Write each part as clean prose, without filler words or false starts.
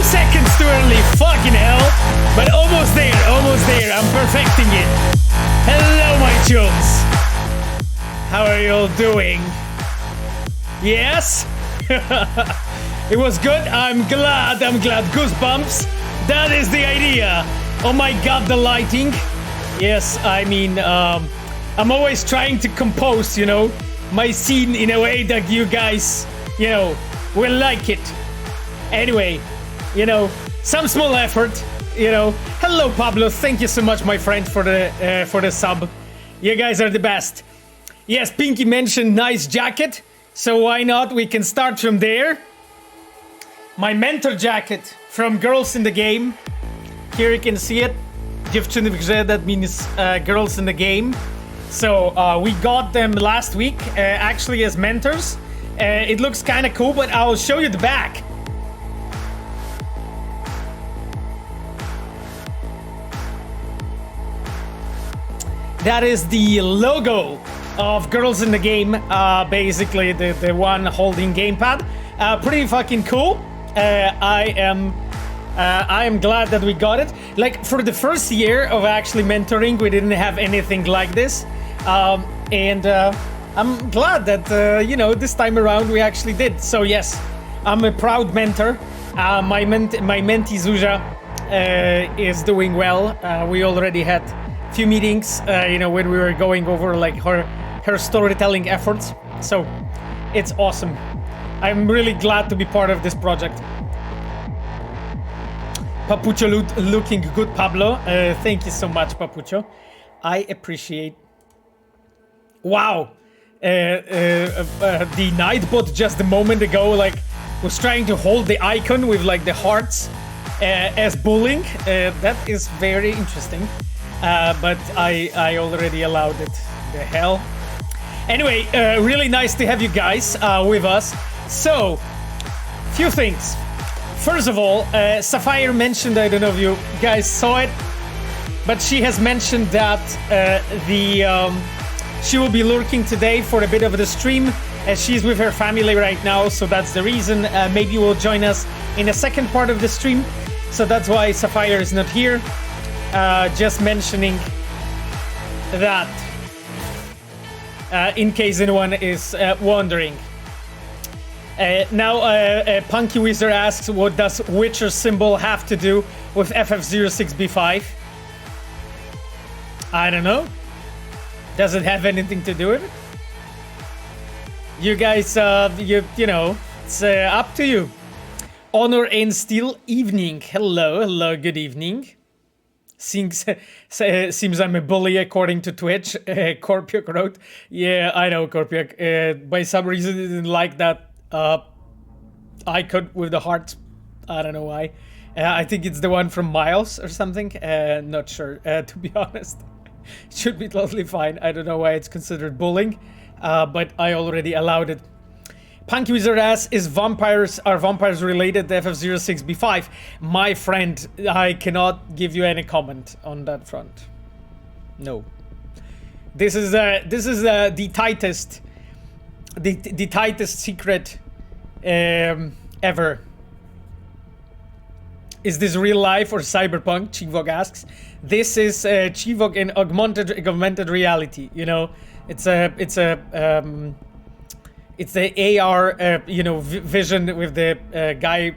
seconds too early, fucking hell. But almost there, I'm perfecting it. Hello, my chums. How are you all doing? Yes? It was good, I'm glad. Goosebumps. That is the idea. Oh my god, the lighting. Yes, I mean, I'm always trying to compose, you know, my scene in a way that you guys, you know, will like it. Anyway, you know, some small effort, you know. Hello, Pablo. Thank you so much, my friend, for the sub. You guys are the best. Yes, Pinky mentioned nice jacket, so why not? We can start from there. My mentor jacket from Girls in the Game. Here you can see it. Dziewczyny w Grze, that means girls in the game. So we got them last week, actually as mentors. It looks kind of cool, but I'll show you the back. That is the logo of Girls in the Game, basically the one holding gamepad. Pretty fucking cool. I am glad that we got it. Like, for the first year of actually mentoring, we didn't have anything like this. And I'm glad that, you know, this time around we actually did. So yes, I'm a proud mentor. My mentee Zuzia is doing well. We already had a few meetings, you know, when we were going over like her storytelling efforts. So it's awesome. I'm really glad to be part of this project. Papucho looking good, Pablo. Thank you so much, Papucho. I appreciate. Wow. The Nightbot just a moment ago, like, was trying to hold the icon with like the hearts as bullying. That is very interesting. But I already allowed it. The hell. Anyway, really nice to have you guys with us. So, few things. First of all, Sapphire mentioned, I don't know if you guys saw it, but she has mentioned that she will be lurking today for a bit of the stream, as she's with her family right now, so that's the reason. Maybe you will join us in the second part of the stream, so that's why Sapphire is not here. Just mentioning that, in case anyone is wondering. Now, Punky Wizard asks, what does Witcher symbol have to do with FF06B5? I don't know. Does it have anything to do with it? You guys, you know, it's up to you. Honor and Steel evening. Hello, good evening. Seems I'm a bully according to Twitch. Korpiok wrote. Yeah, I know, Korpiok. By some reason, I didn't like that icon with the heart. I don't know why. I think it's the one from Miles or something. Not sure, to be honest. It should be totally fine. I don't know why it's considered bullying, but I already allowed it. Punky Wizard asks, are vampires related to FF06B5? My friend, I cannot give you any comment on that front. No. This is the tightest secret ever. Is this real life or cyberpunk? Chivok asks. This is Chivok in augmented reality. You know, it's the AR you know, vision with the guy,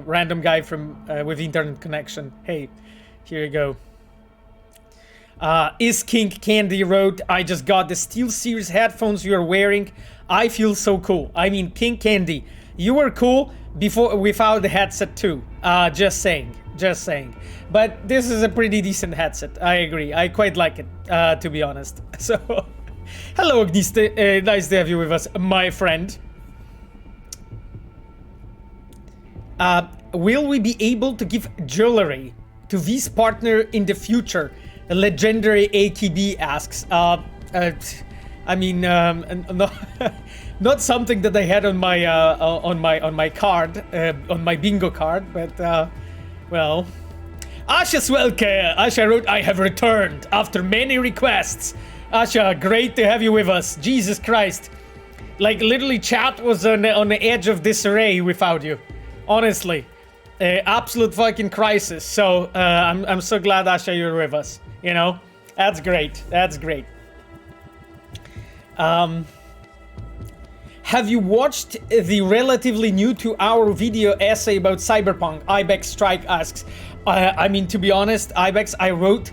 random guy from with internet connection. Hey, here you go. Is King Candy wrote, I just got the SteelSeries headphones you're wearing. I feel so cool. I mean, King Candy, you were cool without the headset too. Just saying. But this is a pretty decent headset. I agree. I quite like it, to be honest. So, hello, Agniste. Nice to have you with us, my friend. Will we be able to give jewelry to V's partner in the future? A legendary AKB asks. I mean, not something that I had on my card, on my bingo card, but well. Asha Swelke, Asha wrote, I have returned after many requests. Asha, great to have you with us. Jesus Christ. Like, literally chat was on the edge of disarray without you. Honestly. absolute fucking crisis. So I'm so glad, Asha, you're with us. You know, that's great. That's great. Have you watched the relatively new 2-hour video essay about Cyberpunk? Ibex Strike asks. I mean, to be honest, Ibex, I watched.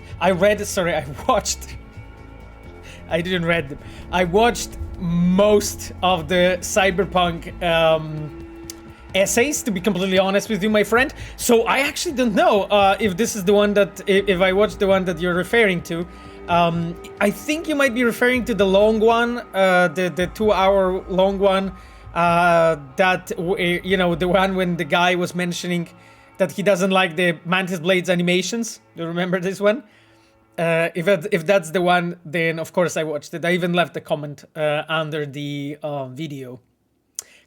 I didn't read them. I watched most of the Cyberpunk essays, to be completely honest with you, my friend. So I actually don't know if this is the one that, if I watched the one that you're referring to. I think you might be referring to the long one, the 2-hour long one, that, you know, the one when the guy was mentioning that he doesn't like the Mantis Blades animations. Do you remember this one? If that's the one, then of course I watched it. I even left a comment under the video.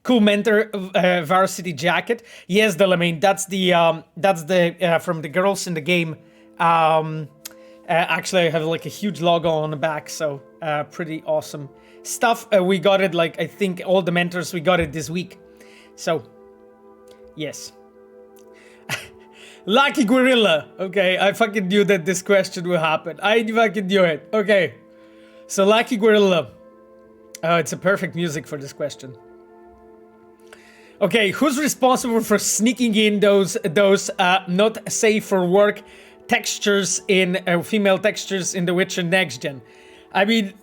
Cool mentor, varsity jacket. Yes, Delamain, that's the from the girls in the game. Actually, I have like a huge logo on the back, so pretty awesome stuff. We got it, like, I think all the mentors, we got it this week. So, yes. Lucky Gorilla. Okay, I fucking knew that this question would happen. I fucking knew it. Okay. So, Lucky Gorilla. Oh, it's a perfect music for this question. Okay, who's responsible for sneaking in those not safe for work textures in female textures in The Witcher Next Gen? I mean,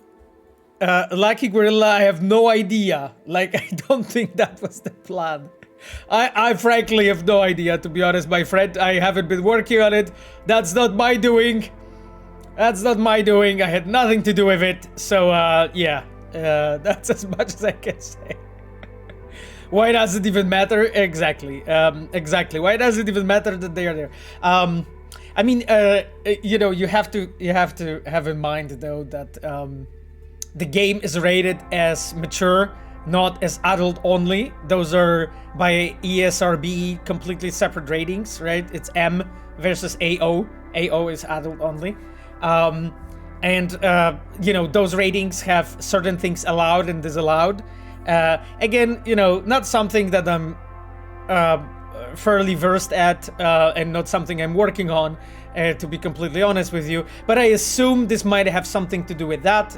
Lucky Gorilla, I have no idea. Like, I don't think that was the plan. I frankly have no idea, to be honest, my friend. I haven't been working on it. That's not my doing. That's not my doing. I had nothing to do with it. So, yeah. That's as much as I can say. Why does it even matter? Exactly. Exactly. Why does it even matter that they are there? I mean, you know, you have to have in mind, though, that the game is rated as mature, not as adult only. Those are by ESRB completely separate ratings, right? It's M versus AO. AO is adult only. And, you know, those ratings have certain things allowed and disallowed. Again, you know, not something that I'm fairly versed at, and not something I'm working on, to be completely honest with you. But I assume this might have something to do with that.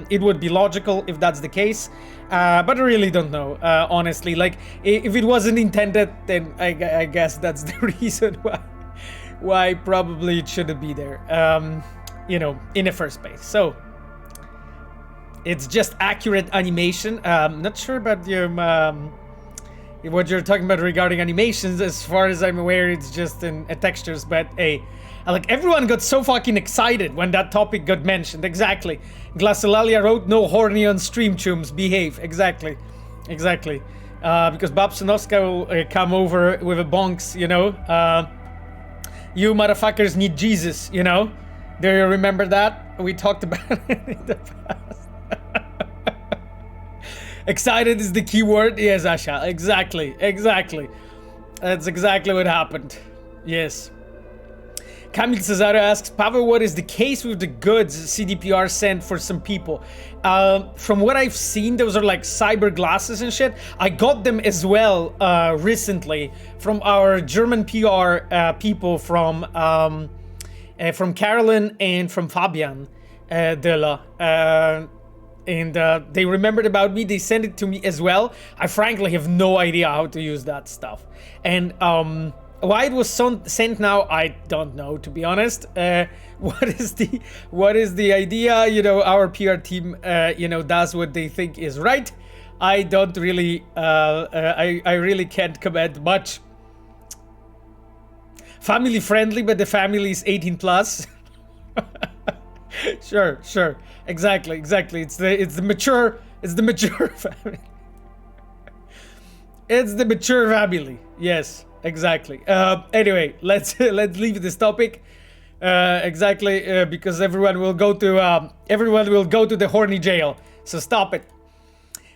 It would be logical if that's the case, but I really don't know, honestly. Like, if it wasn't intended, then I guess that's the reason why probably it shouldn't be there, you know, in the first place. So, it's just accurate animation. Not sure about your, what you're talking about regarding animations. As far as I'm aware, it's just in textures, but hey, like, everyone got so fucking excited when that topic got mentioned. Exactly. Glacilalia wrote, no horny on stream, chums, behave. Exactly. Exactly. Because Babsonoska will come over with a bonks, you know. You motherfuckers need Jesus, you know. Do you remember that? We talked about it in the past. Excited is the key word. Yes, Asha. Exactly. Exactly. That's exactly what happened. Yes. Camille Cesaro asks, Pavel, what is the case with the goods CDPR sent for some people? From what I've seen, those are like cyber glasses and shit. I got them as well recently from our German PR people from Carolyn and from Fabian Della. And they remembered about me. They sent it to me as well. I frankly have no idea how to use that stuff. And why it was sent now, I don't know, to be honest. What is the idea? You know, our PR team, you know, does what they think is right. I don't really, I really can't comment much. Family friendly, but the family is 18 plus. Sure. Exactly. It's the mature family. It's the mature family. Yes, exactly. Anyway, let's leave this topic. Exactly, because everyone will go to the horny jail. So stop it.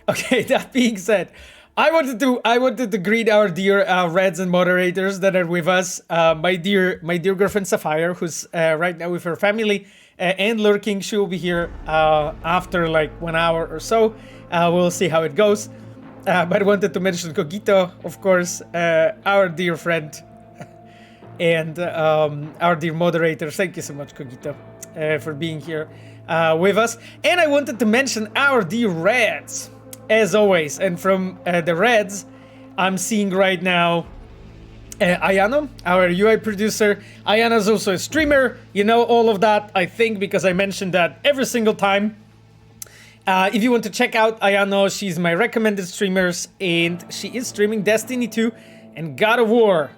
Okay, that being said, I wanted to greet our dear Reds and moderators that are with us. My dear girlfriend Sapphire, who's right now with her family and lurking. She will be here after like 1 hour or so. We'll see how it goes. But I wanted to mention Cogito, of course, our dear friend and our dear moderators. Thank you so much, Kogito, for being here with us. And I wanted to mention our dear Reds, as always. And from the Reds, I'm seeing right now Ayano, our UI producer. Ayano's also a streamer. You know all of that, I think, because I mentioned that every single time. If you want to check out Ayano, she's my recommended streamers, and she is streaming Destiny 2 and God of War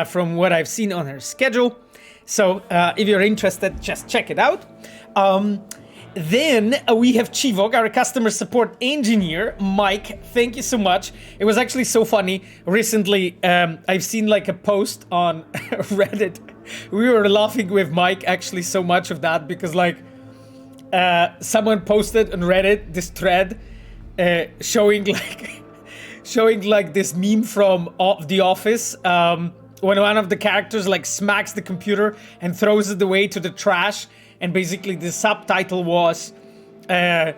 from what I've seen on her schedule. So if you're interested, just check it out. Then we have Chivok, our customer support engineer. Mike, thank you so much. It was actually so funny. Recently, I've seen like a post on Reddit. We were laughing with Mike actually so much of that because like someone posted on Reddit this thread showing like this meme from The Office when one of the characters like smacks the computer and throws it away to the trash. And basically the subtitle was CD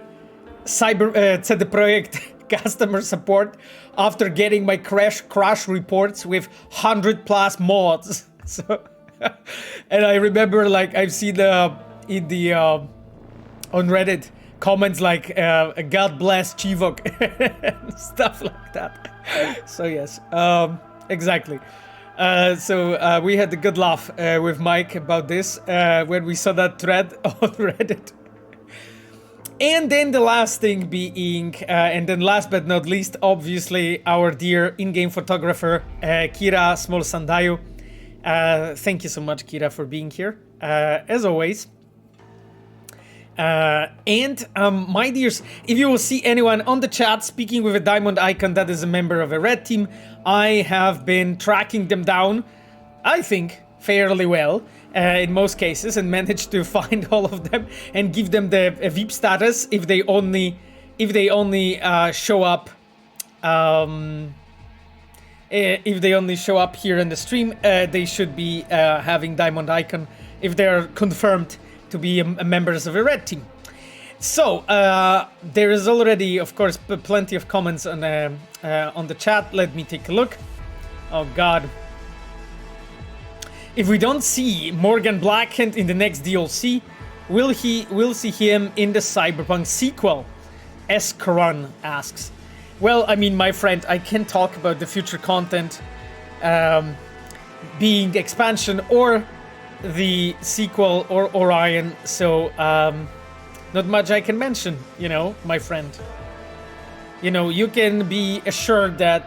Projekt customer support after getting my crash reports with 100+ mods. So, and I remember like I've seen in the on Reddit comments like God bless Chivok and stuff like that. So yes, exactly. So we had a good laugh with Mike about this when we saw that thread on Reddit. And then the last thing being, and then last but not least, obviously, our dear in-game photographer, Kira Smolsandayu. Thank you so much, Kira, for being here, as always. And my dears, if you will see anyone on the chat speaking with a diamond icon that is a member of a red team, I have been tracking them down, I think, fairly well in most cases, and managed to find all of them and give them the VIP status if they only show up. If they only show up here in the stream, they should be having diamond icon if they are confirmed to be members of a red team. So there is already, of course, plenty of comments on the chat. Let me take a look. Oh God! If we don't see Morgan Blackhand in the next DLC, we'll see him in the Cyberpunk sequel? Escorting asks. Well, I mean, my friend, I can't talk about the future content being expansion or the sequel or Orion, so not much I can mention, you know, my friend. You know, you can be assured that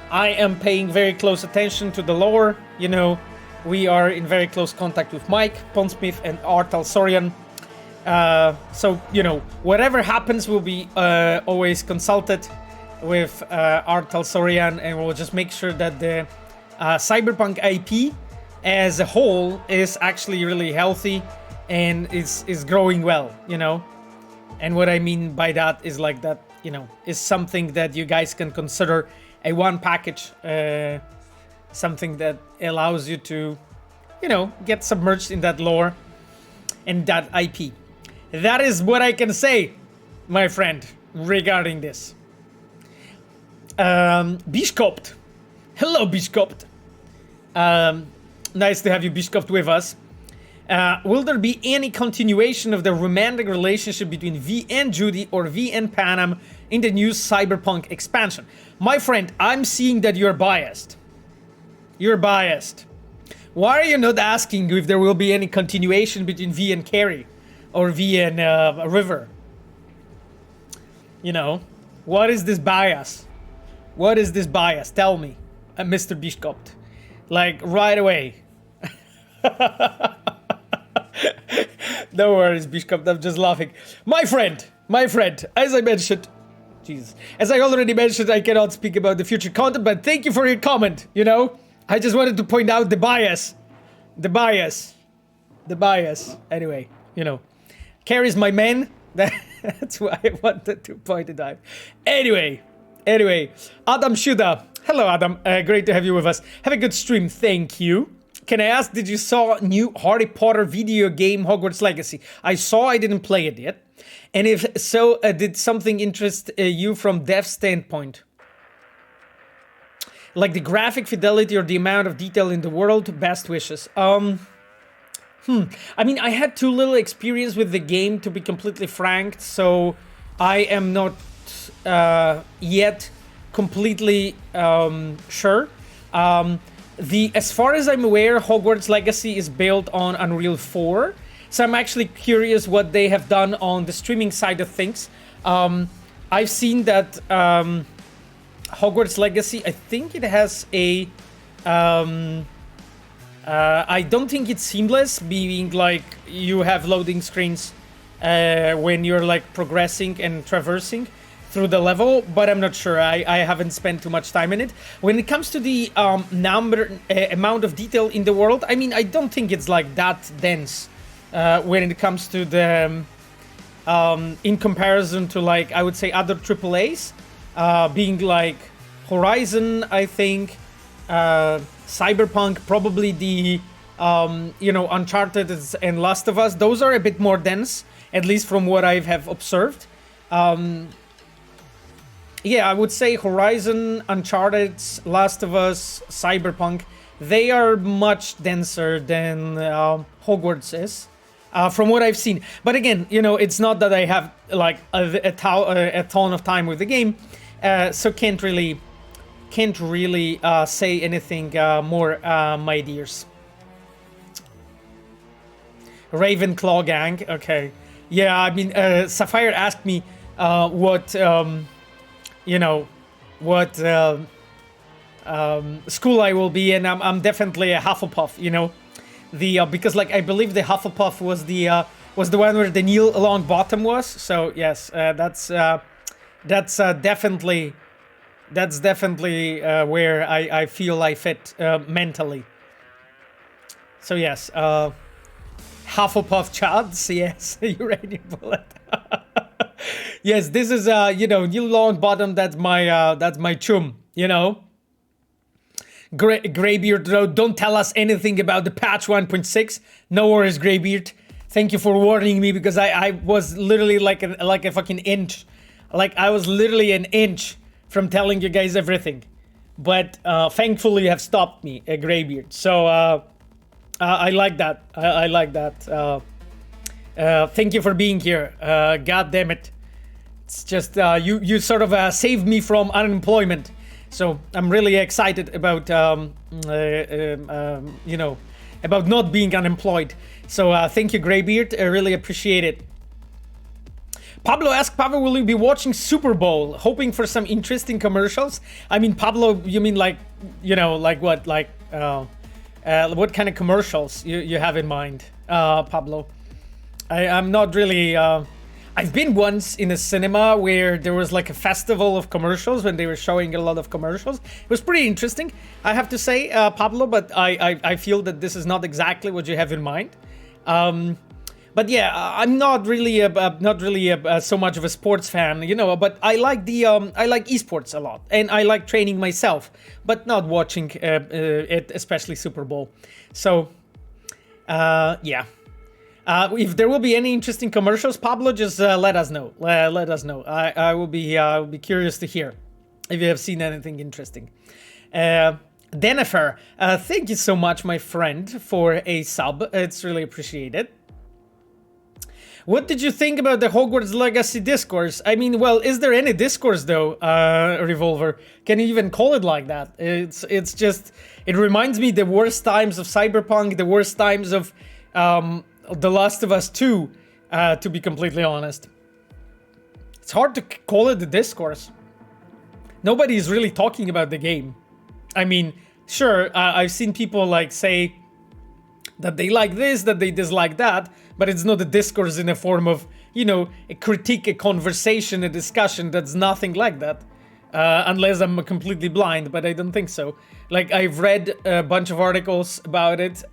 I am paying very close attention to the lore. You know, we are in very close contact with Mike Pondsmith and Artal Sorian. So, you know, whatever happens will be always consulted with Artal Sorian, and we'll just make sure that the Cyberpunk IP as a whole is actually really healthy and is growing well, you know. And what I mean by that is like that, you know, is something that you guys can consider a one package, something that allows you to, you know, get submerged in that lore and that IP. That is what I can say, my friend, regarding this. Bishkopt. Hello, Bishkopt. Nice to have you, Bishkopt, with us. Will there be any continuation of the romantic relationship between V and Judy or V and Panam in the new Cyberpunk expansion? My friend, I'm seeing that you're biased. You're biased. Why are you not asking if there will be any continuation between V and Kerry or V and River? You know, what is this bias? What is this bias? Tell me, Mr. Bishkopt. Like, right away. No worries, Bishkopt, I'm just laughing. My friend, as I mentioned, Jesus, as I already mentioned, I cannot speak about the future content, but thank you for your comment, you know? I just wanted to point out the bias. The bias. Anyway, you know, Kerry's my man. That's why I wanted to point it out. Anyway, Adam Shuda. Hello, Adam. Great to have you with us. Have a good stream. Thank you. Can I ask, did you saw new Harry Potter video game Hogwarts Legacy? I saw, I didn't play it yet. And if so, did something interest you from dev standpoint? Like the graphic fidelity or the amount of detail in the world? Best wishes. I mean, I had too little experience with the game to be completely frank, so I am not yet completely sure. As far as I'm aware, Hogwarts Legacy is built on Unreal 4, so I'm actually curious what they have done on the streaming side of things. I've seen that Hogwarts Legacy, I think it has a... I don't think it's seamless, being like you have loading screens when you're like progressing and traversing through the level, but I'm not sure. I haven't spent too much time in it. When it comes to the amount of detail in the world, I mean, I don't think it's like that dense when it comes to the in comparison to, like, I would say other AAAs, being like Horizon, I think, Cyberpunk, probably the Uncharted and Last of Us. Those are a bit more dense, at least from what I have observed. Yeah, I would say Horizon, Uncharted, Last of Us, Cyberpunk, they are much denser than Hogwarts is, from what I've seen. But again, it's not that I have like a ton of time with the game, so can't really say anything more, my dears. Ravenclaw gang, okay. Yeah, I mean, Sapphire asked me what school I will be in. I'm definitely a Hufflepuff, because like I believe the Hufflepuff was the one where the Neil Longbottom was. So yes, that's definitely where I feel I fit mentally. So yes, Hufflepuff chads, yes, uranium bullet. Yes, this is Neil Longbottom. That's my chum. Greybeard, though, don't tell us anything about the patch 1.6. No worries, Greybeard. Thank you for warning me, because I was literally like a fucking inch. Like, I was literally an inch from telling you guys everything. But thankfully you have stopped me, Greybeard. So I like that. I like that. Thank you for being here. God damn it. It's just you sort of saved me from unemployment. So I'm really excited about about not being unemployed. So thank you, Greybeard. I really appreciate it. Pablo asked, Pablo, will you be watching Super Bowl? Hoping for some interesting commercials? I mean, Pablo, you mean like, like what? Like, what kind of commercials you have in mind, Pablo? I'm not really... I've been once in a cinema where there was like a festival of commercials when they were showing a lot of commercials. It was pretty interesting, I have to say, Pablo, but I feel that this is not exactly what you have in mind. But yeah, I'm not really so much of a sports fan, but I like I like esports a lot, and I like training myself, but not watching it, especially Super Bowl. So, yeah. If there will be any interesting commercials, Pablo, just let us know. Let us know. I will be curious to hear if you have seen anything interesting. Dennifer, thank you so much, my friend, for a sub. It's really appreciated. What did you think about the Hogwarts Legacy discourse? I mean, well, is there any discourse though, Revolver? Can you even call it like that? It's just, it reminds me the worst times of Cyberpunk, the worst times of The Last of Us 2, to be completely honest. It's hard to call it the discourse. Nobody is really talking about the game. I mean, sure, I've seen people like say that they like this, that they dislike that, but it's not a discourse in a form of, a critique, a conversation, a discussion. That's nothing like that. Unless I'm completely blind, but I don't think so. Like, I've read a bunch of articles about it.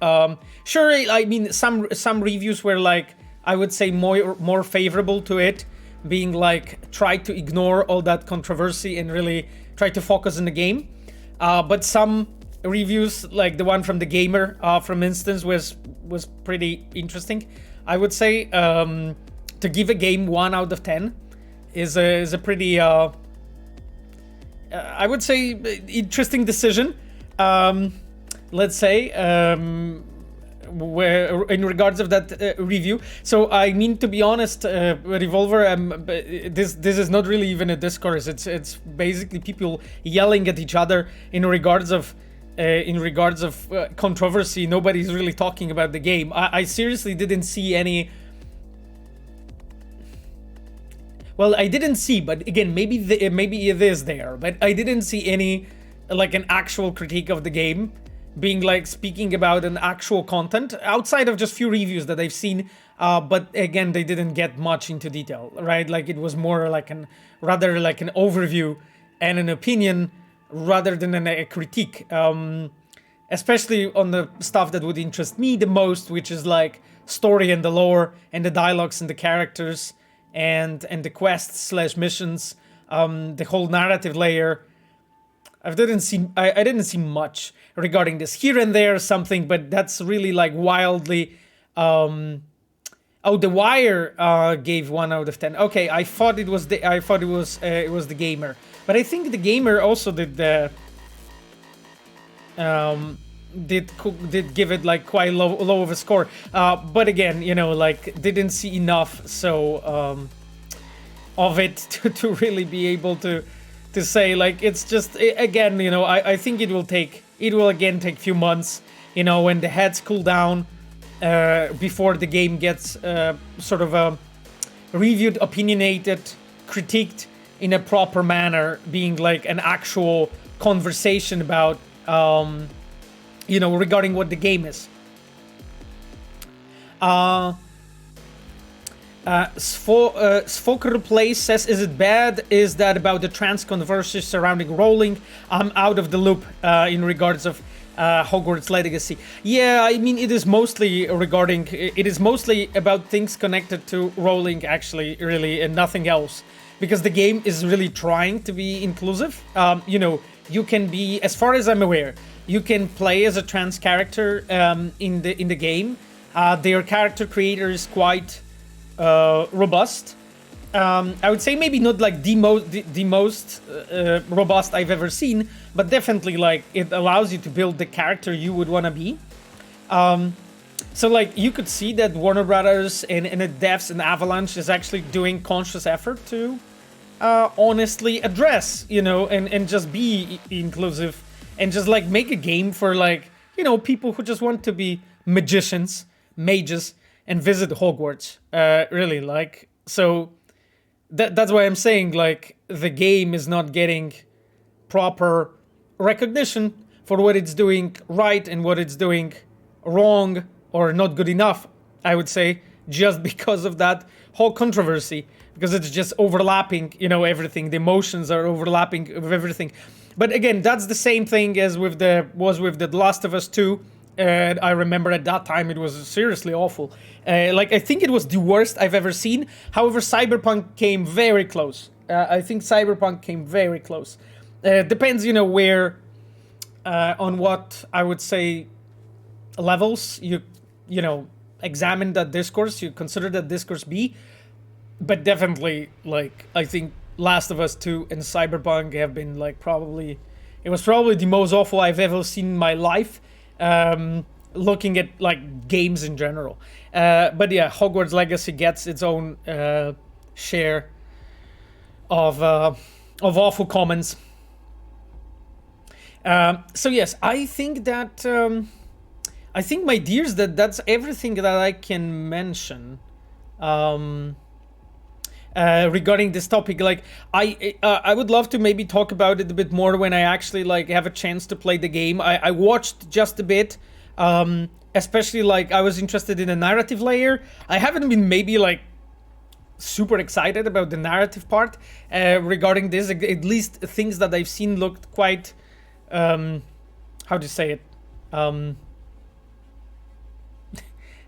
Sure, I mean, some reviews were like, I would say more favorable to it, being like, try to ignore all that controversy and really try to focus on the game. But some reviews, like the one from The Gamer, from instance, was pretty interesting. I would say to give a game 1 out of 10 is a pretty I would say interesting decision. Let's say where in regards of that review. So I mean, to be honest, Revolver, this is not really even a discourse. It's basically people yelling at each other in regards of controversy. Nobody's really talking about the game. I seriously didn't see any. Well, I didn't see, but again, maybe it is there, but I didn't see any like an actual critique of the game being like speaking about an actual content outside of just few reviews that I've seen. But again, they didn't get much into detail, right? Like it was more like rather like an overview and an opinion rather than a critique. Especially on the stuff that would interest me the most, which is like story and the lore and the dialogues and the characters and the quests / missions, the whole narrative layer. I didn't see much regarding this. Here and there something, but that's really like wildly. The Wire gave 1 out of 10. Okay, I thought it was the Gamer, but I think the Gamer also did give it like quite low of a score. But again, you know, like didn't see enough of it to really be able to say like it's just again, you know, I think it will again take few months, you know, when the heads cool down before the game gets sort of reviewed, opinionated, critiqued in a proper manner, being like an actual conversation about you know, regarding what the game is. Svoker Place says, is it bad? Is that about the trans controversy surrounding rolling? I'm out of the loop in regards of Hogwarts Legacy. Yeah, I mean, it is mostly about things connected to rolling, actually, really, and nothing else. Because the game is really trying to be inclusive. You know, you can be, as far as I'm aware, you can play as a trans character in the game. Their character creator is quite robust. I would say maybe not like the most robust I've ever seen, but definitely like it allows you to build the character you would want to be. So like you could see that Warner Brothers and the devs and Avalanche is actually doing conscious effort to honestly address, you know, and just be inclusive and just like make a game for like, you know, people who just want to be mages, and visit Hogwarts. Really, like, so that's why I'm saying like the game is not getting proper recognition for what it's doing right and what it's doing wrong or not good enough, I would say, just because of that whole controversy, because it's just overlapping, you know, everything. The emotions are overlapping with everything. But again, that's the same thing as with the Last of Us 2. And I remember at that time it was seriously awful. Like, I think it was the worst I've ever seen. However, Cyberpunk came very close. I think Cyberpunk came very close. Depends, you know, where, on what I would say levels you know, examine that discourse, you consider that discourse be. But definitely, like, I think Last of Us 2 and Cyberpunk have been, like, it was probably the most awful I've ever seen in my life. Looking at like games in general, but yeah, Hogwarts Legacy gets its own share of awful comments. So yes, I think that I think, my dears, that's everything that I can mention regarding this topic. Like, I would love to maybe talk about it a bit more when I actually like have a chance to play the game. I watched just a bit, especially like I was interested in the narrative layer. I haven't been maybe like super excited about the narrative part regarding this. At least things that I've seen looked quite how to say it,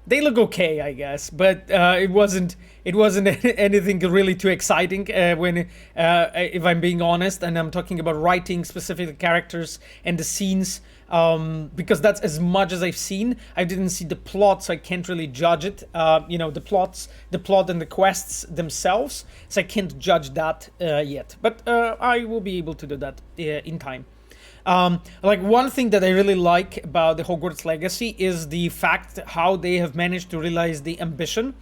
they look okay, I guess, but it wasn't anything really too exciting when if I'm being honest, and I'm talking about writing specific characters and the scenes. because that's as much as I've seen. I didn't see the plot, so I can't really judge it. You know, the plot and the quests themselves, so I can't judge that yet. But I will be able to do that in time. Like, one thing that I really like about the Hogwarts Legacy is the fact how they have managed to realize the ambition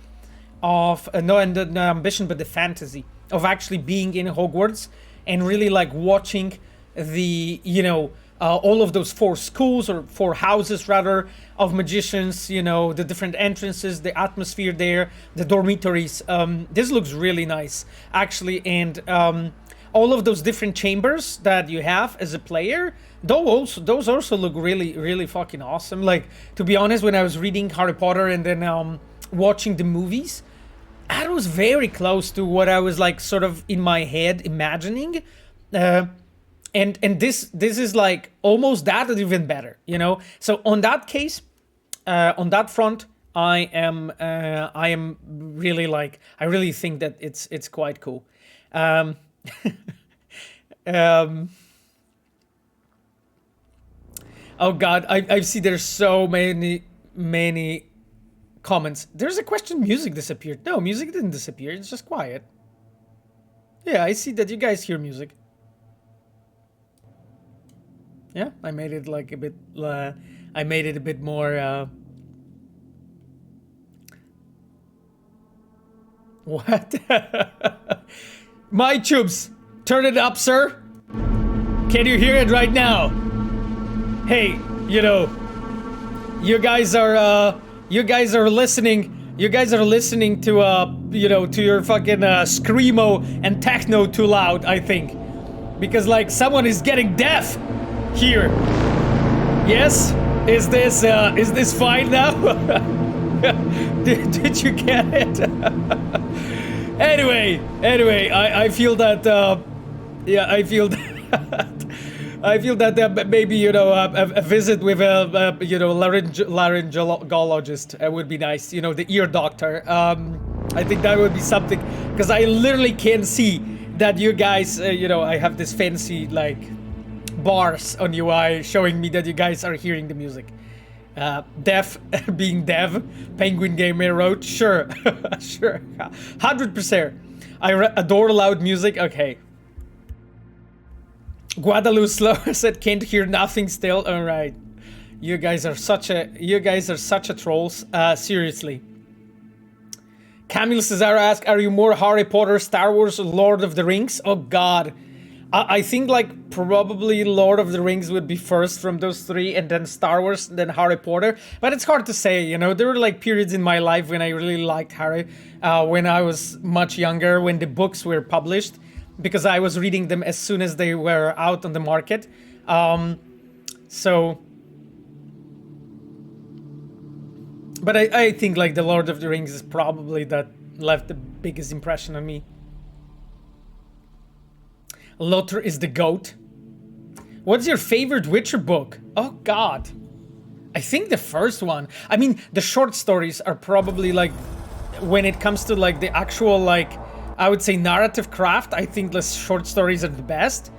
of not ambition, but the fantasy of actually being in Hogwarts and really like watching the, you know, all of those 4 schools, or 4 houses rather, of magicians, you know, the different entrances, the atmosphere there, the dormitories. This looks really nice, actually, and all of those different chambers that you have as a player, those also look really, really fucking awesome. Like, to be honest, when I was reading Harry Potter and then watching the movies, that was very close to what I was like sort of in my head imagining. And this is like almost that, or even better, you know. So on that case, on that front, I am really like, I really think that it's quite cool. Oh God, I see there's so many comments. There's a question, music disappeared. No, music didn't disappear. It's just quiet. Yeah, I see that you guys hear music. Yeah, I made it like a bit. I made it a bit more. What? My tubes, turn it up, sir. Can you hear it right now? Hey, you know, you guys are listening. You guys are listening to you know, to your fucking screamo and techno too loud, I think, because like someone is getting deaf here. Yes? Is this fine now? did you get it? Anyway, I feel that yeah, I feel that maybe, you know, a visit with a you know, laryngologist would be nice, you know, the ear doctor. I think that would be something, because I literally can see that you guys, you know, I have this fancy like bars on UI showing me that you guys are hearing the music. Dev being Dev, Penguin Gamer wrote, sure, sure, 100%. I adore loud music. Okay. Guadalupe Slow said can't hear nothing still. All right, you guys are such a trolls. Seriously. Camille Cesaro asked, are you more Harry Potter, Star Wars, or Lord of the Rings? Oh God. I think like probably Lord of the Rings would be first from those 3, and then Star Wars, then Harry Potter. But it's hard to say, you know. There were like periods in my life when I really liked Harry, when I was much younger, when the books were published, because I was reading them as soon as they were out on the market. So, but I think like the Lord of the Rings is probably that left the biggest impression on me. LotR is the GOAT. What's your favorite Witcher book? Oh God. I think the first one. I mean, the short stories are probably like, when it comes to like the actual like, I would say narrative craft, I think the short stories are the best.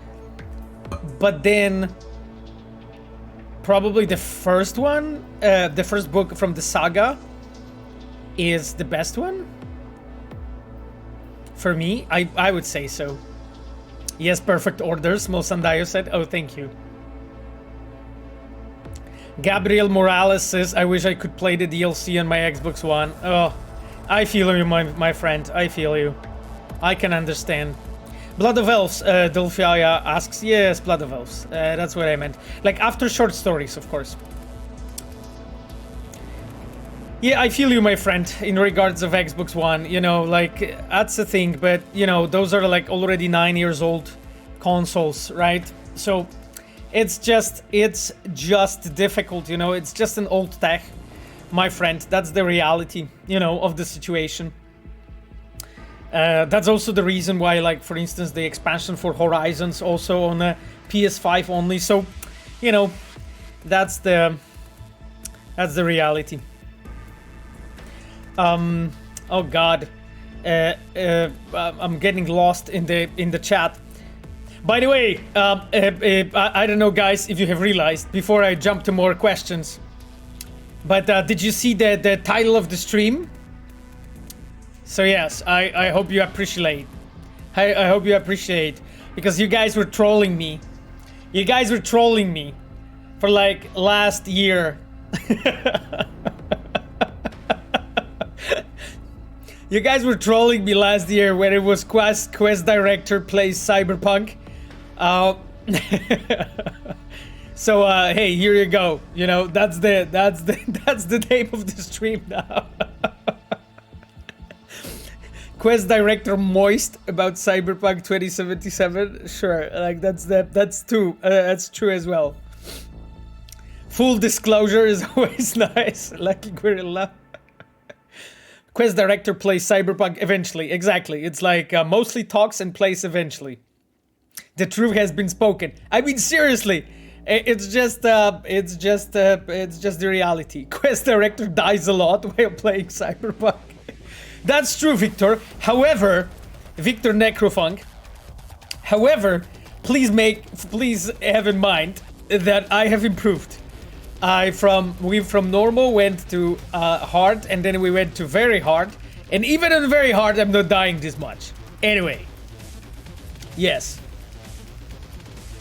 But then probably the first one, the first book from the saga is the best one. For me, I would say so. Yes, perfect orders, Mosandayo said. Oh, thank you. Gabriel Morales says, I wish I could play the DLC on my Xbox One. Oh, I feel you, my friend. I feel you. I can understand. Blood of Elves, Delphia asks. Yes, Blood of Elves. That's what I meant. Like, after short stories, of course. Yeah, I feel you, my friend, in regards of Xbox One. You know, like, that's the thing. But, you know, those are, like, already 9 years old consoles, right? So, it's just difficult, you know? It's just an old tech, my friend. That's the reality, you know, of the situation. That's also the reason why, like, for instance, the expansion for Horizons also on a PS5 only. So, you know, that's the reality. Oh God, I'm getting lost in the chat. By the way, I don't know, guys, if you have realized before I jump to more questions, but did you see the title of the stream? So yes, I hope you appreciate. I hope you appreciate, because you guys were trolling me. You guys were trolling me for like last year. You guys were trolling me last year when it was quest director plays Cyberpunk. So hey, here you go. You know, that's the name of the stream now. Quest director moist about Cyberpunk 2077. Sure, like that's true. That's true as well. Full disclosure is always nice. Lucky Guerilla. Quest director plays Cyberpunk eventually. Exactly. It's like mostly talks and plays eventually. The truth has been spoken. I mean, seriously, it's just the reality. Quest director dies a lot while playing Cyberpunk. That's true, Victor. However, Victor Necrofunk. However, please have in mind that I have improved. We from normal went to hard, and then we went to very hard, and even in very hard, I'm not dying this much. Anyway, yes.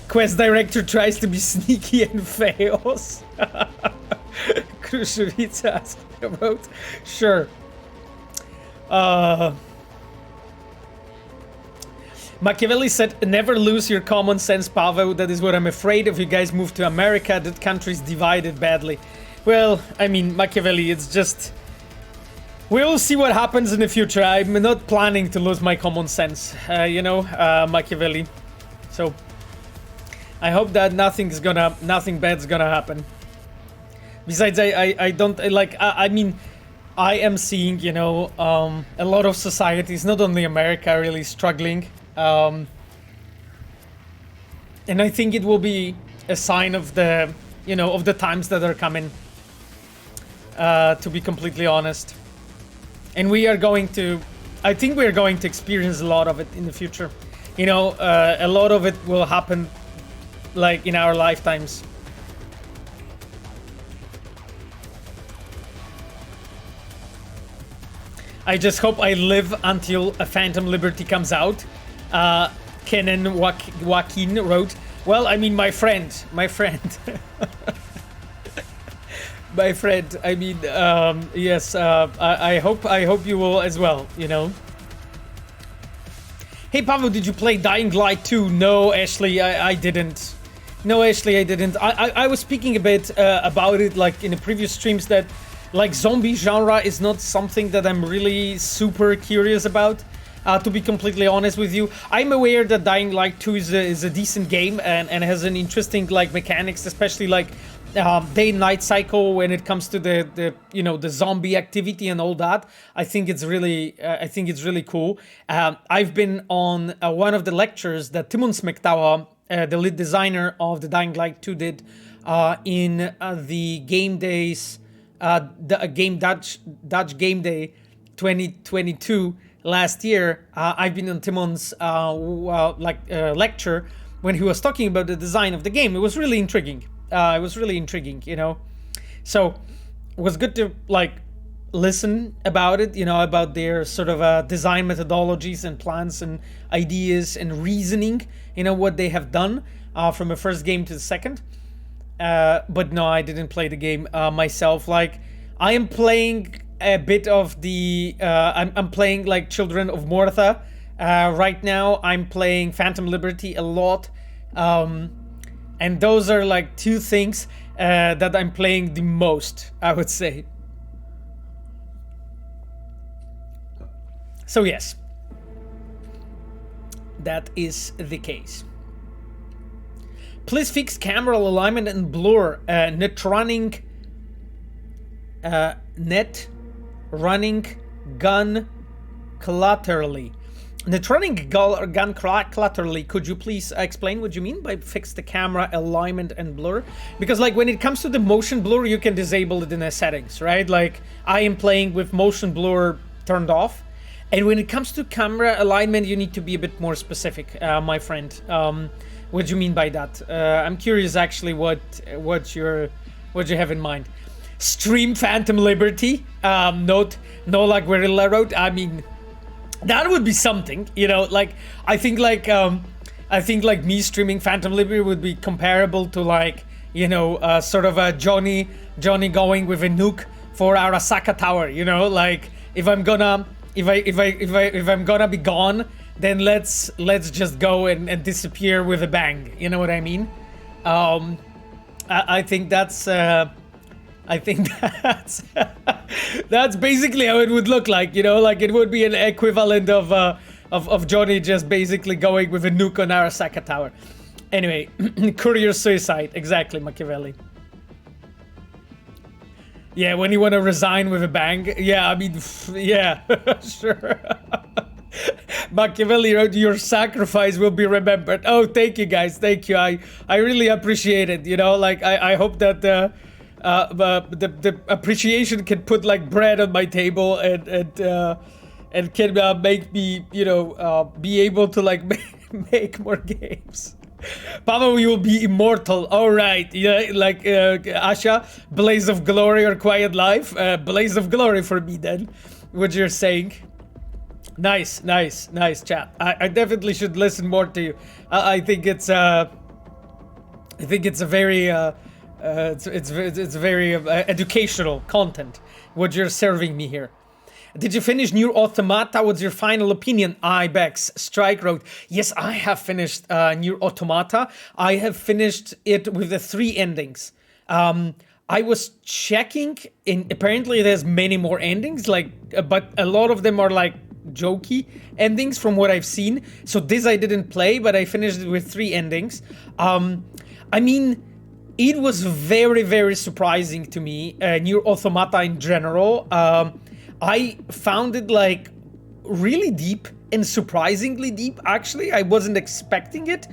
Quest director tries to be sneaky and fails. Krushevitz asked about. Sure. Machiavelli said, never lose your common sense, Pavel. That is what I'm afraid of. You guys move to America, that country's divided badly. Well, I mean, Machiavelli, it's just... We'll see what happens in the future. I'm not planning to lose my common sense, you know, Machiavelli. So, I hope that nothing bad's gonna happen. Besides, I don't, like, I mean... I am seeing, you know, a lot of societies, not only America, really struggling. And I think it will be a sign of the, you know, of the times that are coming, to be completely honest. And we are going to, I think we are going to experience a lot of it in the future. You know, a lot of it will happen, like, in our lifetimes. I just hope I live until a Phantom Liberty comes out. Kenan Joaquin wrote, well, I mean, my friend. My friend, I mean, yes, I hope you will as well, you know. Hey, Pavel, did you play Dying Light 2? No, Ashley, I didn't. No, Ashley, I didn't. I was speaking a bit about it, like, in the previous streams, that like zombie genre is not something that I'm really super curious about, to be completely honest with you. I'm aware that Dying Light 2 is a decent game and has an interesting like mechanics, especially like day and night cycle when it comes to the you know, the zombie activity and all that. I think it's really cool. I've been on one of the lectures that Timon Smektawa, the lead designer of the Dying Light 2, did in the game days. Dutch Game Day 2022 last year. I've been on Timon's lecture when he was talking about the design of the game. It was really intriguing. You know. So it was good to like listen about it, you know, about their sort of design methodologies and plans and ideas and reasoning, you know, what they have done from the first game to the second. But no, I didn't play the game myself. Like, I am playing a bit of the... I'm playing, like, Children of Morta. Right now, I'm playing Phantom Liberty a lot. And those are, like, two things that I'm playing the most, I would say. So, yes. That is the case. Please fix camera alignment and blur. Net running gun collaterally. Net running gun collaterally. Could you please explain what you mean by fix the camera alignment and blur? Because like when it comes to the motion blur, you can disable it in the settings, right? Like I am playing with motion blur turned off. And when it comes to camera alignment, you need to be a bit more specific, my friend. What do you mean by that? I'm curious, actually, what you have in mind. Stream Phantom Liberty, no like Guerilla wrote. I mean, that would be something, you know. Like I think like me streaming Phantom Liberty would be comparable to like, you know, sort of a Johnny going with a nuke for Arasaka Tower, you know. Like if I'm gonna be gone, then let's just go and disappear with a bang. You know what I mean? I think that's that's basically how it would look like. You know, like it would be an equivalent of Johnny just basically going with a nuke on Arasaka Tower. Anyway, courier suicide, exactly, Machiavelli. Yeah, when you want to resign with a bang. Yeah, I mean, yeah, sure. Machiavelli wrote, your sacrifice will be remembered. Oh, thank you, guys. Thank you. I really appreciate it. You know, like, I hope that the appreciation can put, like, bread on my table and can make me, you know, be able to, like, make more games. Papa, we will be immortal. All right, yeah, like Asha, Blaze of Glory or Quiet Life. Blaze of Glory for me then. What you're saying. Nice, chat. I definitely should listen more to you. I think it's a very it's very educational content. What you're serving me here. Did you finish NieR Automata? What's your final opinion? Ibex Strike wrote, yes, I have finished NieR Automata. I have finished it with the 3 endings. I was checking, and apparently there's many more endings, like, but a lot of them are like jokey endings from what I've seen. So this I didn't play, but I finished it with 3 endings. I mean, it was very, very surprising to me, NieR Automata in general. I found it like really deep and surprisingly deep, actually. I wasn't expecting it,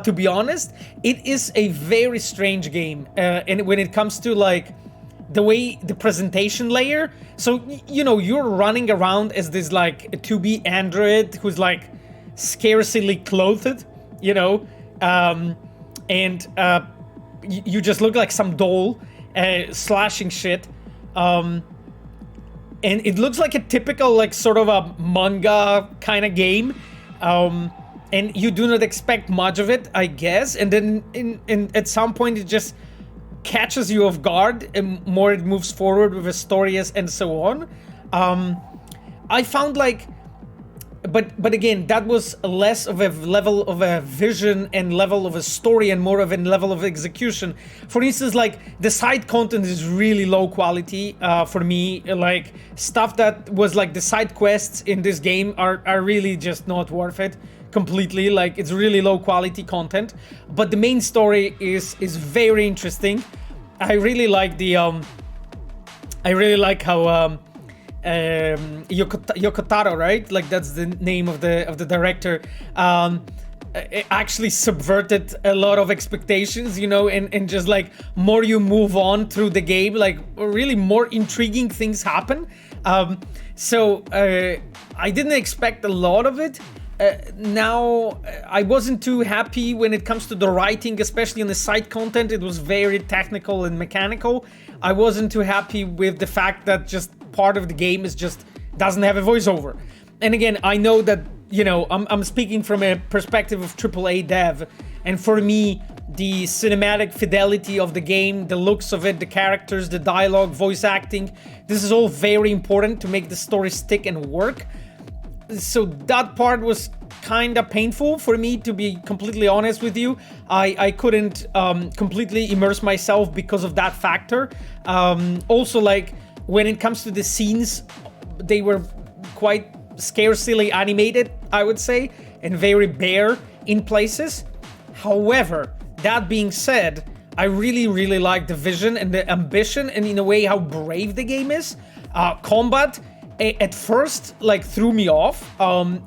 to be honest. It is a very strange game. And when it comes to like the way the presentation layer, so, you know, you're running around as this like a 2B android who's like scarcely clothed, you know, and you just look like some doll slashing shit. And it looks like a typical, like, sort of a manga kind of game. And you do not expect much of it, I guess. And then at some point, it just catches you off guard. And more it moves forward with the story and so on. I found, like... But again, that was less of a level of a vision and level of a story and more of a level of execution. For instance, like the side content is really low quality for me. Like stuff that was like the side quests in this game are really just not worth it completely. Like it's really low quality content. But the main story is very interesting. I really like the I really like how Yoko Taro, right? Like that's the name of the director. It actually subverted a lot of expectations, you know, and just like more you move on through the game, like really more intriguing things happen. So I didn't expect a lot of it. Now I wasn't too happy when it comes to the writing, especially in the side content. It was very technical and mechanical. I wasn't too happy with the fact that just part of the game is just doesn't have a voiceover. And again, I know that, you know, I'm speaking from a perspective of AAA dev, and for me, the cinematic fidelity of the game, the looks of it, the characters, the dialogue, voice acting, this is all very important to make the story stick and work. So that part was kind of painful for me, to be completely honest with you. I couldn't completely immerse myself because of that factor. Also, like, when it comes to the scenes, they were quite scarcely animated, I would say, and very bare in places. However, that being said, I really, really like the vision and the ambition and in a way how brave the game is. Combat at first like threw me off.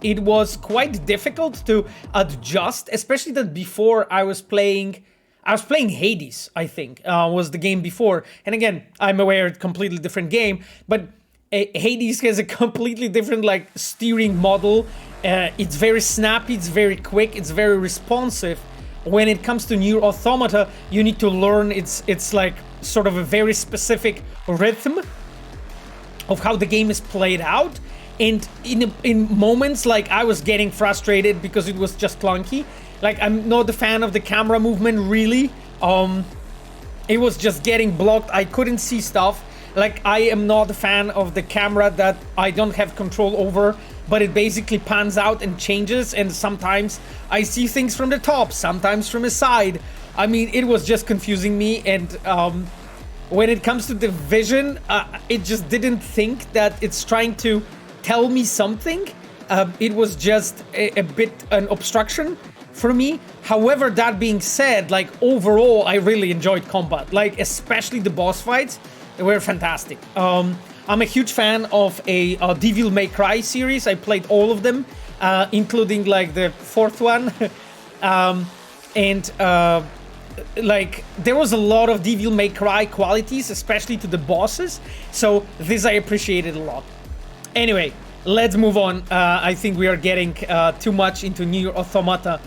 It was quite difficult to adjust, especially that before I was playing Hades, I think, was the game before. And again, I'm aware it's a completely different game, but Hades has a completely different like steering model. It's very snappy, it's very quick, it's very responsive. When it comes to NieR Automata, you need to learn it's like sort of a very specific rhythm of how the game is played out. And in moments like I was getting frustrated because it was just clunky. Like I'm not a fan of the camera movement really. It was just getting blocked. I couldn't see stuff. Like I am not a fan of the camera that I don't have control over, but it basically pans out and changes, and sometimes I see things from the top, sometimes from the side. I mean, it was just confusing me, and when it comes to the vision, it just didn't think that it's trying to tell me something. It was just a bit an obstruction for me. However, that being said, like overall, I really enjoyed combat, like especially the boss fights. They were fantastic. I'm a huge fan of a Devil May Cry series. I played all of them, including like the fourth one. Like there was a lot of Devil May Cry qualities, especially to the bosses. So this I appreciated a lot. Anyway, let's move on. I think we are getting too much into NieR Automata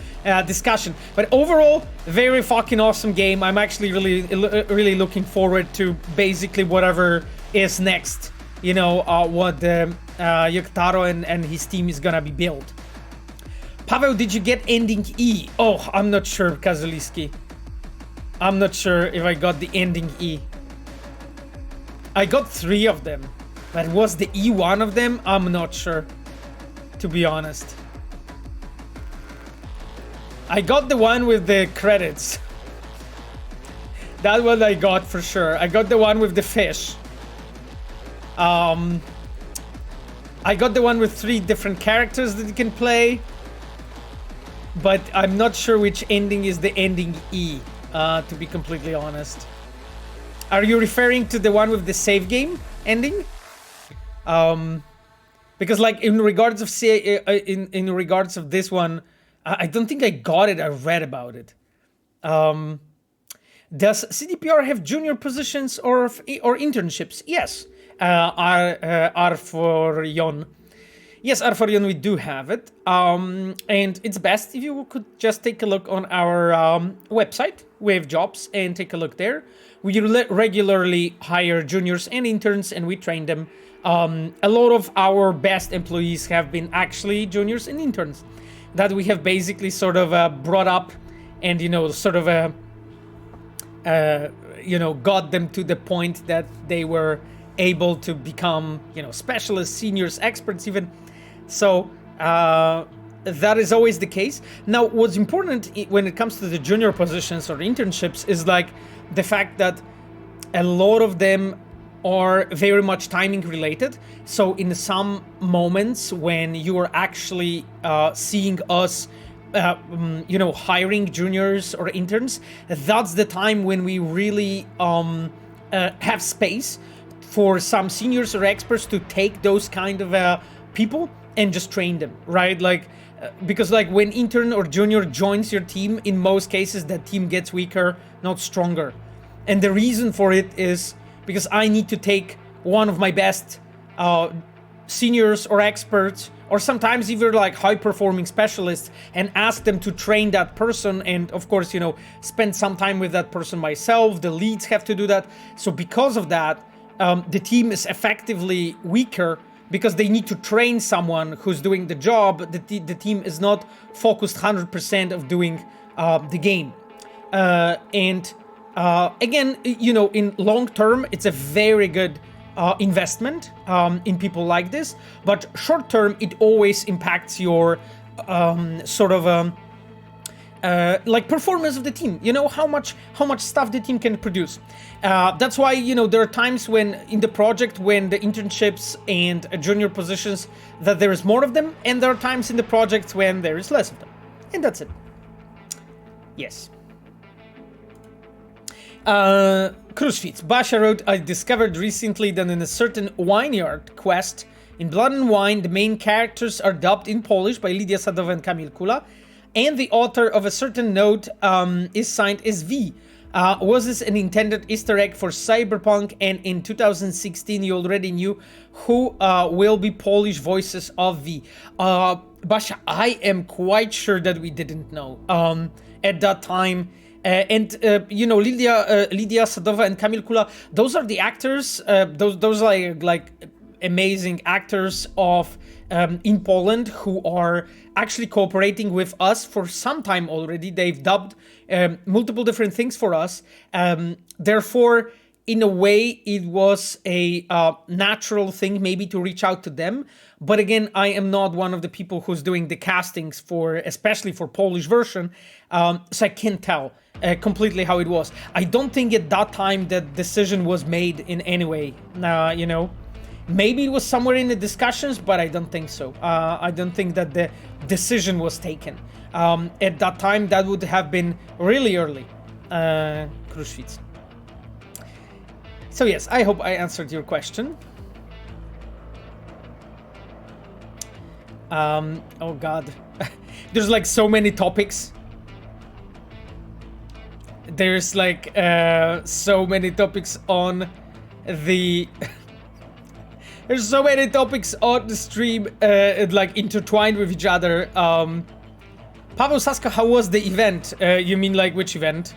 discussion, but overall, very fucking awesome game. I'm actually really looking forward to basically whatever is next. You know, what Yuktaro and his team is gonna be built. Paweł, did you get ending E? Oh, I'm not sure, Kazuliski. I'm not sure if I got the ending E. I got 3 of them, but was the E one of them? I'm not sure, to be honest. I got the one with the credits. That one I got for sure. I got the one with the fish. I got the one with 3 different characters that you can play. But I'm not sure which ending is the ending E, to be completely honest. Are you referring to the one with the save game ending? Because like in regards of in regards of this one, I don't think I got it. I read about it. Does CDPR have junior positions or internships? Yes. R4Yon. Yes, R4Yon, we do have it. And it's best if you could just take a look on our website. We have jobs, and take a look there. We regularly hire juniors and interns, and we train them. A lot of our best employees have been actually juniors and interns that we have basically sort of brought up and, you know, sort of, you know, got them to the point that they were able to become, you know, specialists, seniors, experts even. So that is always the case. Now, what's important when it comes to the junior positions or internships is like the fact that a lot of them are very much timing related. So in some moments when you are actually seeing us you know, hiring juniors or interns, that's the time when we really have space for some seniors or experts to take those kind of people and just train them, right? Like because like when intern or junior joins your team, in most cases that team gets weaker, not stronger. And the reason for it is because I need to take one of my best seniors or experts, or sometimes even like high-performing specialists, and ask them to train that person, and of course, you know, spend some time with that person myself. The leads have to do that. So because of that, the team is effectively weaker because they need to train someone who's doing the job. The team is not focused 100% of doing the game. Again, you know, in long term, it's a very good investment in people like this, but short term, it always impacts your sort of like performance of the team. You know, how much stuff the team can produce. That's why, you know, there are times when in the project when the internships and junior positions that there is more of them, and there are times in the projects when there is less of them, and that's it. Yes. Crucifix. Basha wrote, I discovered recently that in a certain Wineyard quest in Blood and Wine, the main characters are dubbed in Polish by Lidia Sadowa and Kamil Kula, and the author of a certain note is signed as V. Was this an intended Easter egg for Cyberpunk? And in 2016, you already knew who will be Polish voices of V. Basha, I am quite sure that we didn't know at that time. You know, Lidia Sadova and Kamil Kula, those are the actors, those are like amazing actors of in Poland who are actually cooperating with us for some time already. They've dubbed multiple different things for us. Therefore, in a way, it was a natural thing maybe to reach out to them. But again, I am not one of the people who's doing the castings for, especially for Polish version, so I can't tell completely how it was. I don't think at that time that decision was made in any way, you know. Maybe it was somewhere in the discussions, but I don't think so. I don't think that the decision was taken. At that time, that would have been really early. Kruszwitz. So yes, I hope I answered your question. Oh god. There's like so many topics. There's like so many topics on the... There's so many topics on the stream, like intertwined with each other. Paweł Saska, how was the event? You mean like which event?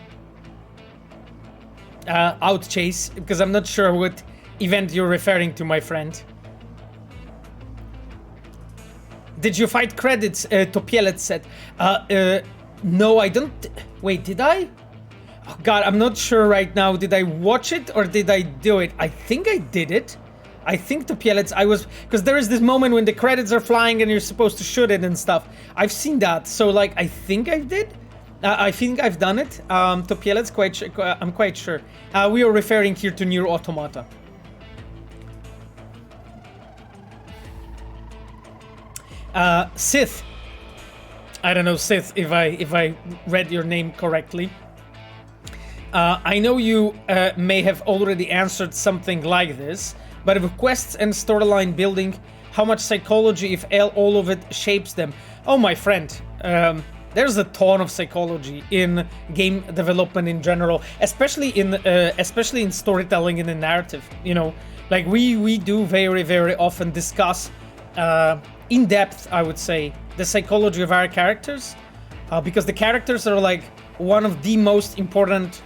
Out Chase, because I'm not sure what event you're referring to, my friend. Did you fight credits? Topielec said. No, I don't. Wait, did I? Oh god, I'm not sure right now. Did I watch it or did I do it? I think I did it. I think Topielec, I was, because there is this moment when the credits are flying and you're supposed to shoot it and stuff. I've seen that, so like I think I did. I think I've done it. Topielec, I'm quite sure. We are referring here to NieR Automata. Sith. I don't know, Sith, if I read your name correctly. I know you may have already answered something like this, but with quests and storyline building, how much psychology, if all of it, shapes them? Oh, my friend, there's a ton of psychology in game development in general, especially in storytelling and in narrative. You know, like we do very, very often discuss in depth, I would say, the psychology of our characters, because the characters are like one of the most important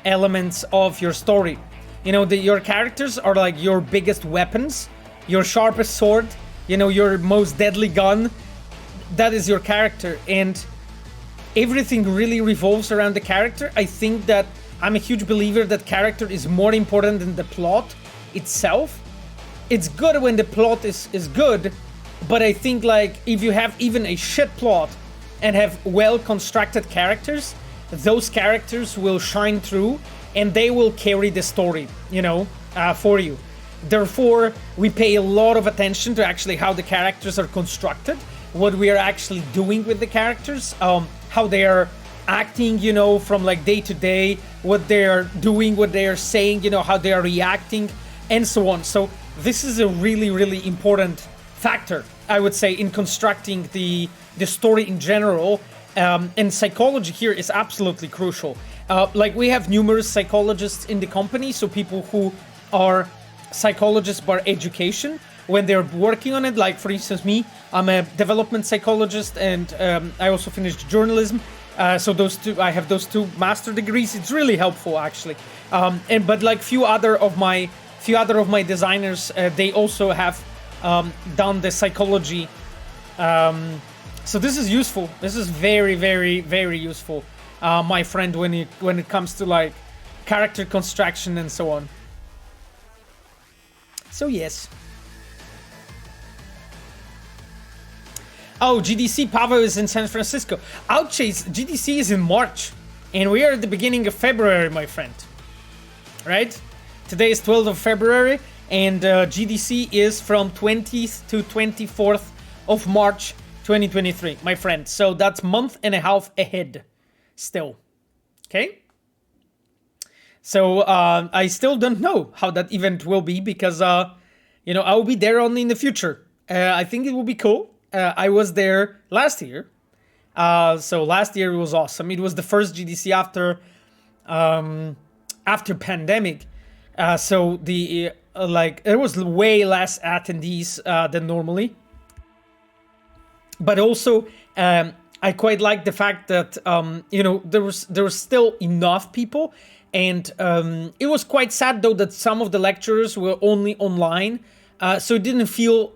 elements of your story. You know, your characters are like your biggest weapons, your sharpest sword, you know, your most deadly gun. That is your character, and everything really revolves around the character. I think that I'm a huge believer that character is more important than the plot itself. It's good when the plot is good, but I think like if you have even a shit plot and have well constructed characters, those characters will shine through and they will carry the story, you know, for you. Therefore, we pay a lot of attention to actually how the characters are constructed, what we are actually doing with the characters, how they are acting, you know, from like day to day, what they are doing, what they are saying, you know, how they are reacting, and so on. So this is a really, really important factor, I would say, in constructing the story in general. And psychology here is absolutely crucial. Like we have numerous psychologists in the company, so people who are psychologists by education, when they're working on it, like for instance me, I'm a development psychologist and I also finished journalism. So I have those two master degrees. It's really helpful actually. But like few other of my designers, they also have done the psychology. So this is useful. This is very, very, very useful, my friend, when it comes to like character construction and so on. So yes. Oh, GDC Paweł is in San Francisco. Outchase, GDC is in March, and we are at the beginning of February, my friend. Right? Today is 12th of February, and GDC is from 20th to 24th of March 2023, my friend. So that's month and a half ahead still. Okay? So I still don't know how that event will be because, you know, I will be there only in the future. I think it will be cool. I was there last year. So last year it was awesome. It was the first GDC after after pandemic. So the there was way less attendees than normally. But also, I quite like the fact that there was still enough people, and it was quite sad though that some of the lecturers were only online, so it didn't feel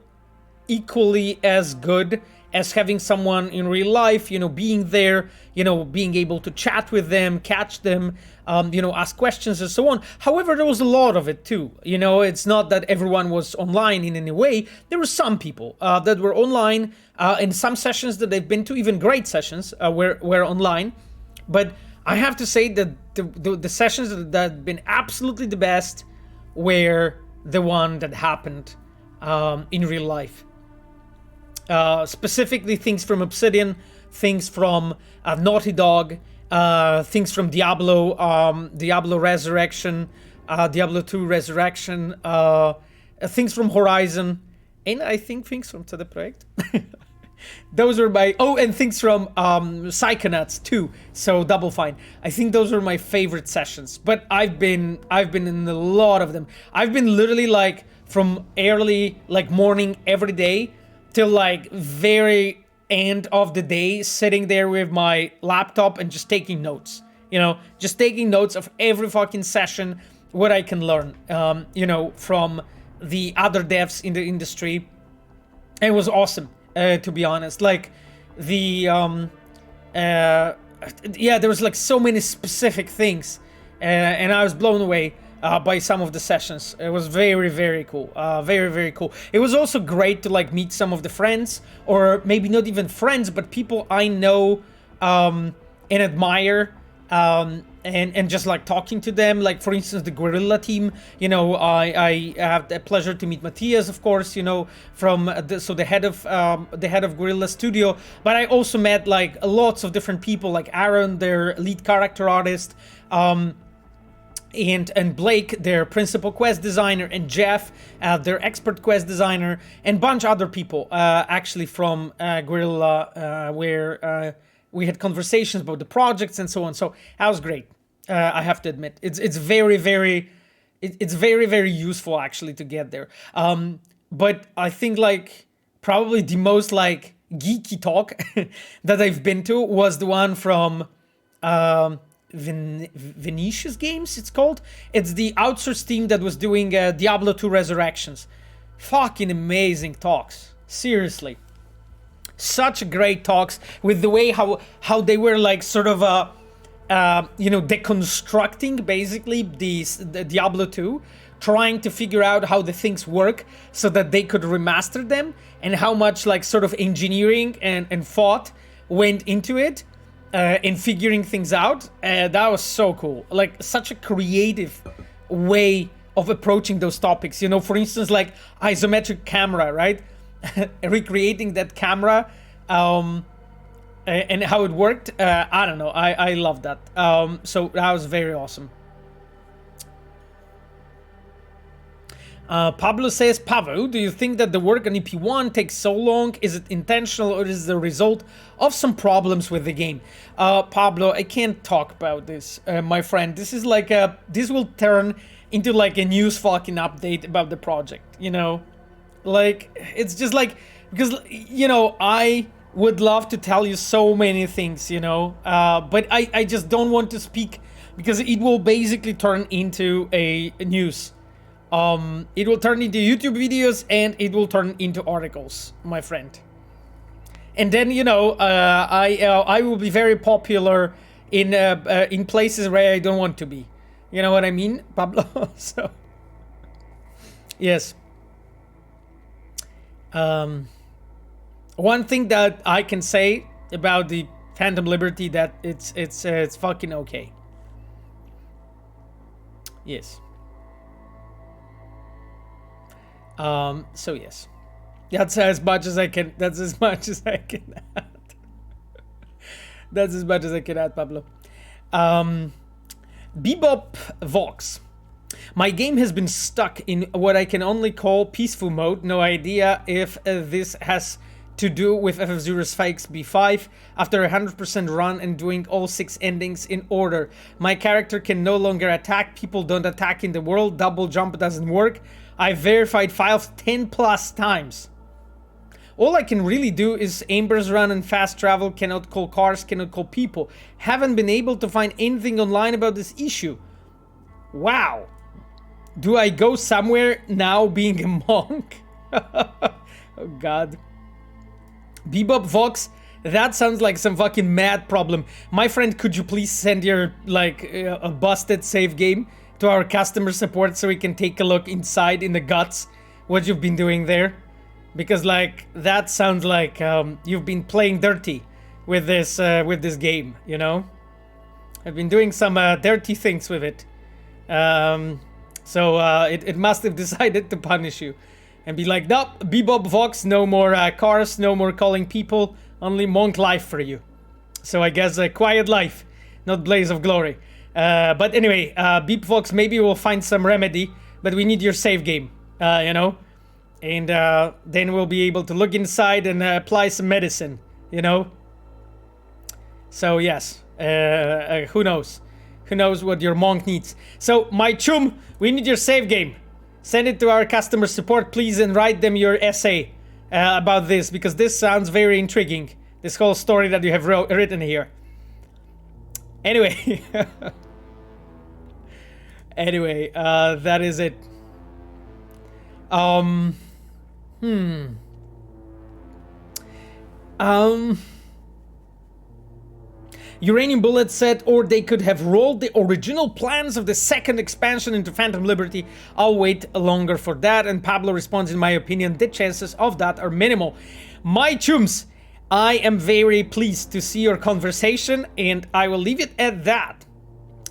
equally as good as having someone in real life, being there, being able to chat with them, catch them, ask questions and so on. However, there was a lot of it too. It's not that everyone was online in any way. There were some people that were online, in some sessions that they've been to, even great sessions, were online. But I have to say that the sessions that have been absolutely the best were the one that happened in real life. Specifically things from Obsidian, things from Naughty Dog, things from Diablo Resurrection, Diablo 2 Resurrection, things from Horizon, and I think things from CD Projekt. Those were my... Oh, and things from Psychonauts too, so Double Fine. I think those were my favorite sessions, but I've been in a lot of them. I've been literally from early morning every day till very end of the day, sitting there with my laptop and just taking notes. Just taking notes of every fucking session, what I can learn, from the other devs in the industry. It was awesome, to be honest. There was so many specific things, and I was blown away by some of the sessions. It was very, very cool. Very, very cool. It was also great to meet some of the friends, or maybe not even friends, but people I know and admire, and just talking to them. For instance, the Guerilla team. I have the pleasure to meet Matthias, of course. From the head of Guerilla Studio. But I also met lots of different people, like Aaron, their lead character artist. And Blake, their principal quest designer, and Jeff, their expert quest designer, and a bunch of other people, actually from Guerilla, where we had conversations about the projects and so on. So that was great. I have to admit, it's very, very useful actually to get there. But I think probably the most geeky talk that I've been to was the one from Vinicius Games, it's called. It's the outsourced team that was doing Diablo 2 Resurrections. Fucking amazing talks. Seriously. Such great talks with the way how they were deconstructing basically the Diablo 2, trying to figure out how the things work so that they could remaster them, and how much engineering and thought went into it. In figuring things out. That was so cool. Such a creative way of approaching those topics. For instance, isometric camera, right? Recreating that camera and how it worked. I don't know. I love that. So that was very awesome. Pablo says, Pavo, do you think that the work on EP1 takes so long? Is it intentional, or is it the result of some problems with the game? Pablo, I can't talk about this, my friend. This is this will turn into a news fucking update about the project, it's just because, I would love to tell you so many things, but I just don't want to speak, because it will basically turn into a news. It will turn into YouTube videos, and it will turn into articles, my friend. And then, I will be very popular in places where I don't want to be. You know what I mean, Pablo? So, yes. One thing that I can say about the Phantom Liberty, that it's fucking okay. Yes. So yes, that's as much as I can. That's as much as I can add. That's as much as I can add, Pablo. Bebop Vox. My game has been stuck in what I can only call peaceful mode. No idea if this has to do with FF0 Spikes B5 after a 100% run and doing all 6 endings in order. My character can no longer attack, people don't attack in the world, double jump doesn't work. I verified files 10 plus times. All I can really do is Amber's run and fast travel, cannot call cars, cannot call people. Haven't been able to find anything online about this issue. Wow. Do I go somewhere now being a monk? Oh god. Bebop Vox, that sounds like some fucking mad problem. My friend, could you please send your, like, a busted save game to our customer support so we can take a look inside in the guts what you've been doing there? Because, like, that sounds like you've been playing dirty with this game, you know? I've been doing some dirty things with it. So it must have decided to punish you. And be like, nope, Bebop Vox, no more cars, no more calling people, only monk life for you. So I guess a quiet life, not blaze of glory. But anyway, Bebop Vox, maybe we'll find some remedy, but we need your save game, you know? And then we'll be able to look inside and apply some medicine, you know? So yes, who knows? Who knows what your monk needs? So, my chum, we need your save game. Send it to our customer support, please, and write them your essay about this, because this sounds very intriguing. This whole story that you have written here. Anyway. Anyway, that is it. Uranium Bullet said, or they could have rolled the original plans of the second expansion into Phantom Liberty. I'll wait longer for that. And Pablo responds, in my opinion, the chances of that are minimal. My chums, I am very pleased to see your conversation, and I will leave it at that.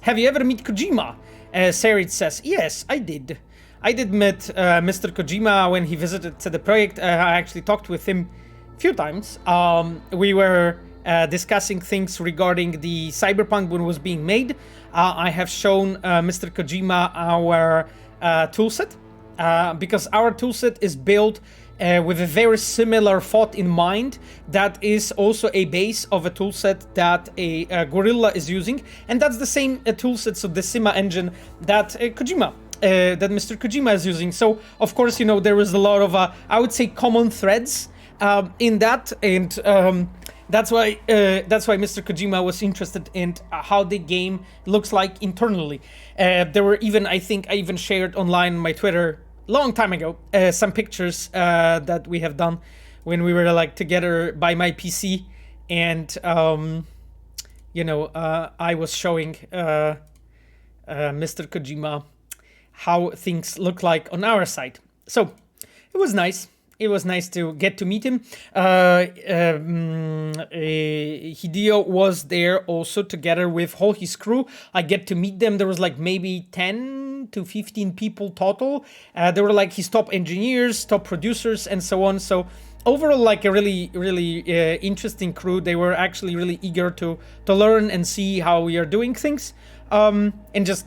Have you ever met Kojima? Sarit says, yes, I did. I did meet Mr. Kojima when he visited the project. I actually talked with him a few times. We were discussing things regarding the Cyberpunk when it was being made. I have shown Mr. Kojima our toolset, because our toolset is built with a very similar thought in mind. That is also a base of a toolset that a Guerilla is using, and that's the same toolset, so the Sima engine that Kojima, that Mr. Kojima is using. So of course, you know, there is a lot of I would say common threads in that, and that's why Mr. Kojima was interested in how the game looks like internally. There were even, I think I even shared online on my Twitter long time ago some pictures that we have done when we were like together by my PC, and you know, I was showing Mr. Kojima how things look like on our side. So it was nice. It was nice to get to meet him. Hideo was there also together with all his crew. I get to meet them. There was like maybe 10 to 15 people total. They were like his top engineers, top producers, and so on. So overall, like a really, really interesting crew. They were actually really eager to learn and see how we are doing things. And just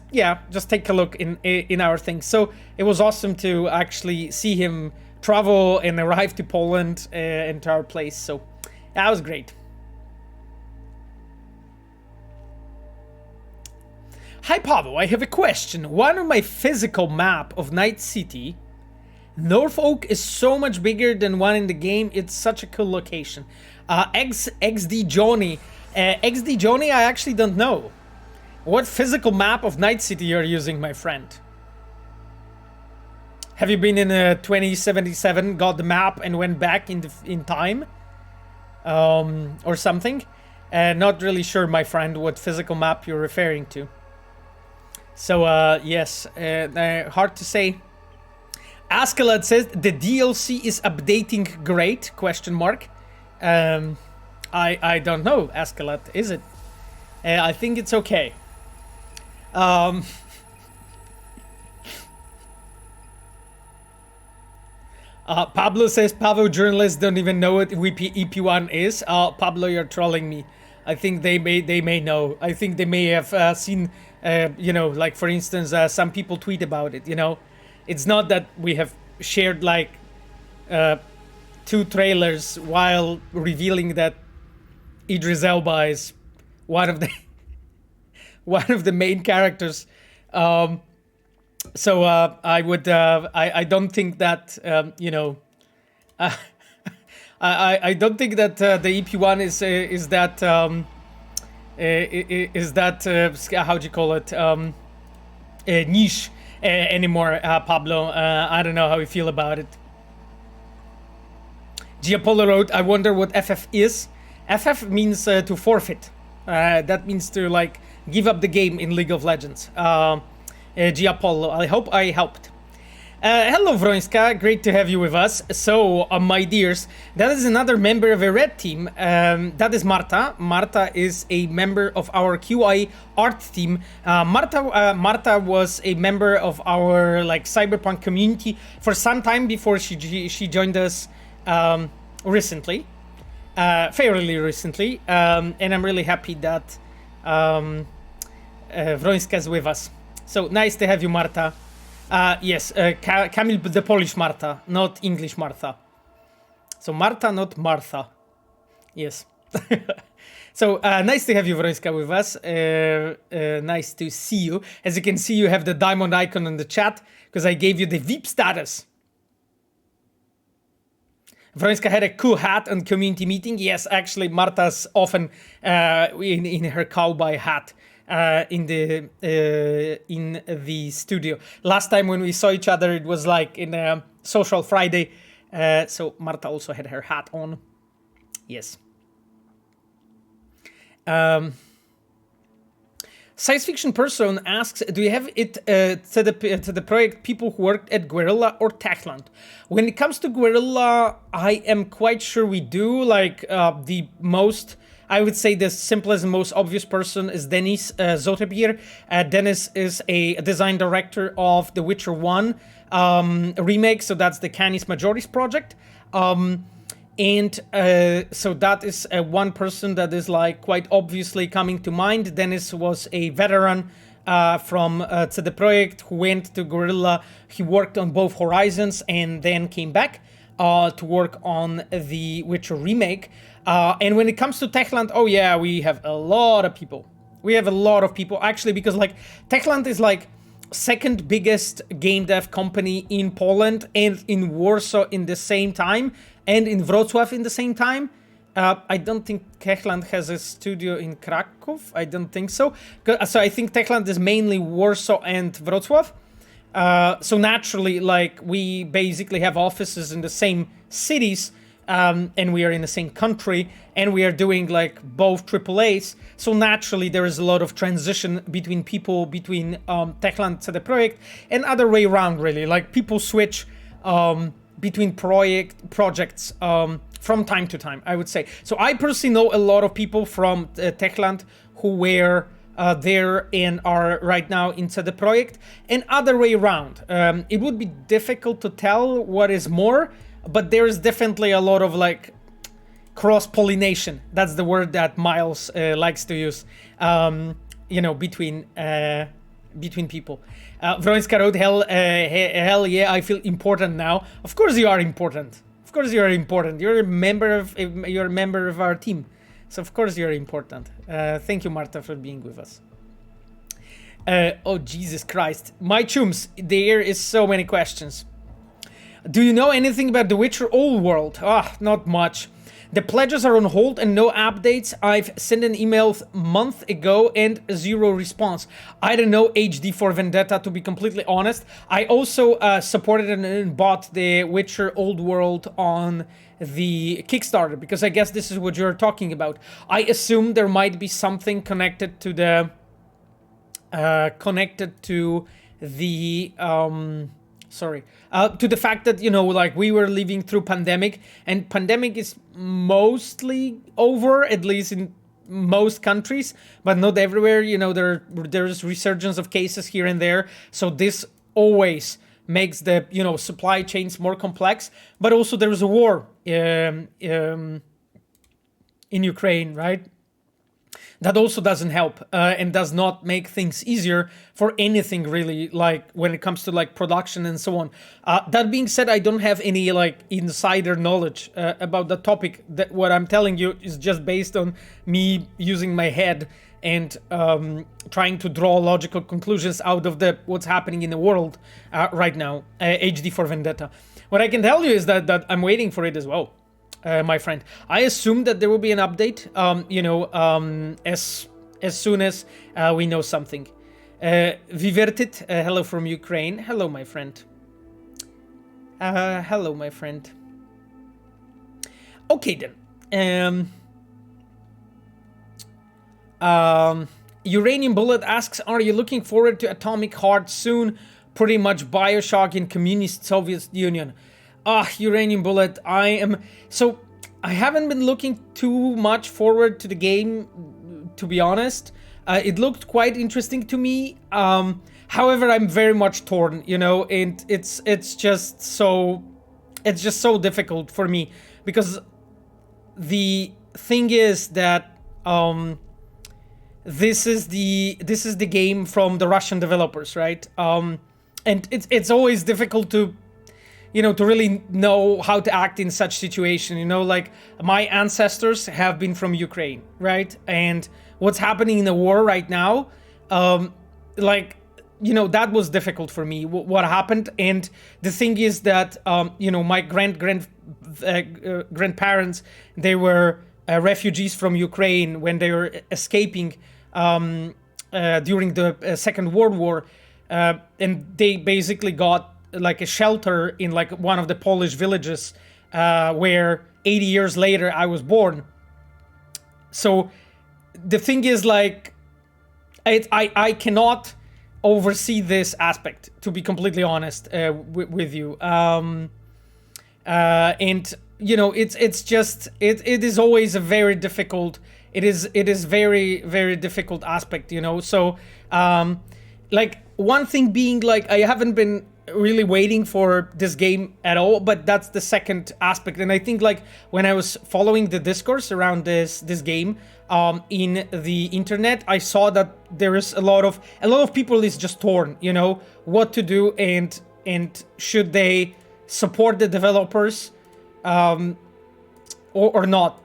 take a look in our things. So it was awesome to actually see him travel and arrive to Poland and to our place. So that was great. Hi Pavo, I have a question. One on my physical map of Night City, Norfolk is so much bigger than one in the game. It's such a cool location. XD Johnny, I actually don't know. What physical map of Night City you're using, my friend? Have you been in 2077, got the map and went back in time? Or something? Not really sure, my friend, what physical map you're referring to. So, yes, hard to say. Askelad says, the DLC is updating great, question mark. I don't know, Askelad, is it? I think it's okay. Pablo says, Pablo journalists don't even know what EP1 is. Pablo, you're trolling me. I think they may know. I think they may have seen, you know, like for instance, some people tweet about it, you know. It's not that we have shared like 2 trailers while revealing that Idris Elba is one of the one of the main characters. So I would I don't think that I don't think that the EP1 is that how do you call it, niche anymore, Pablo. I don't know how you feel about it. Giapolo wrote, I wonder what FF is. FF means to forfeit. That means to like give up the game in League of Legends. Giapolo, I hope I helped. Hello Vroinska, great to have you with us. So, my dears, that is another member of a red team. That is Marta. Marta is a member of our QI art team. Marta was a member of our like Cyberpunk community for some time before she joined us recently, fairly recently, and I'm really happy that Vroinska is with us. So nice to have you, Marta. Yes, Kamil, the Polish Marta, not English Martha. So Marta, not Martha. Yes. So nice to have you, Vroinska, with us. Nice to see you. As you can see, you have the diamond icon in the chat because I gave you the VIP status. Vroinska had a cool hat on community meeting. Yes, actually, Marta's often in her cowboy hat. In the studio. Last time when we saw each other, it was like in a social Friday. So Marta also had her hat on. Yes. Science fiction person asks, do you have it to the project people who worked at Guerilla or Techland? When it comes to Guerilla, I am quite sure we do. Like the most, I would say the simplest and most obvious person is Dennis Zotebier. Dennis is a design director of The Witcher 1 remake, so that's the Canis Majoris project. And so that is one person that is like quite obviously coming to mind. Dennis was a veteran from CD Projekt who went to Guerrilla. He worked on both Horizons and then came back to work on the Witcher remake. And when it comes to Techland, oh yeah, we have a lot of people. We have a lot of people actually, because like Techland is like second biggest game dev company in Poland and in Warsaw in the same time, and in Wrocław in the same time. I don't think Techland has a studio in Kraków. I don't think so. So I think Techland is mainly Warsaw and Wrocław. So naturally, like, we basically have offices in the same cities, and we are in the same country, and we are doing like both AAAs. So naturally, there is a lot of transition between people, between Techland to the project, and other way around, really. Like, people switch between projects from time to time, I would say. So I personally know a lot of people from Techland who were there and are right now into the project, and other way around. It would be difficult to tell what is more, but there is definitely a lot of like cross-pollination. That's the word that Miles likes to use, you know, between people. Vroinska wrote, hell yeah, I feel important now. Of course you are important. Of course you are important. You're a member of our team. So of course you're important. Thank you, Marta, for being with us. Oh, Jesus Christ. My chums, there is so many questions. Do you know anything about The Witcher Old World? Not much. The pledges are on hold and no updates. I've sent an email a month ago and zero response. I don't know HD for Vendetta, to be completely honest. I also supported and bought The Witcher Old World on the Kickstarter, because I guess this is what you're talking about. I assume there might be something connected to the to the fact that, you know, like, we were living through pandemic, and pandemic is mostly over, at least in most countries, but not everywhere. You know, there's resurgence of cases here and there, so this always makes the, you know, supply chains more complex. But also there is a war in Ukraine, right? that also doesn't help and does not make things easier for anything really, like when it comes to like production and so on. That being said, I don't have any like insider knowledge about the topic. That what I'm telling you is just based on me using my head and trying to draw logical conclusions out of what's happening in the world right now. HD for Vendetta. What I can tell you is that I'm waiting for it as well. My friend, I assume that there will be an update, as soon as we know something. Vivertit, hello from Ukraine. Hello, my friend. Hello, my friend. Okay, then. Uranium Bullet asks, are you looking forward to Atomic Heart soon? Pretty much Bioshock in Communist Soviet Union. Uranium Bullet, I haven't been looking too much forward to the game, to be honest. It looked quite interesting to me. However, I'm very much torn, and it's just so difficult for me, because the thing is that this is the game from the Russian developers, right? And it's always difficult to really know how to act in such situation. Like my ancestors have been from Ukraine, right? And what's happening in the war right now, that was difficult for me, what happened. And the thing is that, my grandparents, they were refugees from Ukraine when they were escaping during the Second World War. And they basically got like a shelter in like one of the Polish villages where 80 years later I was born. So the thing is, like, I cannot oversee this aspect, to be completely honest with you. And it's just it is always a very difficult. It is very, very difficult aspect, So like one thing being, like, I haven't been really waiting for this game at all, but that's the second aspect. And I think, like, when I was following the discourse around this game in the internet, I saw that there is a lot of people is just torn, what to do, and should they support the developers or not,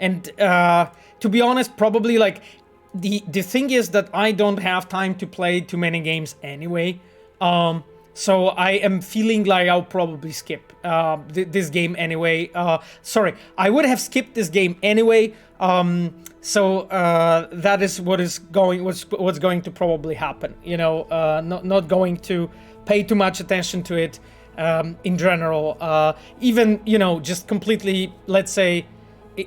and to be honest, probably, like, the thing is that I don't have time to play too many games anyway. So I am feeling like I'll probably skip this game anyway. Sorry, I would have skipped this game anyway. So that is what's going to probably happen. Not going to pay too much attention to it in general. Even just completely, let's say,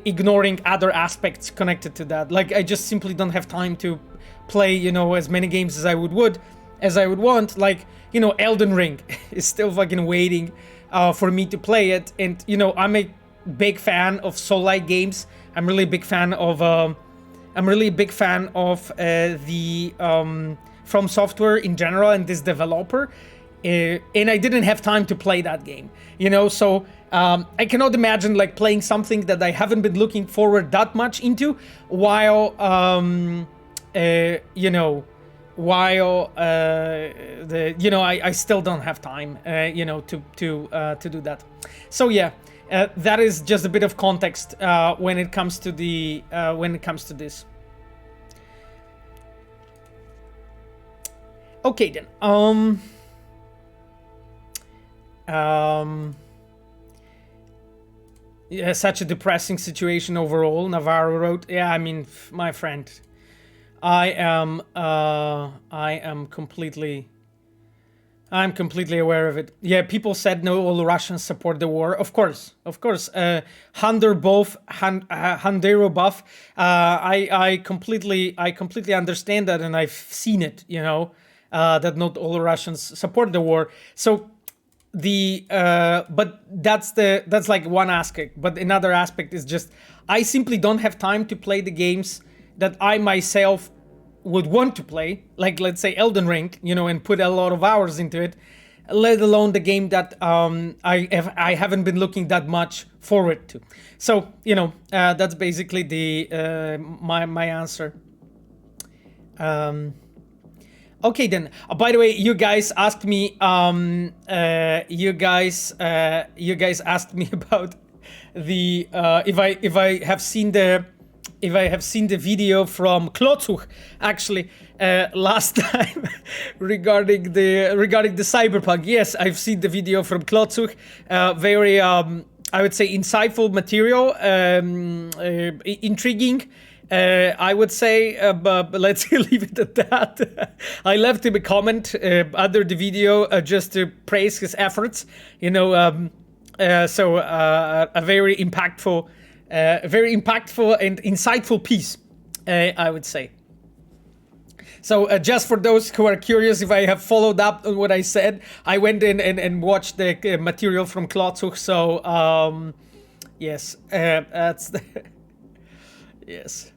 ignoring other aspects connected to that. Like, I just simply don't have time to play, as many games as I would want. Like, Elden Ring is still fucking waiting for me to play it. And, I'm a big fan of Soul-like games. I'm really a big fan of the From Software in general and this developer. And I didn't have time to play that game, so I cannot imagine, like, playing something that I haven't been looking forward that much into while I still don't have time to do that. So yeah, that is just a bit of context when it comes to this. Okay then. Yeah, such a depressing situation overall, Navarro wrote. Yeah, I mean, my friend, I am completely aware of it. Yeah, people said no, all Russians support the war. Of course. Handero buff. I completely understand that, and I've seen it. That not all Russians support the war. So but that's like one aspect. But another aspect is just I simply don't have time to play the games that I myself would want to play, like, let's say, Elden Ring, and put a lot of hours into it. let alone the game that I haven't been looking that much forward to. So that's basically the my answer. Okay then. By the way, you guys asked me. You guys asked me about the if I have seen the video from Klocuch actually last time regarding the Cyberpunk. Yes, I've seen the video from Klocuch. Very I would say insightful material, intriguing. I would say, but let's leave it at that. I left him a comment under the video just to praise his efforts. So a very impactful and insightful piece, I would say. So just for those who are curious if I have followed up on what I said, I went in and watched the material from Klocuch. So yes, that's the yes.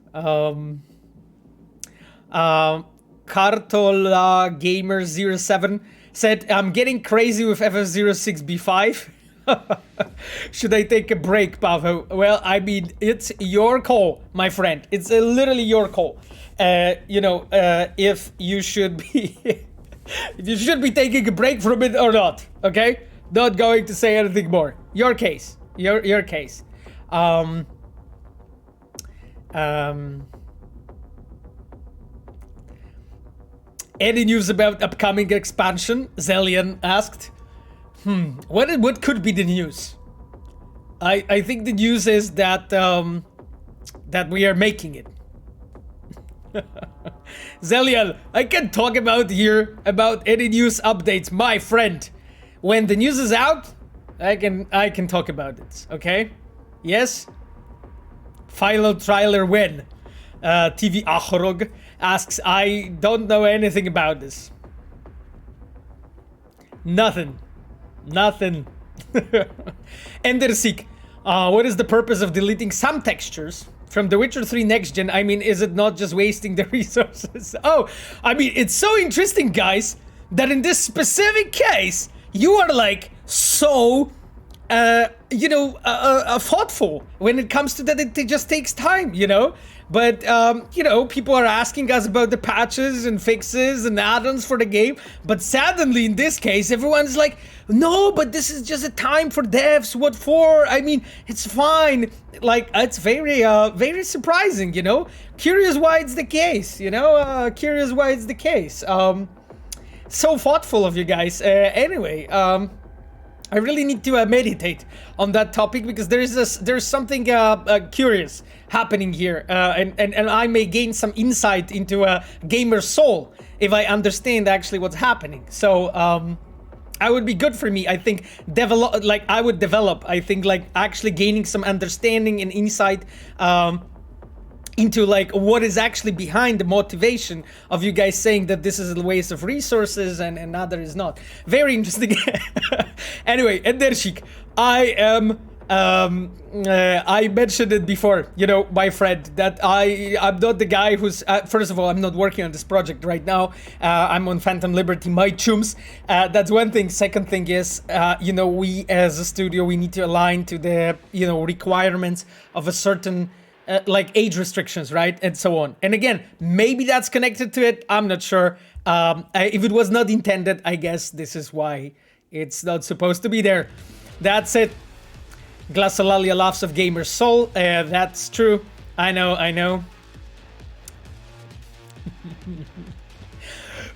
Kartola Gamer 07 said, I'm getting crazy with FF06B5. Should I take a break, Pavel? Well, I mean, it's your call, my friend. It's literally your call. If you should be if you should be taking a break from it or not. Okay, not going to say anything more. Your case. Your case. Any news about upcoming expansion? Zelian asked. What could be the news? I think the news is that that we are making it. Zelian, I can talk about any news updates, my friend. When the news is out, I can talk about it. Okay? Yes. Final trailer when? TV Achrog asks, I don't know anything about this. Nothing. Endersik, what is the purpose of deleting some textures from The Witcher 3 Next Gen? I mean, is it not just wasting the resources? Oh, I mean, it's so interesting, guys, that in this specific case, you are like so thoughtful when it comes to that. It just takes time, But, people are asking us about the patches and fixes and add-ons for the game. But suddenly, in this case, everyone's like, no, but this is just a time for devs. What for? I mean, it's fine. Like, it's very, very surprising, Curious why it's the case, Curious why it's the case. So thoughtful of you guys. Anyway, I really need to meditate on that topic because there's something curious happening here, and I may gain some insight into a gamer's soul if I understand actually what's happening. So I would be good for me. I think I would develop. I think actually gaining some understanding and insight into what is actually behind the motivation of you guys saying that this is a waste of resources and another is not. Very interesting. Anyway, Endershik, I am I mentioned it before, my friend, that I'm not the guy who's first of all, I'm not working on this project right now. I'm on Phantom Liberty, my chums. That's one thing. Second thing is, we as a studio, we need to align to the requirements of a certain age restrictions, right? And so on. And again, maybe that's connected to it. I'm not sure. If it was not intended, I guess this is why it's not supposed to be there. That's it. Glassolalia laughs of gamer's soul. That's true. I know.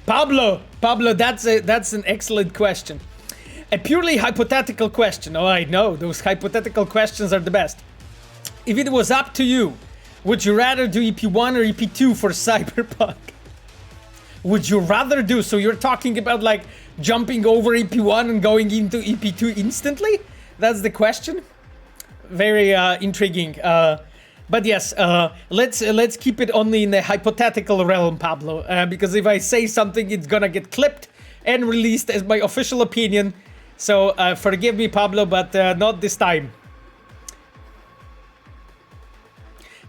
Pablo, that's an excellent question. A purely hypothetical question. Oh, I know. Those hypothetical questions are the best. If it was up to you, would you rather do EP1 or EP2 for Cyberpunk? Would you rather do? So you're talking about jumping over EP1 and going into EP2 instantly? That's the question. Very intriguing. But yes, let's keep it only in the hypothetical realm, Pablo. Because if I say something, it's gonna get clipped and released as my official opinion. So forgive me, Pablo, but not this time.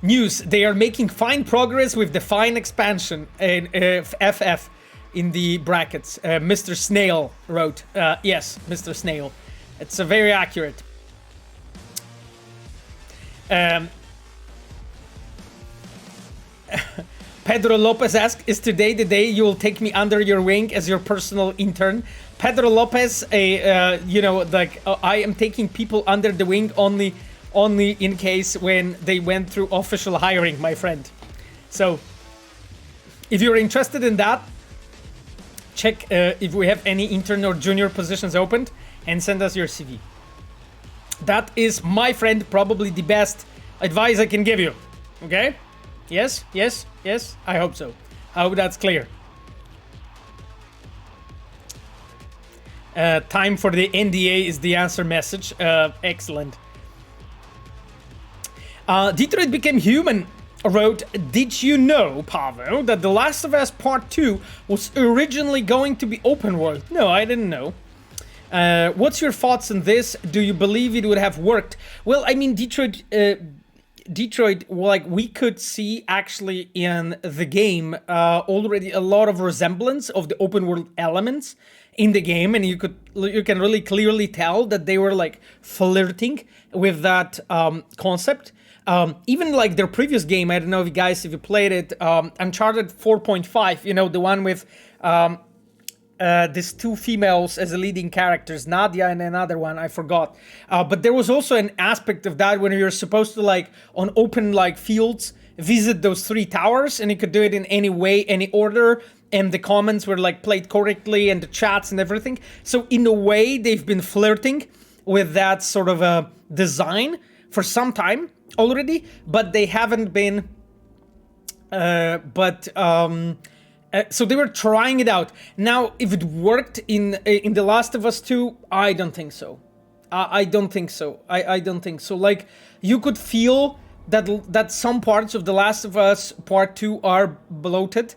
News, they are making fine progress with the fine expansion in FF. in the brackets. Mr. Snail wrote. Yes, Mr. Snail. It's very accurate. Pedro Lopez asks, is today the day you will take me under your wing as your personal intern? Pedro Lopez, I am taking people under the wing only in case when they went through official hiring, my friend. So, if you're interested in that, check if we have any intern or junior positions opened and send us your CV. That is, my friend, probably the best advice I can give you. Okay? Yes? I hope so. I hope that's clear. Time for the NDA is the answer message. Excellent. Detroit Became Human wrote, did you know, Pavo, that The Last of Us Part 2 was originally going to be open world? No, I didn't know. What's your thoughts on this? Do you believe it would have worked? Well, I mean, Detroit, like, we could see actually in the game already a lot of resemblance of the open world elements in the game, and you can really clearly tell that they were like flirting with that concept. Even like their previous game, I don't know if you played it, Uncharted 4.5, the one with these two females as the leading characters, Nadia and another one, I forgot. But there was also an aspect of that when you're supposed to, like, on open like fields, visit those three towers, and you could do it in any way, any order, and the comments were like played correctly, and the chats and everything. So in a way, they've been flirting with that sort of a design for some time already, but they haven't been. So they were trying it out. Now, if it worked in The Last of Us 2, I don't think so. I don't think so. I don't think so. Like, you could feel that some parts of The Last of Us Part 2 are bloated,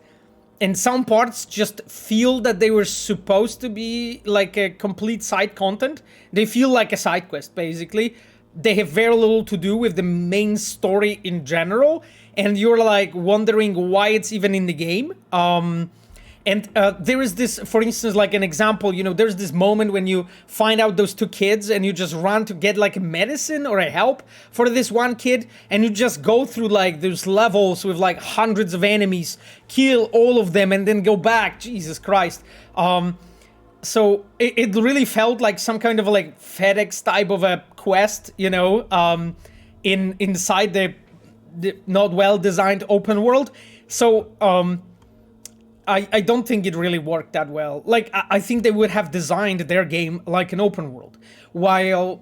and some parts just feel that they were supposed to be like a complete side content. They feel like a side quest, basically. They have very little to do with the main story in general, and you're like wondering why it's even in the game. And there is this, for instance, like an example, there's this moment when you find out those two kids and you just run to get like a medicine or a help for this one kid, and you just go through like those levels with like hundreds of enemies, kill all of them, and then go back. Jesus Christ. So it really felt like some kind of like FedEx type of a quest, inside the not well designed open world. So I don't think it really worked that well. Like, I think they would have designed their game like an open world, while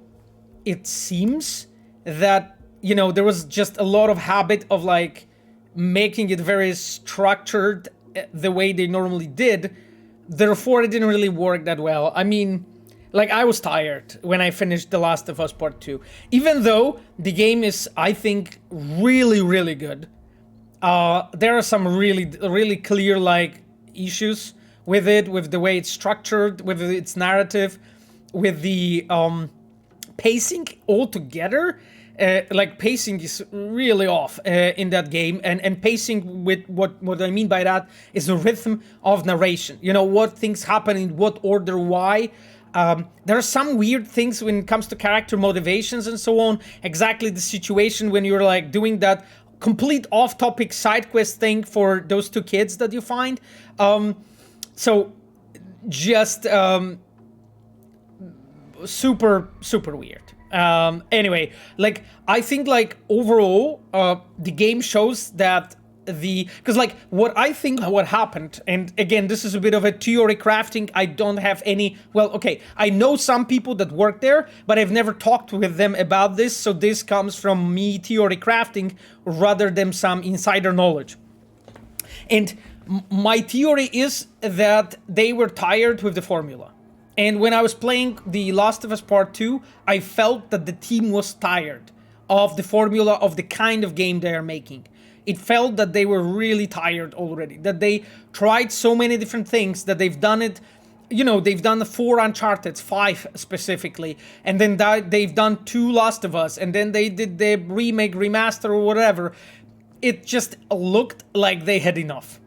it seems that there was just a lot of habit of like making it very structured the way they normally did. Therefore, it didn't really work that well. I mean, like, I was tired when I finished The Last of Us Part 2. Even though the game is, I think, really, really good. There are some really, really clear, like, issues with it, with the way it's structured, with its narrative, with the pacing altogether. Like, pacing is really off in that game, and pacing, with what I mean by that is the rhythm of narration. What things happen in what order, why. There are some weird things when it comes to character motivations and so on. Exactly the situation when you're like doing that complete off-topic side quest thing for those two kids that you find. So just super, super weird. Anyway, like, I think, like, overall, the game shows that because, like, what I think what happened, and again, this is a bit of a theory crafting. I don't have any, well, okay, I know some people that work there, but I've never talked with them about this, so this comes from me theory crafting rather than some insider knowledge. And my theory is that they were tired with the formula. And when I was playing The Last of Us Part 2, I felt that the team was tired of the formula of the kind of game they are making. It felt that they were really tired already, that they tried so many different things, that they've done it, they've done the 4 Uncharted, 5 specifically, and then they've done 2 Last of Us, and then they did the remake, remaster, or whatever. It just looked like they had enough.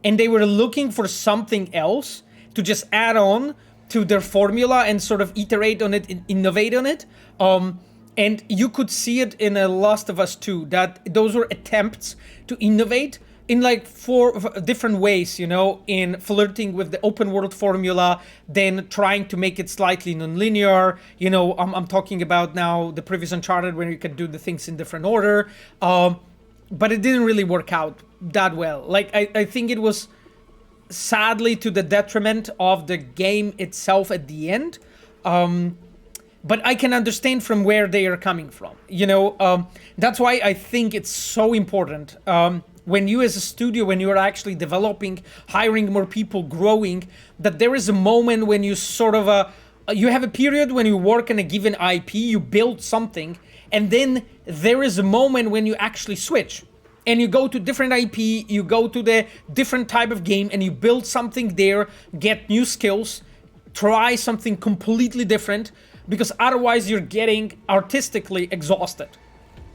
and they were looking for something else to just add on to their formula and sort of iterate on it, innovate on it. And you could see it in Last of Us 2, that those were attempts to innovate in like four different ways, you know, in flirting with the open world formula, then trying to make it slightly non-linear. You know, I'm talking about now the previous Uncharted where you could do the things in different order. But it didn't really work out that well. Like, I think it was sadly to the detriment of the game itself at the end. But I can understand from where they are coming from. You know, that's why I think it's so important when you as a studio, when you are actually developing, hiring more people, growing, that there is a moment when you sort of, you have a period when you work on a given IP, you build something, and then there is a moment when you actually switch. And you go to different IP, you go to the different type of game, and you build something there, get new skills, try something completely different, because otherwise you're getting artistically exhausted.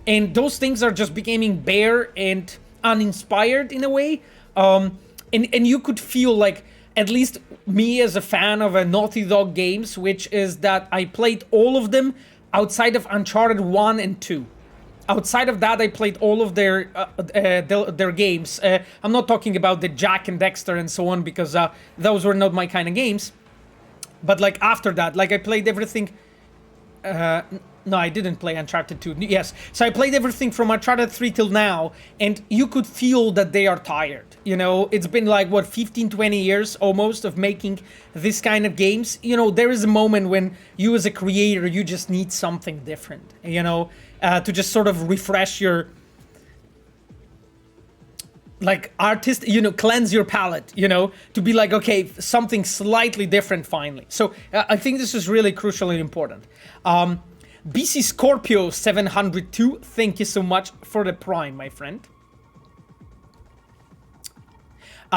And those things are just becoming bare and uninspired in a way. And you could feel like, at least me as a fan of Naughty Dog games, which is that I played all of them outside of Uncharted 1 and 2. Outside of that, I played all of their games. I'm not talking about the Jack and Dexter and so on, because those were not my kind of games. But like after that, like I played everything. No, I didn't play Uncharted 2. Yes, so I played everything from Uncharted 3 till now, and you could feel that they are tired. You know, it's been like, what, 15, 20 years almost of making this kind of games. You know, there is a moment when you as a creator, you just need something different, you know, to just sort of refresh your, like, artist, you know, cleanse your palette, you know, to be like, okay, something slightly different finally. So I think this is really crucial and important. BC Scorpio 702, thank you so much for the prime, my friend.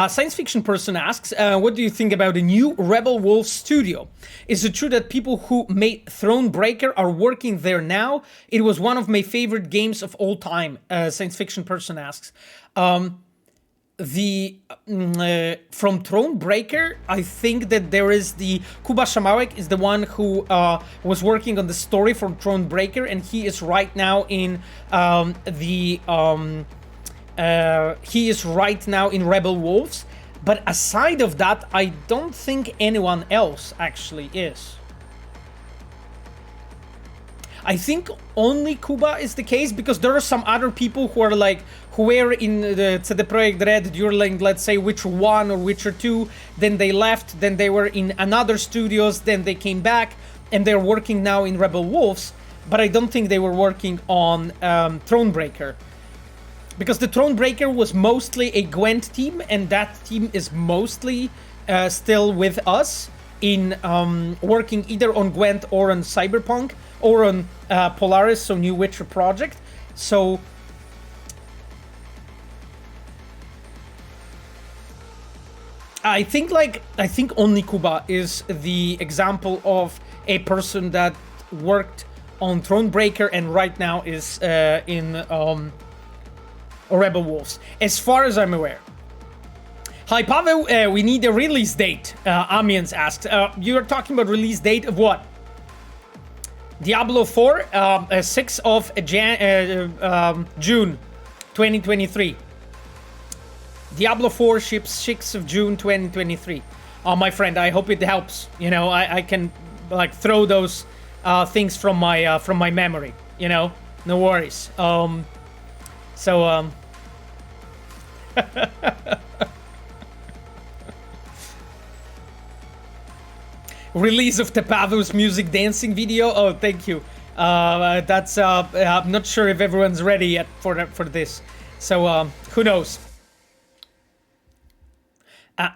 Science fiction person asks, what do you think about the new Rebel Wolf studio? Is it true that people who made Thronebreaker are working there now? It was one of my favorite games of all time, science fiction person asks. From Thronebreaker, I think that there is the Kuba Shamawek is the one who was working on the story from Thronebreaker, and he is right now in Rebel Wolves. But aside of that, I don't think anyone else actually is. I think only Kuba is the case, because there are some other people who are like, who were in the CD Projekt Red during, let's say, Witcher 1 or Witcher 2, then they left, then they were in another studios, then they came back, and they're working now in Rebel Wolves, but I don't think they were working on Thronebreaker. Because the Thronebreaker was mostly a Gwent team, and that team is mostly still with us in working either on Gwent or on Cyberpunk, or on Polaris, so New Witcher project. So I think only Kuba is the example of a person that worked on Thronebreaker and right now is in Rebel Wolves, as far as I'm aware. Hi Pavel, we need a release date, Amiens asked. You're talking about release date of what? Diablo 4, 6th of June 2023. Diablo 4 ships 6th of June 2023. My friend, I hope it helps. You know, I can like throw those things from my memory. You know, no worries. Release of Tepavu's music dancing video. Oh, thank you. That's I'm not sure if everyone's ready yet for this. So who knows?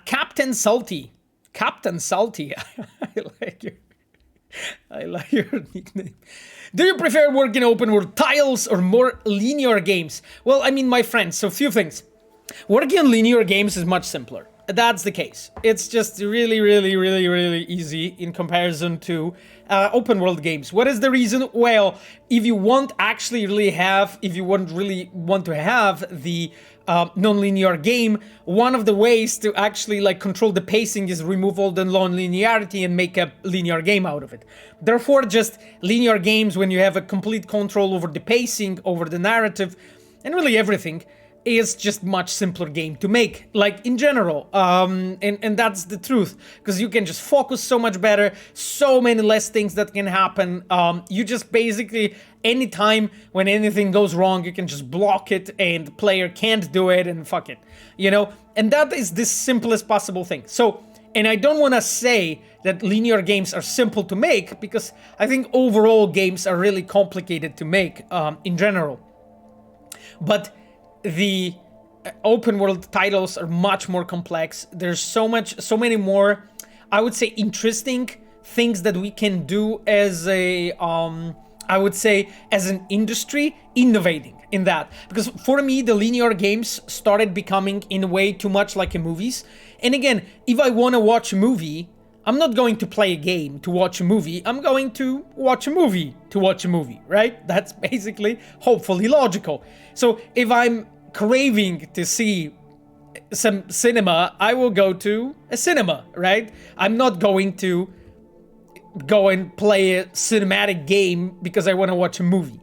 Captain Salty. Captain Salty. I like your nickname. Do you prefer working open world tiles or more linear games? Well, I mean, my friend, so few things. Working on linear games is much simpler. that's the case. It's just really, really, really, really easy in comparison to open world games. What is the reason? Well, if you want if you really want to have the non-linear game, one of the ways to actually like control the pacing is remove all the non-linearity and make a linear game out of it. Therefore, just linear games, when you have a complete control over the pacing, over the narrative, and really everything, is just much simpler game to make, like in general, and that's the truth, because you can just focus so much better, so many less things that can happen. You just basically, anytime when anything goes wrong, you can just block it and the player can't do it and fuck it, and that is the simplest possible thing. So, and I don't want to say that linear games are simple to make, because I think overall games are really complicated to make in general, but the open world titles are much more complex. There's so many more, I would say, interesting things that we can do as I would say, as an industry, innovating in that. Because for me, the linear games started becoming, in a way, too much like movies. And again, if I want to watch a movie, I'm not going to play a game to watch a movie. I'm going to watch a movie to watch a movie, right? That's basically, hopefully, logical. So if I'm craving to see some cinema, I will go to a cinema, right? I'm not going to go and play a cinematic game because I want to watch a movie.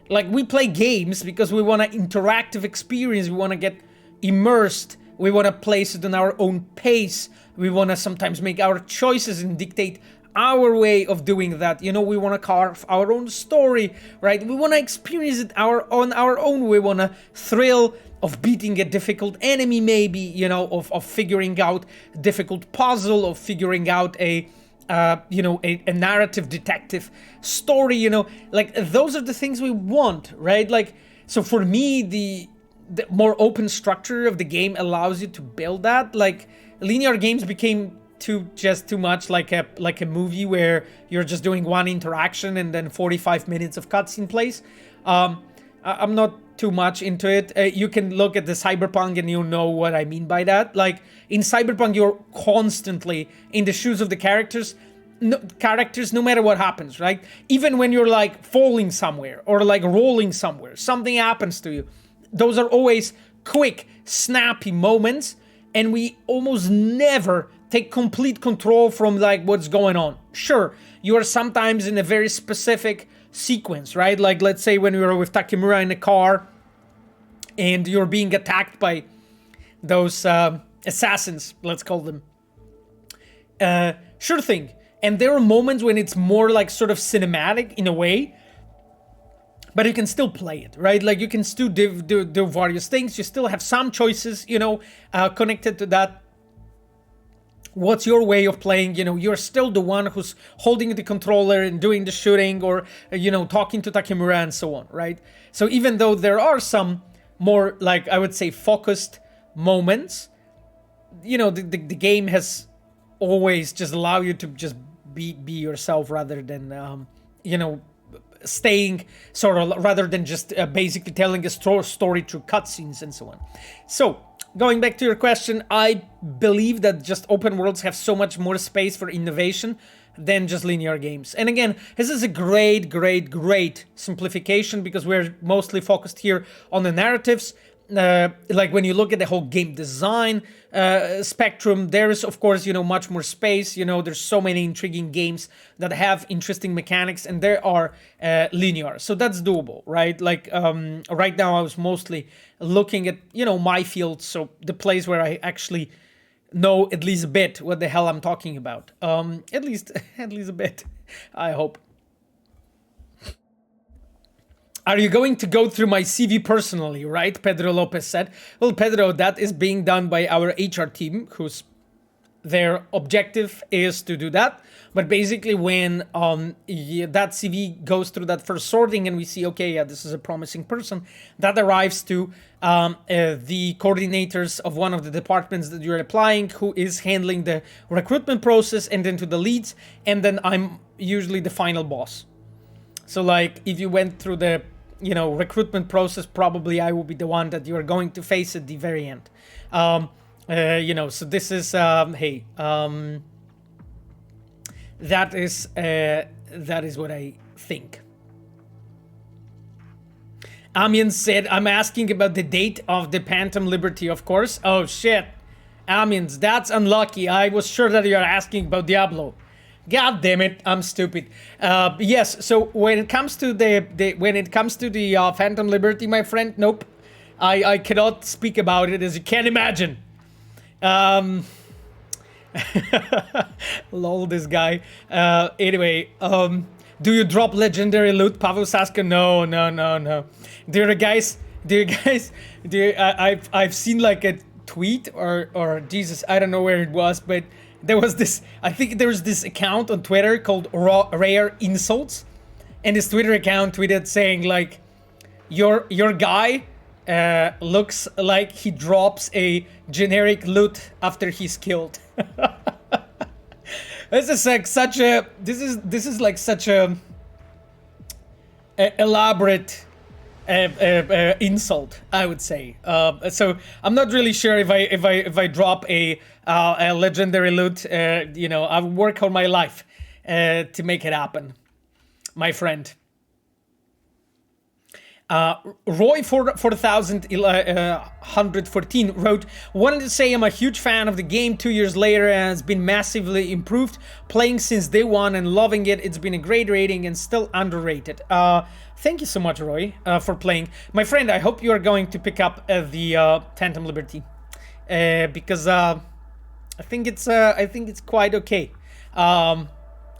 Like, we play games because we want an interactive experience. We want to get immersed. We want to place it on our own pace. We want to sometimes make our choices and dictate our way of doing that. We want to carve our own story, right? We want to experience it on our own. We want to thrill of beating a difficult enemy, maybe, of figuring out a difficult puzzle, of figuring out a narrative detective story, like those are the things we want, right? Like, so for me, the more open structure of the game allows you to build that. Like, linear games became too much like a movie where you're just doing one interaction and then 45 minutes of cutscene plays. I'm not too much into it. You can look at the Cyberpunk and you'll know what I mean by that. Like, in Cyberpunk, you're constantly in the shoes of the characters, no matter what happens, right? Even when you're like falling somewhere or like rolling somewhere, something happens to you. Those are always quick, snappy moments, and we almost never take complete control from like what's going on. Sure, you are sometimes in a very specific sequence, right? Like, let's say when we were with Takemura in a car and you're being attacked by those assassins, let's call them. Sure thing. And there are moments when it's more like sort of cinematic in a way, but you can still play it, right? Like, you can still do various things. You still have some choices, connected to that. What's your way of playing? You're still the one who's holding the controller and doing the shooting, or, talking to Takemura and so on, right? So even though there are some more, like, I would say, focused moments, the game has always just allow you to just be yourself rather than, staying sort of, rather than just basically telling a story through cutscenes and so on. So, going back to your question, I believe that just open worlds have so much more space for innovation than just linear games. And again, this is a great, great, great simplification, because we're mostly focused here on the narratives. Like, when you look at the whole game design spectrum, there is, of course, much more space. There's so many intriguing games that have interesting mechanics, and there are linear. So that's doable, right? Like, right now I was mostly looking at, my field, so the place where I actually know at least a bit what the hell I'm talking about. At least a bit, I hope. Are you going to go through my CV personally, right? Pedro Lopez said. Well, Pedro, that is being done by our HR team, their objective is to do that. But basically, when that CV goes through that first sorting and we see, okay, yeah, this is a promising person, that arrives to the coordinators of one of the departments that you're applying, who is handling the recruitment process, and then to the leads, and then I'm usually the final boss. So, like, if you went through the recruitment process, probably I will be the one that you are going to face at the very end. You know, so this is hey, that is what I think. Amian said, I'm asking about the date of the Phantom Liberty, of course. Oh shit. Amians, that's unlucky. I was sure that you are asking about Diablo. God damn it, I'm stupid. Yes, so when it comes to the Phantom Liberty, my friend, nope. I cannot speak about it, as you can imagine. Lol, this guy. Anyway, do you drop legendary loot, Pavel Saska? No. I've seen like a tweet or Jesus, I don't know where it was, but there was this, I think there was this account on Twitter called Rare Insults, and this Twitter account tweeted saying like, your guy looks like he drops a generic loot after he's killed. This is like such a elaborate insult, I would say. So I'm not really sure if I drop a legendary loot. You know, I've worked all my life to make it happen, my friend. Roy 4114 wrote, wanted to say I'm a huge fan of the game 2 years later and has been massively improved, playing since day one and loving it. It's been a great rating and still underrated. Thank you so much, Roy, for playing. My friend, I hope you are going to pick up the Phantom Liberty, because I think it's quite okay.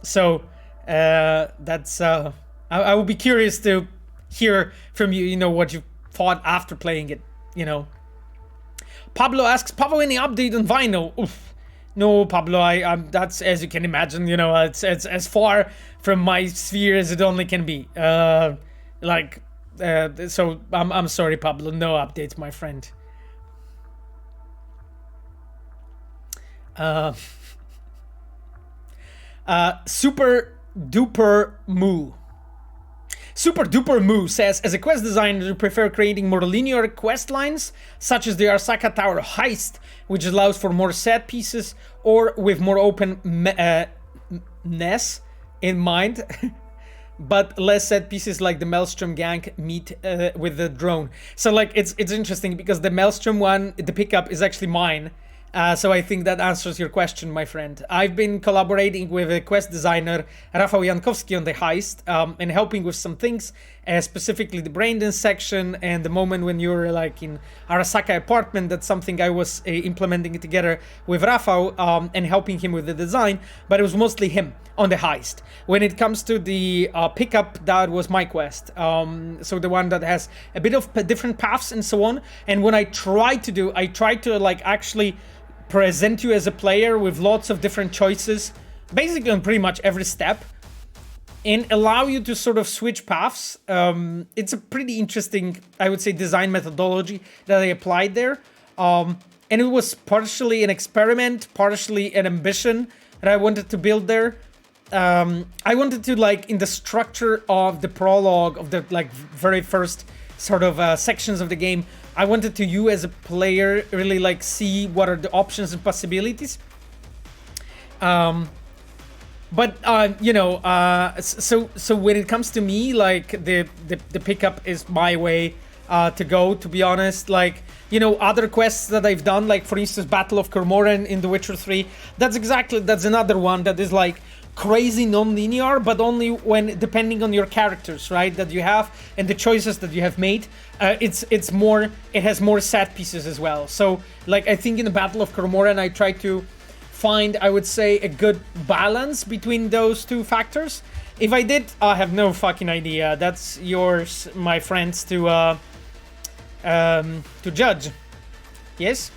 So that's I will be curious to hear from you, you know, what you thought after playing it, you know. Pablo asks, Pablo, any update on Vinyl? Oof. No, Pablo, I'm that's, as you can imagine, you know, it's as far from my sphere as it only can be. So I'm sorry, Pablo, no updates, my friend. Super Duper Moo says, as a quest designer, you prefer creating more linear quest lines, such as the Arasaka Tower heist, which allows for more set pieces, or with more openness in mind, but less set pieces like the Maelstrom gang meet with the drone. So like it's interesting because the Maelstrom one, the pickup is actually mine. So I think that answers your question, my friend. I've been collaborating with a quest designer, Rafał Jankowski, on the heist, and helping with some things, specifically the brain section and the moment when you're like in Arasaka apartment. That's something I was implementing together with Rafał and helping him with the design, but it was mostly him on the heist. When it comes to the pickup, that was my quest. So the one that has a bit of different paths and so on. And what I try to like actually present you as a player with lots of different choices, basically on pretty much every step, and allow you to sort of switch paths. It's a pretty interesting, I would say, design methodology that I applied there. And it was partially an experiment, partially an ambition that I wanted to build there. I wanted to, like, in the structure of the prologue of the like very first sort of sections of the game, I wanted to, you as a player, really like see what are the options and possibilities. But you know, so when it comes to me, like the pickup is my way to go, to be honest. Like, you know, other quests that I've done, like for instance Battle of Cormoran in The Witcher 3, that's another one that is like crazy non-linear, but only when depending on your characters, right, that you have and the choices that you have made. It has more set pieces as well. So like I think in the Battle of Cormoran I try to find, I would say, a good balance between those two factors. If I did, I have no fucking idea. That's yours, my friends, to judge. Yes.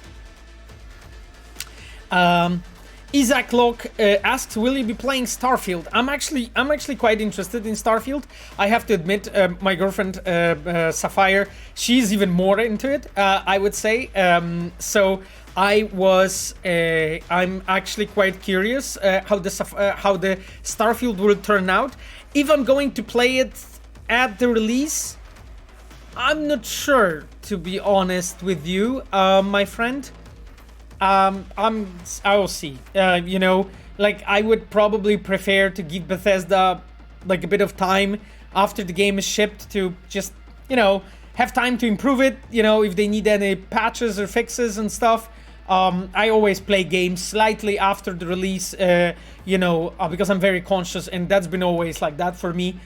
Isaac Locke asks, will you be playing Starfield? I'm actually quite interested in Starfield. I have to admit, my girlfriend Sapphire, she's even more into it, I would say. So I'm actually quite curious how the Starfield will turn out. If I'm going to play it at the release, I'm not sure, to be honest with you, my friend. I will see. You know, like I would probably prefer to give Bethesda like a bit of time after the game is shipped to just, you know, have time to improve it. You know, if they need any patches or fixes and stuff. I always play games slightly after the release, you know, because I'm very conscious, and that's been always like that for me.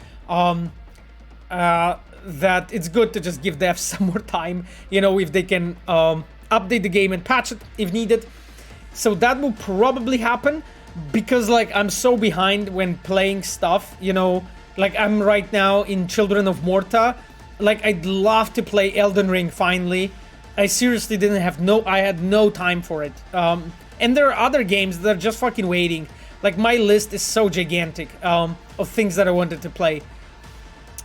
That it's good to just give devs some more time, you know, if they can update the game and patch it if needed. So that will probably happen, because like I'm so behind when playing stuff, you know, like I'm right now in Children of Morta. Like I'd love to play Elden Ring finally. I seriously I had no time for it. And there are other games that are just fucking waiting. Like my list is so gigantic of things that I wanted to play.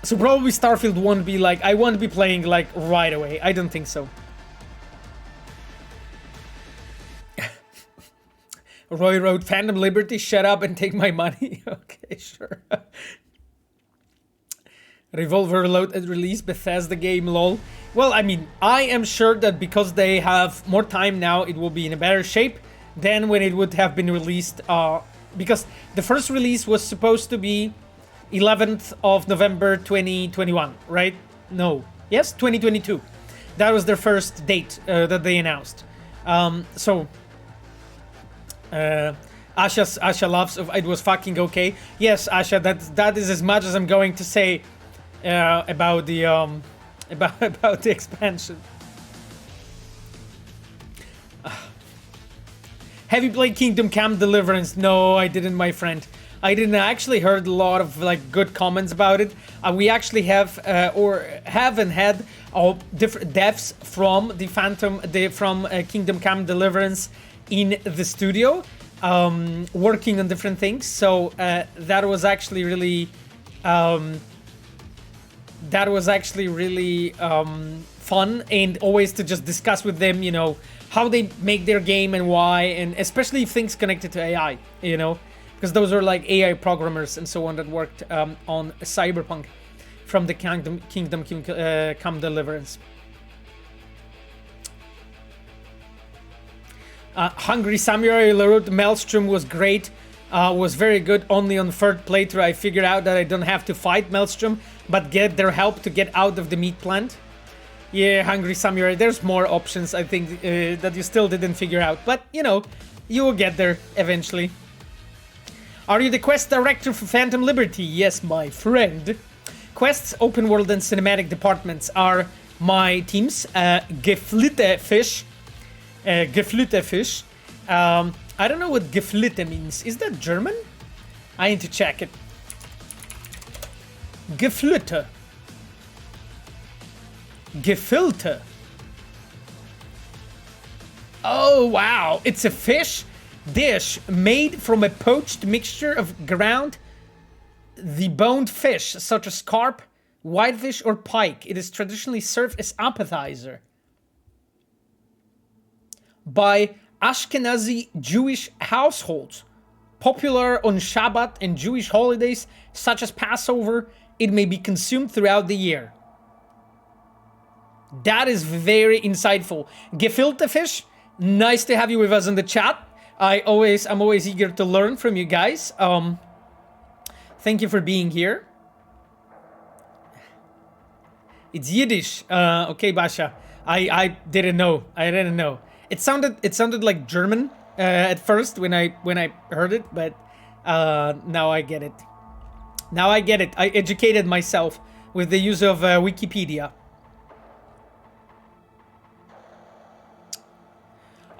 So probably Starfield won't be like, I won't be playing like right away. I don't think so. Roy wrote, Phantom Liberty, shut up and take my money. Okay, sure. Revolver Reload at release, Bethesda game, lol. Well, I mean, I am sure that because they have more time now, it will be in a better shape than when it would have been released. Because the first release was supposed to be 11th of November 2021, right? No. Yes, 2022. That was their first date that they announced. So Asha loves it was fucking okay. Yes, Asha, that is as much as I'm going to say about the about the expansion. Have you played Kingdom Come Deliverance? No, I didn't, my friend. I didn't. I actually heard a lot of like good comments about it. We actually have or haven't had different devs from the from Kingdom Come Deliverance in the studio, working on different things. So that was actually really fun, and always to just discuss with them, you know, how they make their game and why, and especially things connected to AI, you know. Because those are like AI programmers and so on that worked on Cyberpunk from the Kingdom Come Deliverance. Hungry Samurai wrote, Maelstrom was great, was very good. Only on third playthrough I figured out that I don't have to fight Maelstrom, but get their help to get out of the meat plant. Yeah, Hungry Samurai, there's more options I think that you still didn't figure out. But, you know, you will get there eventually. Are you the quest director for Phantom Liberty? Yes, my friend. Quests, open world, and cinematic departments are my teams. Geflüte Fish. Geflüte Fish. I don't know what Geflüte means. Is that German? I need to check it. Geflüte. Gefilte. Oh, wow. It's a fish dish made from a poached mixture of ground deboned fish such as carp, whitefish, or pike. It is traditionally served as appetizer by Ashkenazi Jewish households. Popular on Shabbat and Jewish holidays such as Passover, it may be consumed throughout the year. That is very insightful. Gefilte fish, nice to have you with us in the chat. I'm always eager to learn from you guys. Thank you for being here. It's Yiddish. Okay, Basha. I didn't know. It sounded like German at first when I heard it, but now I get it. I educated myself with the use of Wikipedia.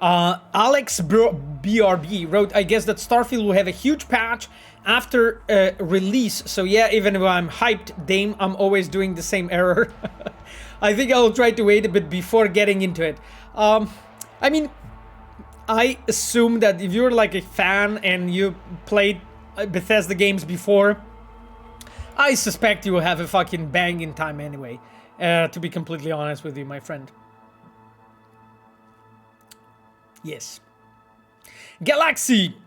Alex BRB wrote, I guess that Starfield will have a huge patch after release. So yeah, even though I'm hyped, Dame, I'm always doing the same error. I think I'll try to wait a bit before getting into it. I mean, I assume that if you're like a fan and you played Bethesda games before, I suspect you will have a fucking bang in time anyway, to be completely honest with you, my friend. Yes. Galaxy,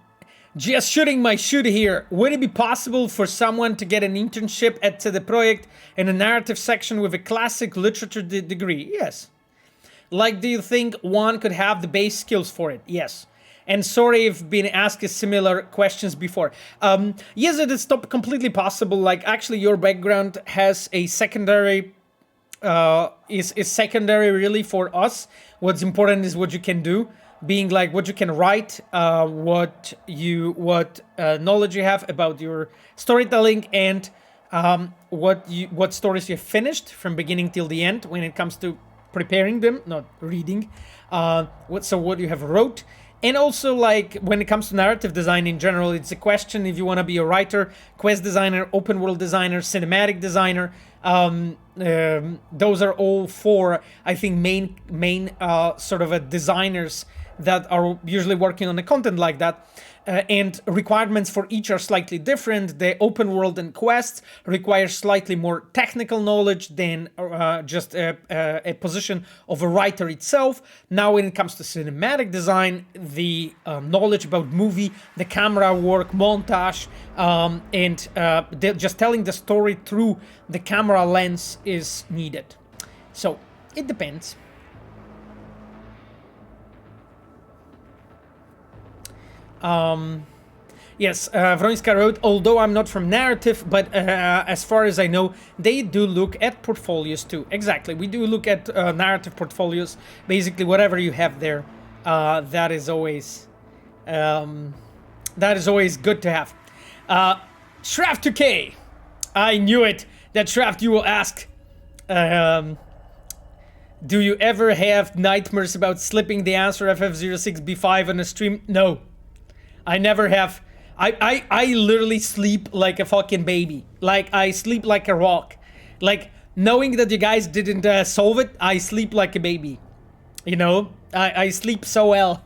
just shooting my shooter here. Would it be possible for someone to get an internship at the project in a narrative section with a classic literature degree? Yes. Like, do you think one could have the base skills for it? Yes. And sorry if been asked similar questions before. Yes, it is completely possible. Like, actually, your background has a secondary, is secondary really for us. What's important is what you can do, being like what you can write, what knowledge you have about your storytelling, and what stories you have finished from beginning till the end when it comes to preparing them, not reading. What you have wrote. And also, like, when it comes to narrative design in general, it's a question if you want to be a writer, quest designer, open world designer, cinematic designer. Those are all four, I think, main sort of designers that are usually working on the content like that. And requirements for each are slightly different. The open world and quests require slightly more technical knowledge than just a position of a writer itself. Now, when it comes to cinematic design, the knowledge about movie, the camera work, montage, and just telling the story through the camera lens is needed. So it depends. Yes, Wrońska wrote, although I'm not from narrative, but as far as I know, they do look at portfolios too. Exactly, we do look at narrative portfolios. Basically, whatever you have there, that is always good to have. Shraft2K, I knew it. That Shraft, you will ask. Do you ever have nightmares about slipping the answer FF06B5 on a stream? No. I never have. I literally sleep like a fucking baby. Like, I sleep like a rock. Like, knowing that you guys didn't solve it, I sleep like a baby. You know? I sleep so well.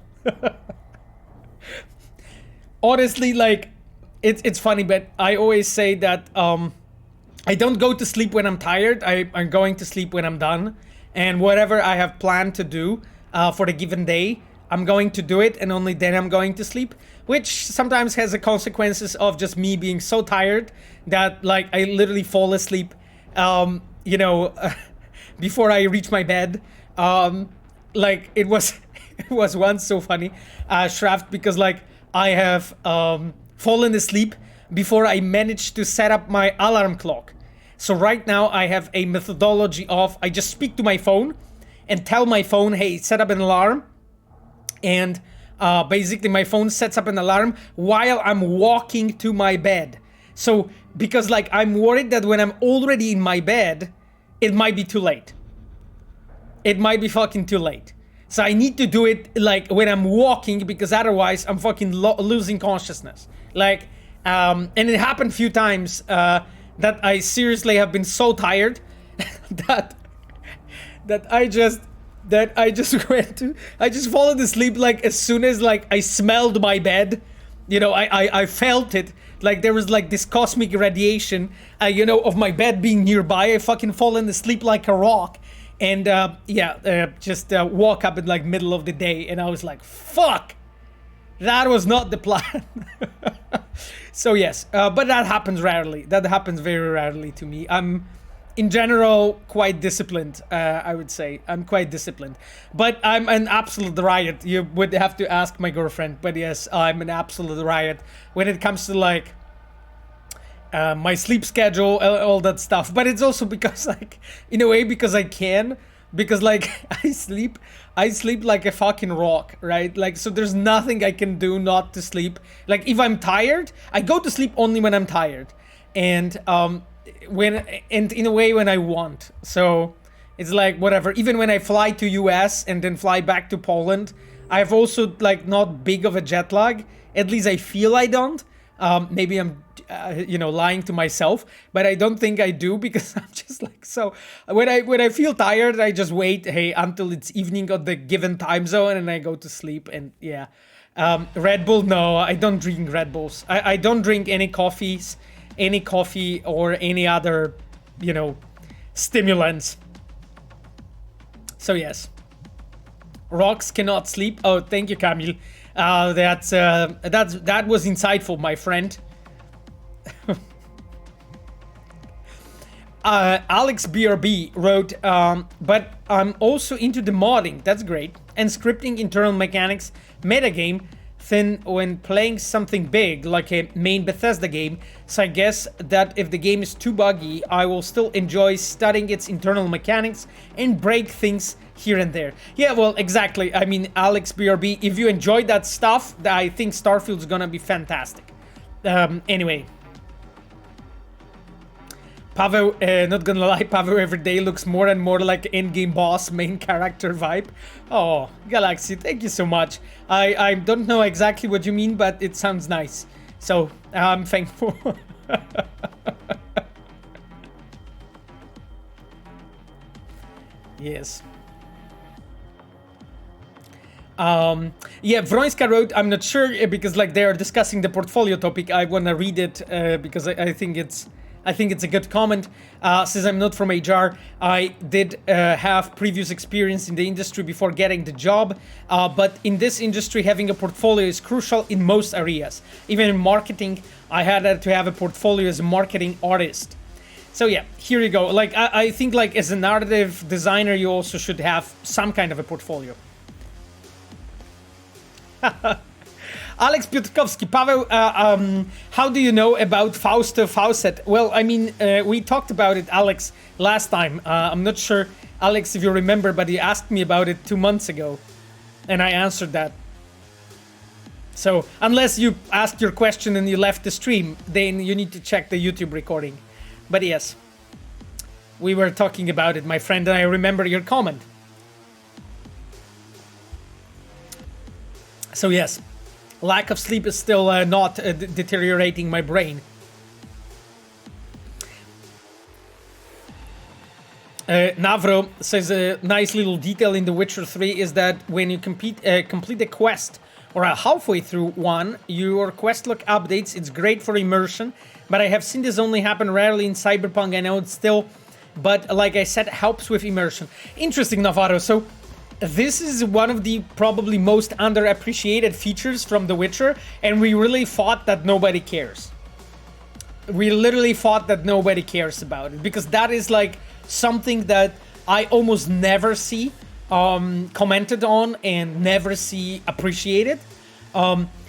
Honestly, like, it's funny, but I always say that I don't go to sleep when I'm tired. I'm going to sleep when I'm done. And whatever I have planned to do for the given day, I'm going to do it, and only then I'm going to sleep, which sometimes has the consequences of just me being so tired that, like, I literally fall asleep, before I reach my bed. Like, it was once so funny, Shraft, because, like, I have fallen asleep before I managed to set up my alarm clock. So right now I have a methodology of, I just speak to my phone and tell my phone, hey, set up an alarm. And basically my phone sets up an alarm while I'm walking to my bed. So, because, like, I'm worried that when I'm already in my bed, it might be too late. It might be fucking too late. So I need to do it, like, when I'm walking, because otherwise I'm fucking losing consciousness. Like, and it happened a few times that I seriously have been so tired that I just fallen asleep, like, as soon as, like, I smelled my bed. You know, I felt it. Like, there was, like, this cosmic radiation, of my bed being nearby. I fucking fallen asleep like a rock. And, just woke up in, like, middle of the day. And I was like, fuck! That was not the plan. So, yes. But that happens rarely. That happens very rarely to me. I'm, in general, quite disciplined, I would say. I'm quite disciplined. But I'm an absolute riot. You would have to ask my girlfriend. But yes, I'm an absolute riot when it comes to, like, my sleep schedule, all that stuff. But it's also because, like, in a way, because I can. Because, like, I sleep like a fucking rock, right? Like, so there's nothing I can do not to sleep. Like, if I'm tired, I go to sleep only when I'm tired. And, in a way when I want. So it's like whatever. Even when I fly to US and then fly back to Poland, I have also, like, not big of a jet lag. At least I feel I don't. Maybe I'm lying to myself, but I don't think I do, because I'm just like, so when I feel tired, I just wait until it's evening on the given time zone and I go to sleep. And yeah, Red Bull, no, I don't drink Red Bulls. I don't drink any coffee or any other, stimulants. So yes, rocks cannot sleep. Oh, thank you, Camille. That was insightful, my friend. Alex BRB wrote, but I'm also into the modding, that's great, and scripting internal mechanics, metagame, thin when playing something big, like a main Bethesda game, so I guess that if the game is too buggy, I will still enjoy studying its internal mechanics and break things here and there. Yeah, well, exactly. I mean, Alex BRB, if you enjoyed that stuff, I think Starfield's gonna be fantastic. Anyway. Pavel, not gonna lie, Pavel every day looks more and more like in-game boss main character vibe. Oh, Galaxy, thank you so much. I don't know exactly what you mean, but it sounds nice. So, I'm thankful. Yes. Yeah, Vroinska wrote, I'm not sure, because like they are discussing the portfolio topic. I wanna read it because I think it's a good comment. Says I'm not from HR. I did have previous experience in the industry before getting the job, but in this industry, having a portfolio is crucial in most areas. Even in marketing, I had to have a portfolio as a marketing artist. So yeah, here you go. Like I think like as a narrative designer, you also should have some kind of a portfolio. Alex Piotrkowski, Paweł, how do you know about Fausto Fawcett? Well, I mean, we talked about it, Alex, last time. I'm not sure, Alex, if you remember, but you asked me about it 2 months ago, and I answered that. So, unless you asked your question and you left the stream, then you need to check the YouTube recording. But yes, we were talking about it, my friend, and I remember your comment. So yes. Lack of sleep is still not deteriorating my brain. Navro says a nice little detail in The Witcher 3 is that when you complete a quest or are halfway through one, your quest log updates. It's great for immersion, but I have seen this only happen rarely in Cyberpunk. I know it's still, but like I said, helps with immersion. Interesting, Navarro. So this is one of the probably most underappreciated features from The Witcher, and we really thought that nobody cares. We literally thought that nobody cares about it, because that is like something that I almost never see commented on and never see appreciated.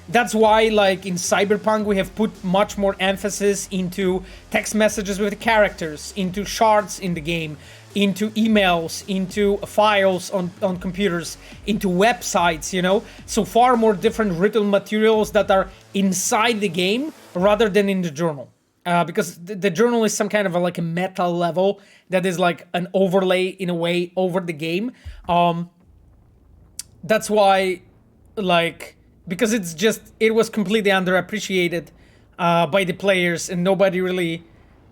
That's why, like in Cyberpunk, we have put much more emphasis into text messages with the characters, into shards in the game, into emails, into files on computers, into websites, you know? So far more different written materials that are inside the game rather than in the journal. Because the journal is some kind of like a meta level that is like an overlay in a way over the game. That's why, like, because it was completely underappreciated by the players, and nobody really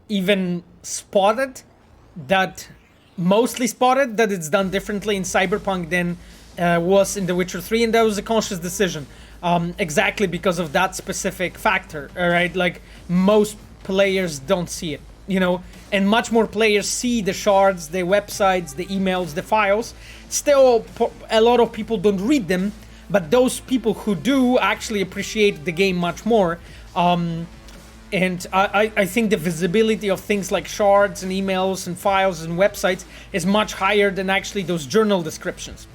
even mostly spotted that it's done differently in Cyberpunk than was in The Witcher 3, and that was a conscious decision. Exactly because of that specific factor, alright? Like, most players don't see it, you know? And much more players see the shards, the websites, the emails, the files. Still, a lot of people don't read them, but those people who do actually appreciate the game much more. And I think the visibility of things like shards and emails and files and websites is much higher than actually those journal descriptions.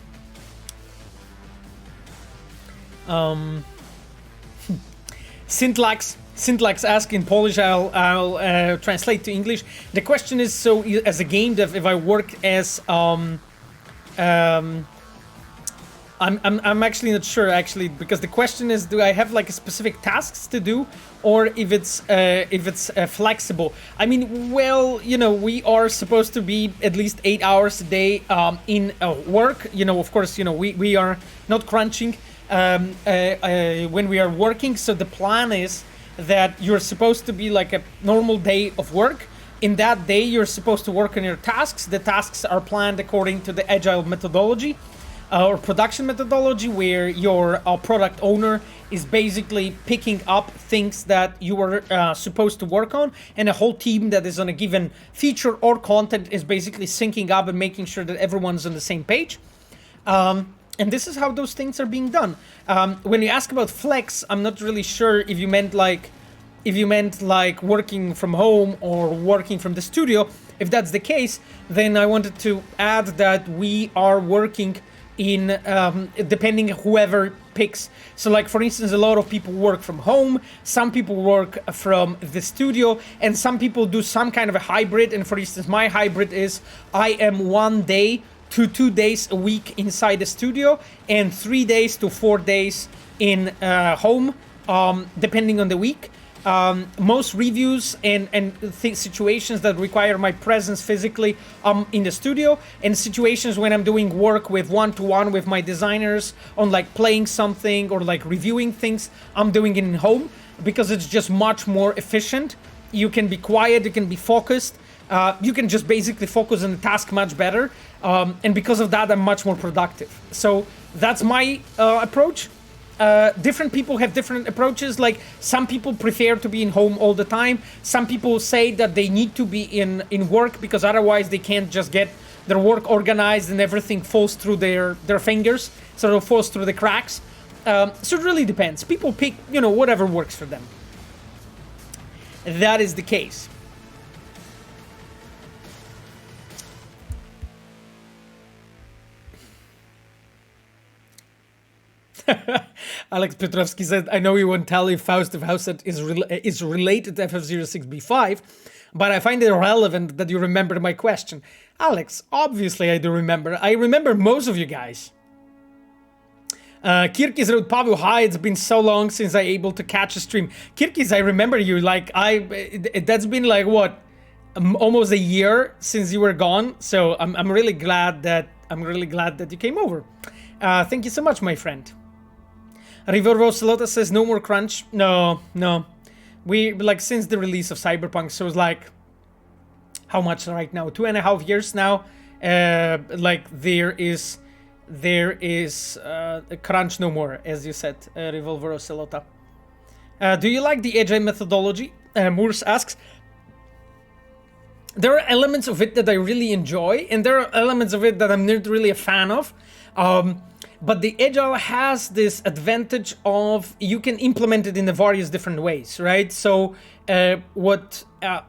Syntax ask in Polish, I'll translate to English. The question is, so as a game dev, if I work as I'm actually not sure, actually, because the question is, do I have like specific tasks to do, or if it's flexible? I mean, well, you know, we are supposed to be at least 8 hours a day in work. You know, of course, you know, we are not crunching when we are working. So the plan is that you're supposed to be like a normal day of work. In that day, you're supposed to work on your tasks. The tasks are planned according to the Agile methodology. Or production methodology, where your product owner is basically picking up things that you were supposed to work on, and a whole team that is on a given feature or content is basically syncing up and making sure that everyone's on the same page. And this is how those things are being done. When you ask about flex, I'm not really sure if you meant like working from home or working from the studio. if that's the case, then I wanted to add that we are working in depending whoever picks. So like for instance, a lot of people work from home, some people work from the studio, and some people do some kind of a hybrid. And for instance, my hybrid is I am 1 day to 2 days a week inside the studio and 3 days to 4 days in home, depending on the week. Most reviews and situations that require my presence physically, in the studio, and situations when I'm doing work with one-to-one with my designers on like playing something or like reviewing things, I'm doing it in home because it's just much more efficient. You can be quiet, you can be focused, you can just basically focus on the task much better, and because of that I'm much more productive. So that's my approach. Different people have different approaches. Like some people prefer to be in home all the time. Some people say that they need to be in work because otherwise they can't just get their work organized and everything falls through their fingers, sort of falls through the cracks. So it really depends. People pick, whatever works for them. That is the case. Alex Petrovsky said, I know you won't tell if Faust of Hauset is related to FF06B5, but I find it relevant that you remembered my question. Alex, obviously I do remember. I remember most of you guys. Kirkis wrote, Pavel, hi, it's been so long since I able to catch a stream. Kirkis, I remember you. Like, that's been like, what, almost a year since you were gone. So I'm really glad that you came over. Thank you so much, my friend. River Rosalota says no more crunch. No. We, like, since the release of Cyberpunk, so it's like, how much right now? 2.5 years now. Like there is a crunch no more, as you said, Revolver Ocelota. Do you like the Agile methodology? Moors asks. There are elements of it that I really enjoy, and there are elements of it that I'm not really a fan of. But the Agile has this advantage of you can implement it in the various different ways, right? So what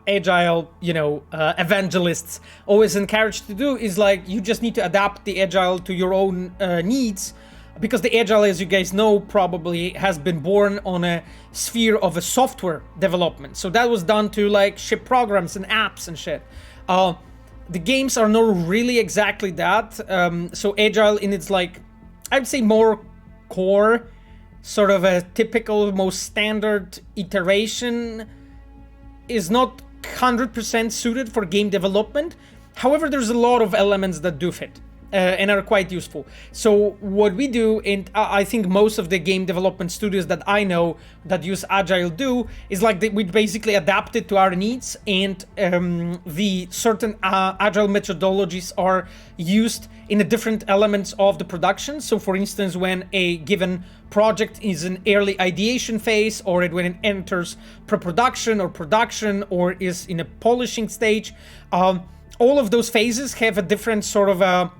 Agile, evangelists always encourage to do is like you just need to adapt the Agile to your own needs, because the Agile, as you guys know, probably has been born on a sphere of a software development. So that was done to like ship programs and apps and shit. The games are not really exactly that. So Agile in its like, I'd say more core, sort of a typical, most standard iteration is not 100% suited for game development. However, there's a lot of elements that do fit and are quite useful. So what we do, and I think most of the game development studios that I know that use Agile do, is like we basically adapt it to our needs, and the certain Agile methodologies are used in the different elements of the production. So for instance, when a given project is in early ideation phase, or when it enters pre-production or production, or is in a polishing stage, all of those phases have a different sort of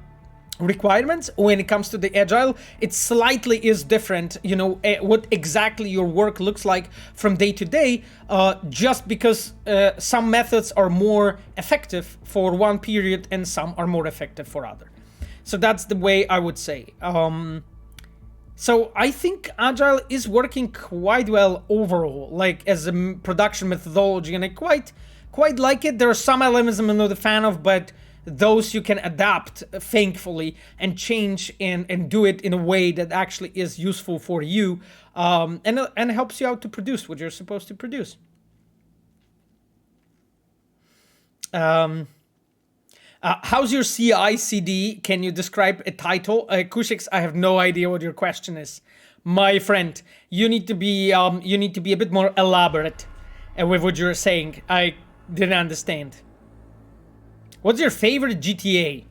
requirements. When it comes to the Agile, it slightly is different, what exactly your work looks like from day to day, just because some methods are more effective for one period and some are more effective for other. So that's the way I would say. So I think Agile is working quite well overall, like as a production methodology, and I quite like it. There are some elements I'm not a fan of, but those you can adapt, thankfully, and change and do it in a way that actually is useful for you, and helps you out to produce what you're supposed to produce. How's your CI/CD? Can you describe a title? Kushix, I have no idea what your question is, my friend. You need to be a bit more elaborate with what you're saying. I didn't understand. What's your favorite GTA?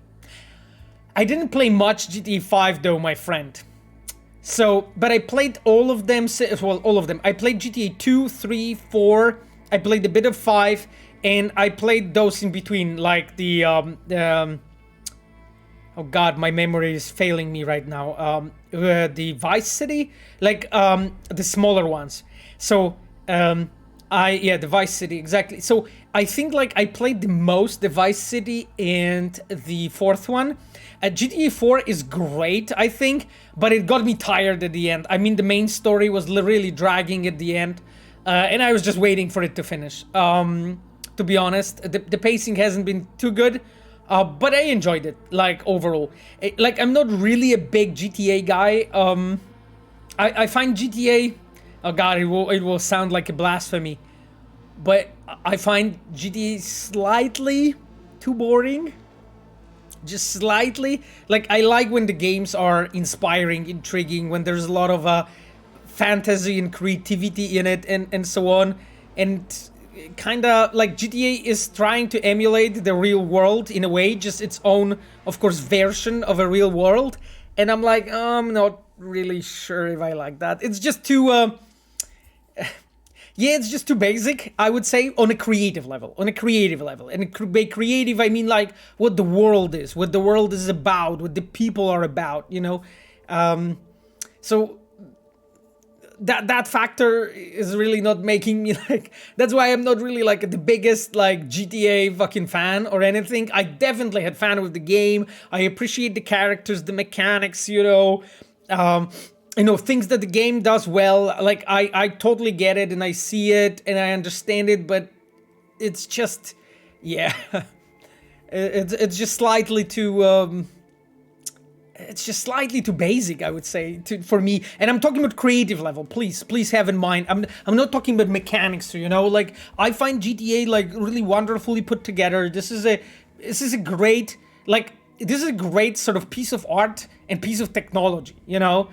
I didn't play much GTA 5 though, my friend. So, but I played all of them. Well, all of them. I played GTA 2, 3, 4. I played a bit of 5. And I played those in between, like the oh god, my memory is failing me right now. The Vice City, like the smaller ones. So Yeah, the Vice City, exactly. So I think like I played the most the Vice City and the fourth one. GTA 4 is great, I think, but it got me tired at the end. I mean, the main story was really dragging at the end, and I was just waiting for it to finish. To be honest, the pacing hasn't been too good, but I enjoyed it, like, overall. Like, I'm not really a big GTA guy. I find GTA... Oh god, it will sound like a blasphemy, but I find GTA slightly too boring. Just slightly. Like, I like when the games are inspiring, intriguing, when there's a lot of fantasy and creativity in it, and so on. And kinda like GTA is trying to emulate the real world in a way, just its own, of course, version of a real world. And I'm like, I'm not really sure if I like that. It's just too... yeah, it's just too basic, I would say, on a creative level. On a creative level. And by creative, I mean, like, what the world is about, what the people are about, you know? So, that factor is really not making me, like... That's why I'm not really, like, the biggest, like, GTA fucking fan or anything. I definitely had fun with the game. I appreciate the characters, the mechanics, you know... you know, things that the game does well. Like, I totally get it, and I see it, and I understand it, but it's just, yeah, it's just slightly too, it's just slightly too basic, I would say, for me. And I'm talking about creative level. Please have in mind. I'm not talking about mechanics, you know. Like, I find GTA like really wonderfully put together. This is a great, like, this is a great sort of piece of art and piece of technology, you know.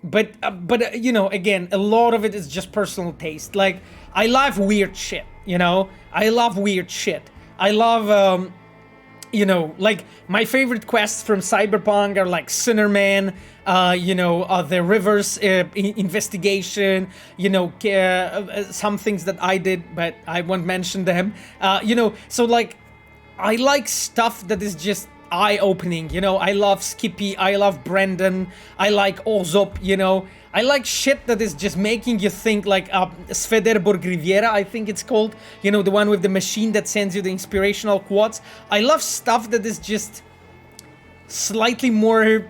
But you know, again, a lot of it is just personal taste. Like, I love weird shit, you know? I love weird shit. I love, you know, like, my favorite quests from Cyberpunk are like Sinnerman, you know, the Rivers investigation, you know, some things that I did, but I won't mention them. You know, so like, I like stuff that is just eye-opening, you know. I love Skippy, I love Brendan, I like Ozop, you know. I like shit that is just making you think, like Svederborg Riviera, I think it's called, you know, the one with the machine that sends you the inspirational quotes. I love stuff that is just slightly more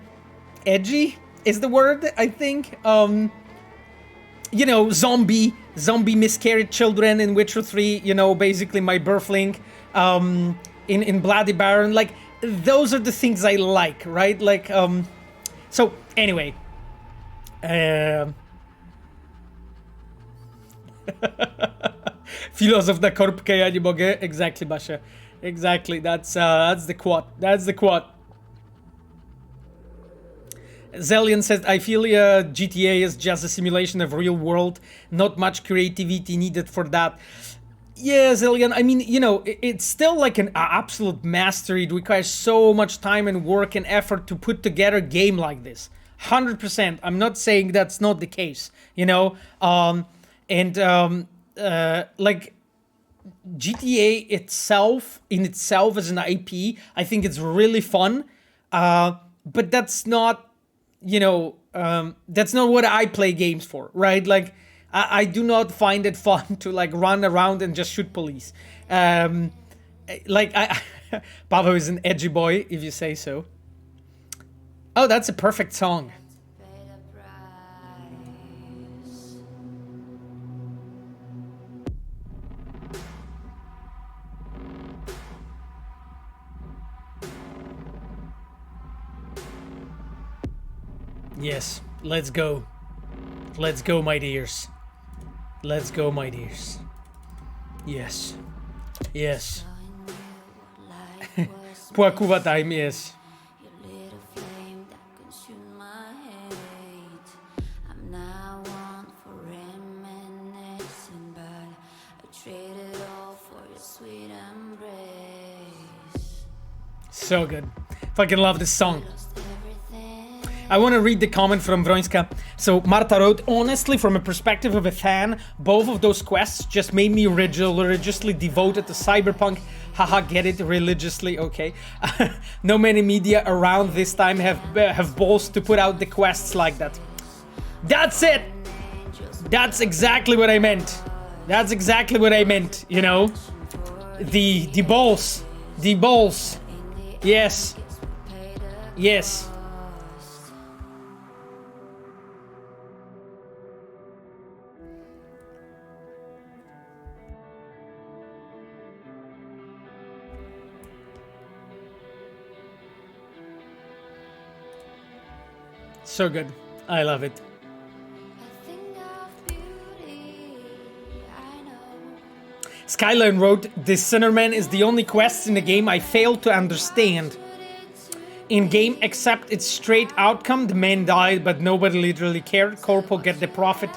edgy, is the word, I think. You know, zombie miscarried children in Witcher 3, you know, basically my birthling, in Bloody Baron, like, those are the things I like, right? Like, so, anyway. Filozof na korbkę, ja nie mogę. Exactly, Basha. Exactly, that's the quote. That's the quote. Zelian says, I feel GTA is just a simulation of real world. Not much creativity needed for that. Yeah, Zillion, I mean, you know, it's still like an absolute mastery. It requires so much time and work and effort to put together a game like this. 100%. I'm not saying that's not the case, you know? Like, GTA itself, in itself as an IP, I think it's really fun. But that's not, you know, that's not what I play games for, right? Like, I do not find it fun to, like, run around and just shoot police. Like, Pavel is an edgy boy, if you say so. Oh, that's a perfect song. Yes, let's go. Let's go, my dears. Let's go, my dears. Yes. Yes. Płakuwa time, yes. So good. Fucking love this song. I want to read the comment from Vrońska. So Marta wrote, honestly, from a perspective of a fan, both of those quests just made me religiously devoted to Cyberpunk. Haha, get it? Religiously, okay. No many media around this time have balls to put out the quests like that. That's it! That's exactly what I meant. That's exactly what I meant, you know? The balls. The balls. Yes. Yes. So good. I love it. Skyline wrote, "This Sinnerman is the only quest in the game I failed to understand. In game, except its straight outcome, the man died, but nobody literally cared. Corpo get the profit.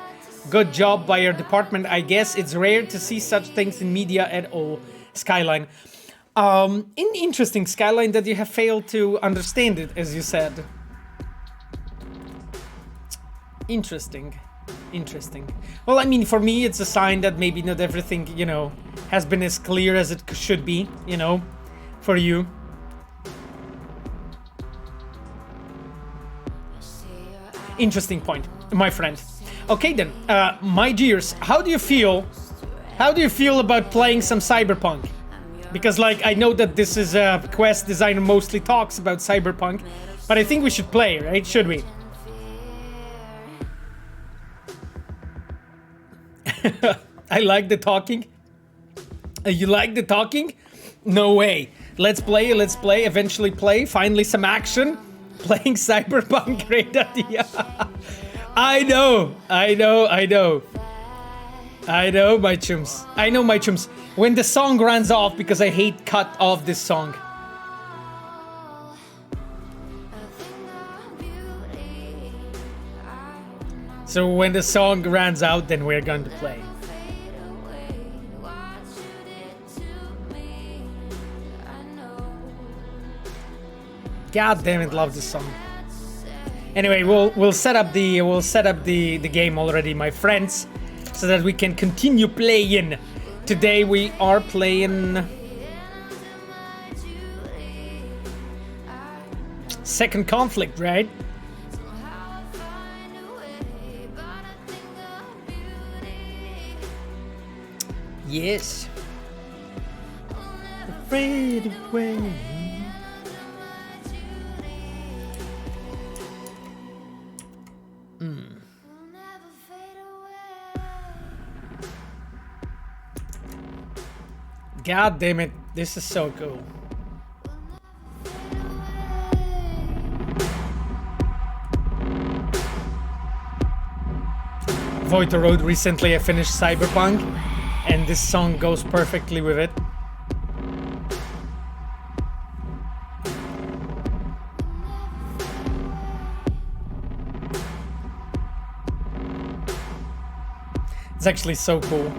Good job by your department. I guess it's rare to see such things in media at all." Skyline. Interesting, Skyline, that you have failed to understand it, as you said. Interesting. Interesting. Well, I mean, for me, it's a sign that maybe not everything, you know, has been as clear as it should be, you know, for you. Interesting point, my friend. Okay then, my dears, how do you feel? How do you feel about playing some Cyberpunk? Because, like, I know that this is a quest designer mostly talks about Cyberpunk, but I think we should play, right? Should we? I like the talking. You like the talking? No way. Let's play, eventually play, finally some action. Playing Cyberpunk, great idea. I know, my chums. I know, my chums. When the song runs off, because I hate cut off this song. So when the song runs out, then we're going to play. God damn it, love this song. Anyway, we'll set up the game already, my friends, so that we can continue playing. Today we are playing Second Conflict, right? Yes. Afraid of waiting. God damn it, this is so cool. Voiter wrote, recently I finished Cyberpunk, and this song goes perfectly with it. It's actually so cool.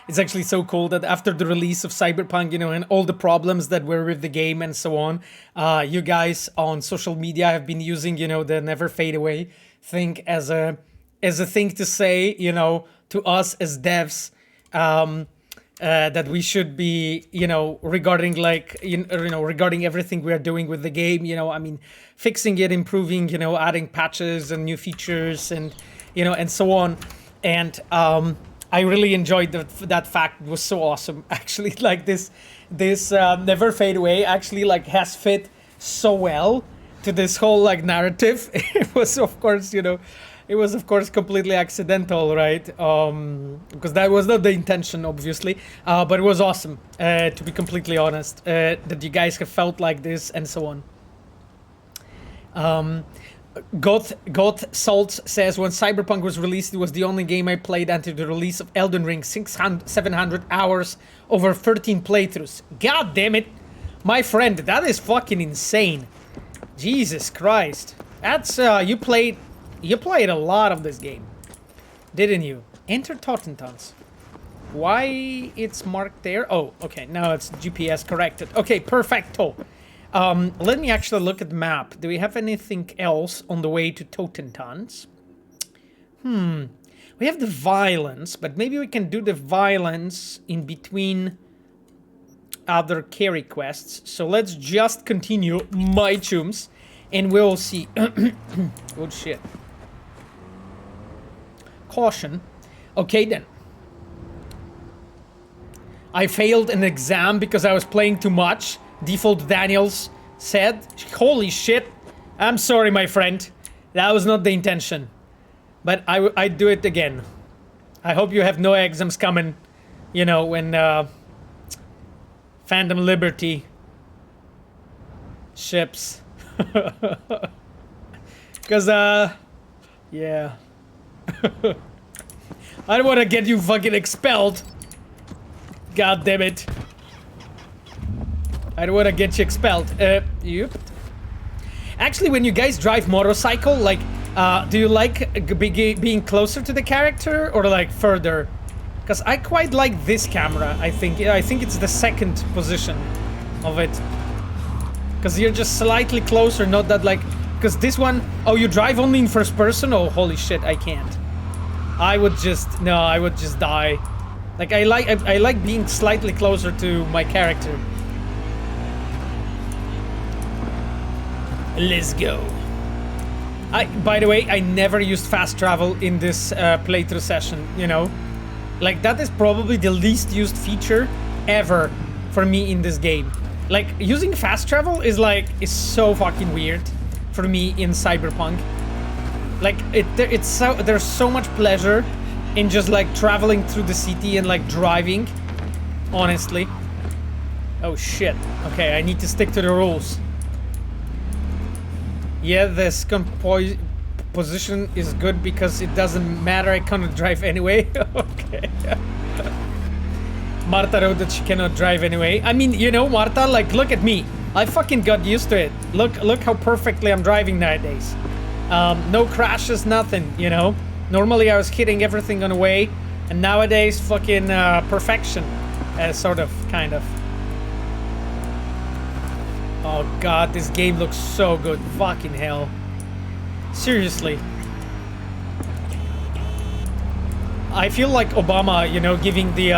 It's actually so cool that after the release of Cyberpunk, you know, and all the problems that were with the game and so on, you guys on social media have been using, you know, the never fade away thing as a thing to say, you know, to us as devs, that we should be, you know, regarding like, you know, regarding everything we are doing with the game, you know, I mean, fixing it, improving, you know, adding patches and new features and, you know, and so on. And, I really enjoyed that fact. It was so awesome. Actually, like this never fade away actually like has fit so well to this whole like narrative. It was of course, you know, it was of course completely accidental, right? Because that was not the intention, obviously. But it was awesome, to be completely honest, that you guys have felt like this and so on. Goth Salt says, when Cyberpunk was released, it was the only game I played until the release of Elden Ring. 700 hours, over 13 playthroughs. God damn it, my friend, that is fucking insane. Jesus Christ, that's you played a lot of this game, didn't you? Enter Totentanz. Why it's marked there? Oh, okay, now it's GPS corrected. Okay, perfecto. Let me actually look at the map. Do we have anything else on the way to Totentanz? We have the violence, but maybe we can do the violence in between other carry quests. So let's just continue, my chums, and we'll see. Good shit. Caution. Okay then. I failed an exam because I was playing too much. Default Daniels said. Holy shit. I'm sorry, my friend. That was not the intention. But I'd do it again. I hope you have no exams coming. You know, when Phantom Liberty ships. Because, yeah. I don't want to get you fucking expelled. God damn it. I don't want to get you expelled. Yep. Actually, when you guys drive motorcycle, like, do you like being closer to the character or like further? Because I quite like this camera, I think. Yeah, I think it's the second position of it. Because you're just slightly closer, not that like... Because this one... Oh, you drive only in first person? Oh, holy shit, I can't. I would just... No, I would just die. Like, I like being slightly closer to my character. Let's go. By the way, I never used fast travel in this playthrough session, you know? Like, that is probably the least used feature ever for me in this game. Like, using fast travel is so fucking weird for me in Cyberpunk. Like, there's so much pleasure in just like traveling through the city and like driving, honestly. Oh shit. Okay, I need to stick to the rules. Yeah, this position is good because it doesn't matter, I cannot drive anyway. Okay. Marta wrote that she cannot drive anyway. I mean, you know, Marta, like, look at me. I fucking got used to it. Look how perfectly I'm driving nowadays. No crashes, nothing, you know? Normally I was hitting everything on the way, and nowadays fucking perfection. Sort of, kind of. Oh god, this game looks so good. Fucking hell. Seriously. I feel like Obama, you know, giving the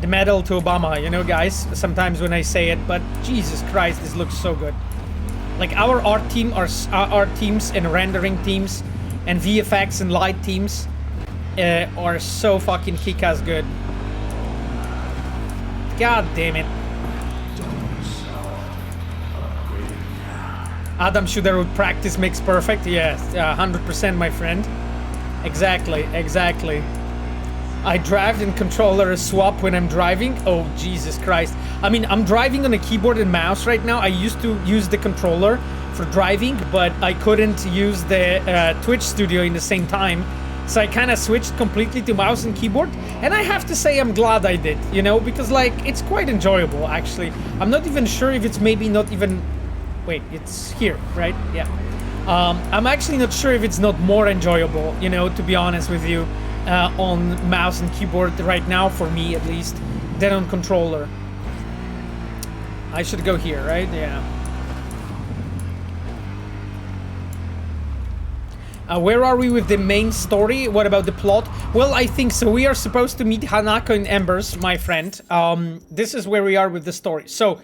medal to Obama, you know, guys, sometimes when I say it, but Jesus Christ, this looks so good. Like, our art team, our teams and rendering teams and VFX and light teams are so fucking kick-ass good. God damn it. Adam Shooter would practice makes perfect. Yes, 100%, my friend. Exactly, exactly. I drive and controller swap when I'm driving. Oh, Jesus Christ. I mean, I'm driving on a keyboard and mouse right now. I used to use the controller for driving, but I couldn't use the Twitch studio in the same time. So I kind of switched completely to mouse and keyboard. And I have to say I'm glad I did, you know, because, like, it's quite enjoyable, actually. I'm not even sure if it's maybe not even... Wait, it's here, right? Yeah. I'm actually not sure if it's not more enjoyable, you know, to be honest with you, on mouse and keyboard right now, for me at least, than on controller. I should go here, right? Yeah. Where are we with the main story? What about the plot? Well, I think so. We are supposed to meet Hanako in Embers, my friend. This is where we are with the story. So,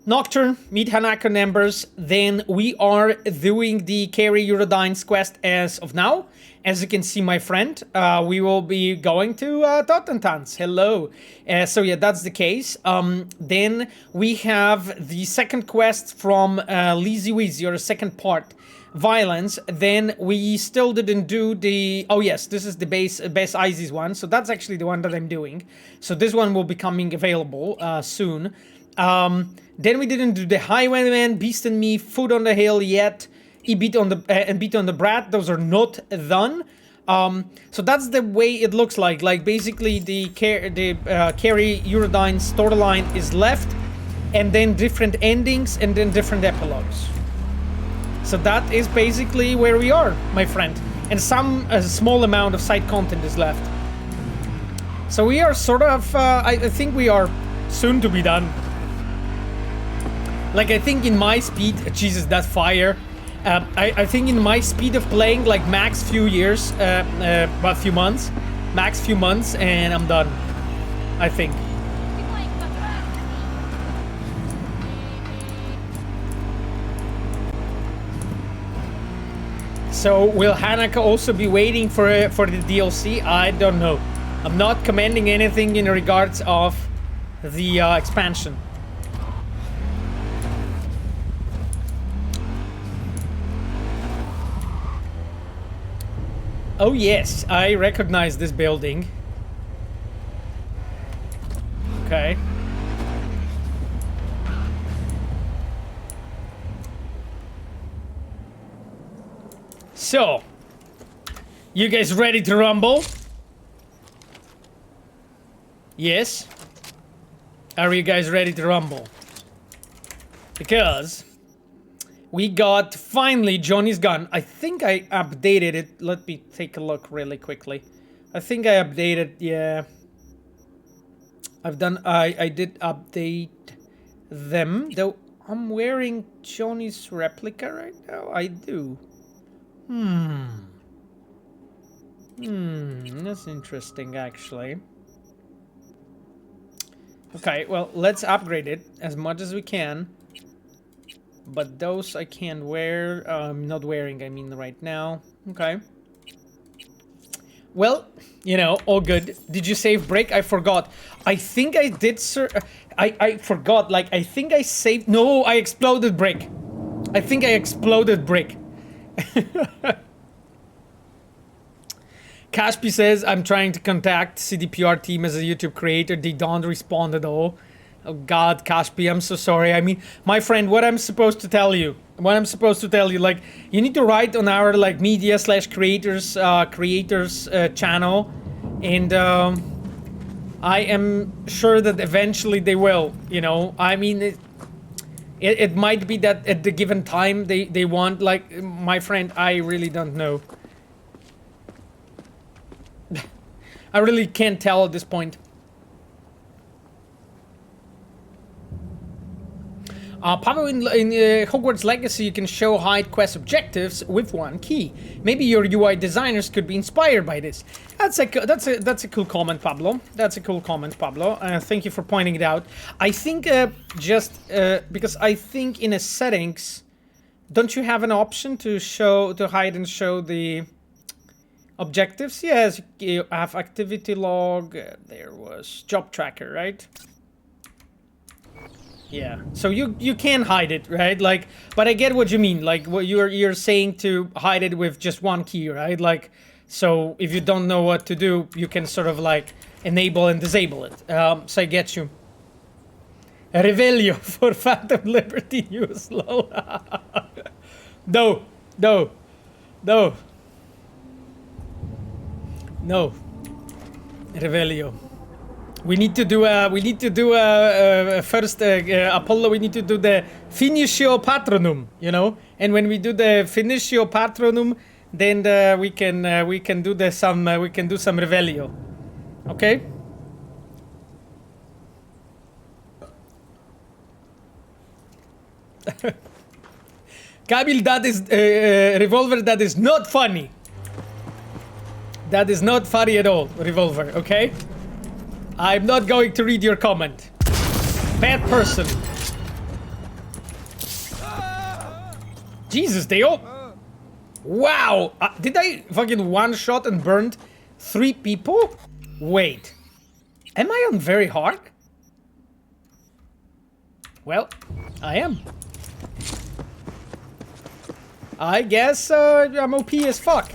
Nocturne, meet Hanako and Embers, then we are doing the Kerry Eurodyne's quest as of now. As you can see, my friend, we will be going to Totentanz. Hello. So yeah, that's the case. Then we have the second quest from Lizzy Weezy, or the second part, Violence. Then we still didn't do the... Oh yes, this is the base ISIS one, so that's actually the one that I'm doing. So this one will be coming available soon. Then we didn't do the Highwayman, Beast and Me, Food on the Hill yet, Beat on the Brat. Those are not done. So that's the way it looks like. Like, basically the Kerry Eurodyne storyline is left, and then different endings and then different epilogues. So that is basically where we are, my friend. And a small amount of side content is left. So we are sort of, I think we are soon to be done. Like, I think in my speed, Jesus, that fire. I think in my speed of playing, like, max few years, about few months, max few months, and I'm done, I think. So will Hanaka also be waiting for the DLC? I don't know. I'm not commenting anything in regards of the expansion. Oh yes, I recognize this building. Okay. So, you guys ready to rumble? Yes? Are you guys ready to rumble? Because we got finally Johnny's gun. I think I updated it. Let me take a look really quickly. I think I updated, yeah. I did update them, though I'm wearing Johnny's replica right now. I do. That's interesting, actually. Okay, well, let's upgrade it as much as we can. But those I can't wear. Not wearing, I mean, right now. Okay. Well, you know, all good. Did you save break? I forgot. I think I did, sir. I forgot. Like, I think I saved. No, I exploded break. I think I exploded break. Kashpi says, I'm trying to contact CDPR team as a YouTube creator. They don't respond at all. Oh God, Kashpi, I'm so sorry. I mean, my friend, what I'm supposed to tell you, like, you need to write on our, like, media / creators channel. And, I am sure that eventually they will, you know. I mean, it might be that at the given time they want, like, my friend, I really don't know. I really can't tell at this point. Probably in Hogwarts Legacy, you can show hide quest objectives with one key. Maybe your UI designers could be inspired by this. That's a cool comment, Pablo. That's a cool comment, Pablo. Thank you for pointing it out. I think because I think in a settings, don't you have an option to hide and show the objectives? Yes, you have activity log. There was job tracker, right? Yeah, so you can hide it, right? Like, but I get what you mean. Like, what you're saying to hide it with just one key, right? Like, so if you don't know what to do, you can sort of like enable and disable it. So I get you. Revelio for Phantom Liberty news. Lol. No. Revelio. We need to do first, Apollo, we need to do the Finitio Patronum, you know? And when we do the Finitio Patronum, then we can do some Revelio. Okay? Kabil, that is Revolver, that is not funny. That is not funny at all, Revolver, okay? I'm not going to read your comment. Bad person. Jesus, they all... Wow! Did I fucking one-shot and burned 3 people? Wait. Am I on very hard? Well, I am. I guess I'm OP as fuck.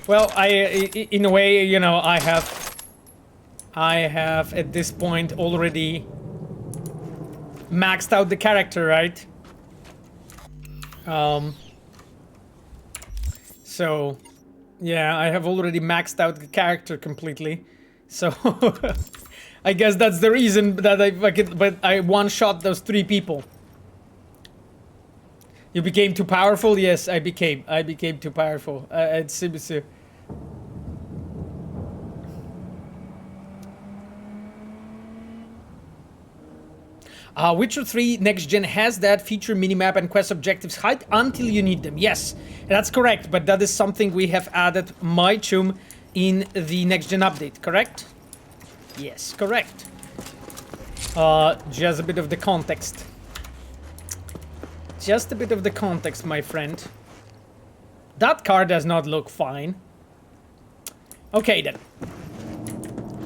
Well, in a way, you know, I have at this point already maxed out the character, right? So, yeah, I have already maxed out the character completely. So, I guess that's the reason that I one-shot those 3 people. You became too powerful? Yes, I became too powerful. At Sibisu. Witcher 3 Next Gen has that feature minimap and quest objectives hide until you need them. Yes, that's correct, but that is something we have added my chum in the Next Gen update, correct? Yes, correct. Just a bit of the context. Just a bit of the context, my friend. That car does not look fine. Okay then.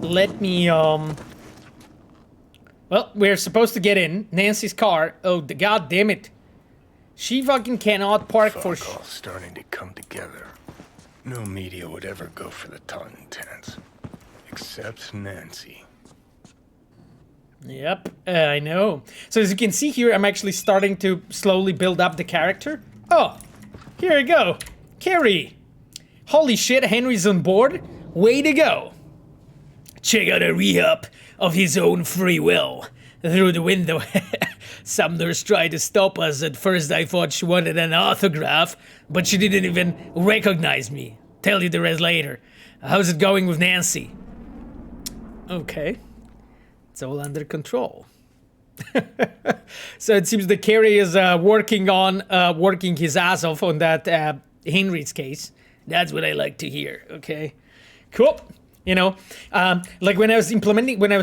Let me, well, we're supposed to get in Nancy's car. Oh, god damn it. She fucking cannot park for all starting to come together. No media would ever go for the Totentanz. Except Nancy. Yep, I know. So as you can see here, I'm actually starting to slowly build up the character. Oh, here we go. Kerry. Holy shit, Henry's on board. Way to go. Check out a re-up of his own free will. Through the window. Sumner's tried to stop us. At first I thought she wanted an autograph, but she didn't even recognize me. Tell you the rest later. How's it going with Nancy? Okay. It's all under control. So it seems that Kerry is working his ass off on that Henry's case. That's what I like to hear, okay? Cool. You know, like when I was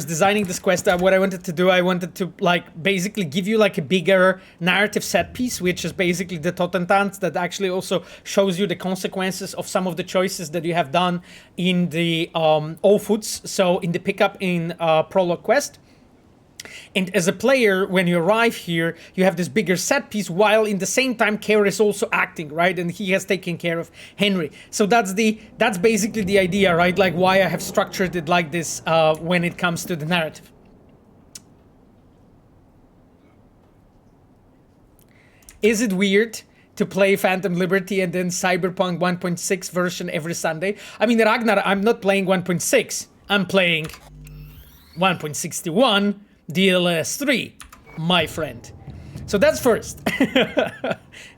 designing this quest, what I wanted to do, I wanted to like basically give you like a bigger narrative set piece, which is basically the Totentanz that actually also shows you the consequences of some of the choices that you have done in the all foods. So in the pickup in prologue quest. And as a player, when you arrive here, you have this bigger set piece, while in the same time, Kerry is also acting, right? And he has taken care of Henry. So that's basically the idea, right? Like why I have structured it like this when it comes to the narrative. Is it weird to play Phantom Liberty and then Cyberpunk 1.6 version every Sunday? I mean, Ragnar, I'm not playing 1.6. I'm playing 1.61. DLS3, my friend. So that's first.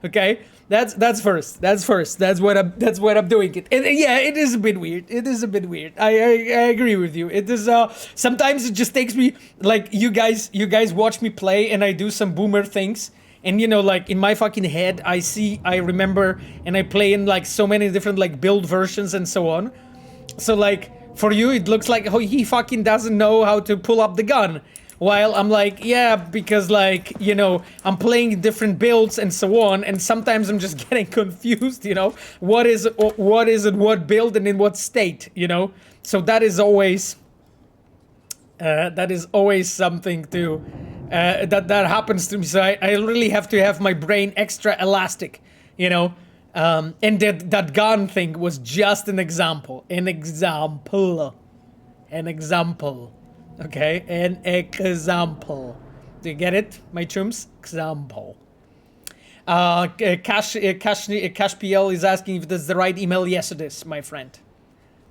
Okay, that's first. That's what I'm doing it. And yeah, it is a bit weird. I agree with you. It is sometimes it just takes me like you guys watch me play and I do some boomer things. And you know, like in my fucking head, I remember and I play in like so many different like build versions and so on. So like for you, it looks like he fucking doesn't know how to pull up the gun. While I'm like, yeah, because like, you know, I'm playing different builds and so on, and sometimes I'm just getting confused, you know, what is it, what build and in what state, you know? So that is always something to, that happens to me. So I really have to have my brain extra elastic, you know? And that gun thing was just an example. Okay, an example. Do you get it, my chums? Example. Cash PL is asking if that's the right email. Yes, it is, my friend.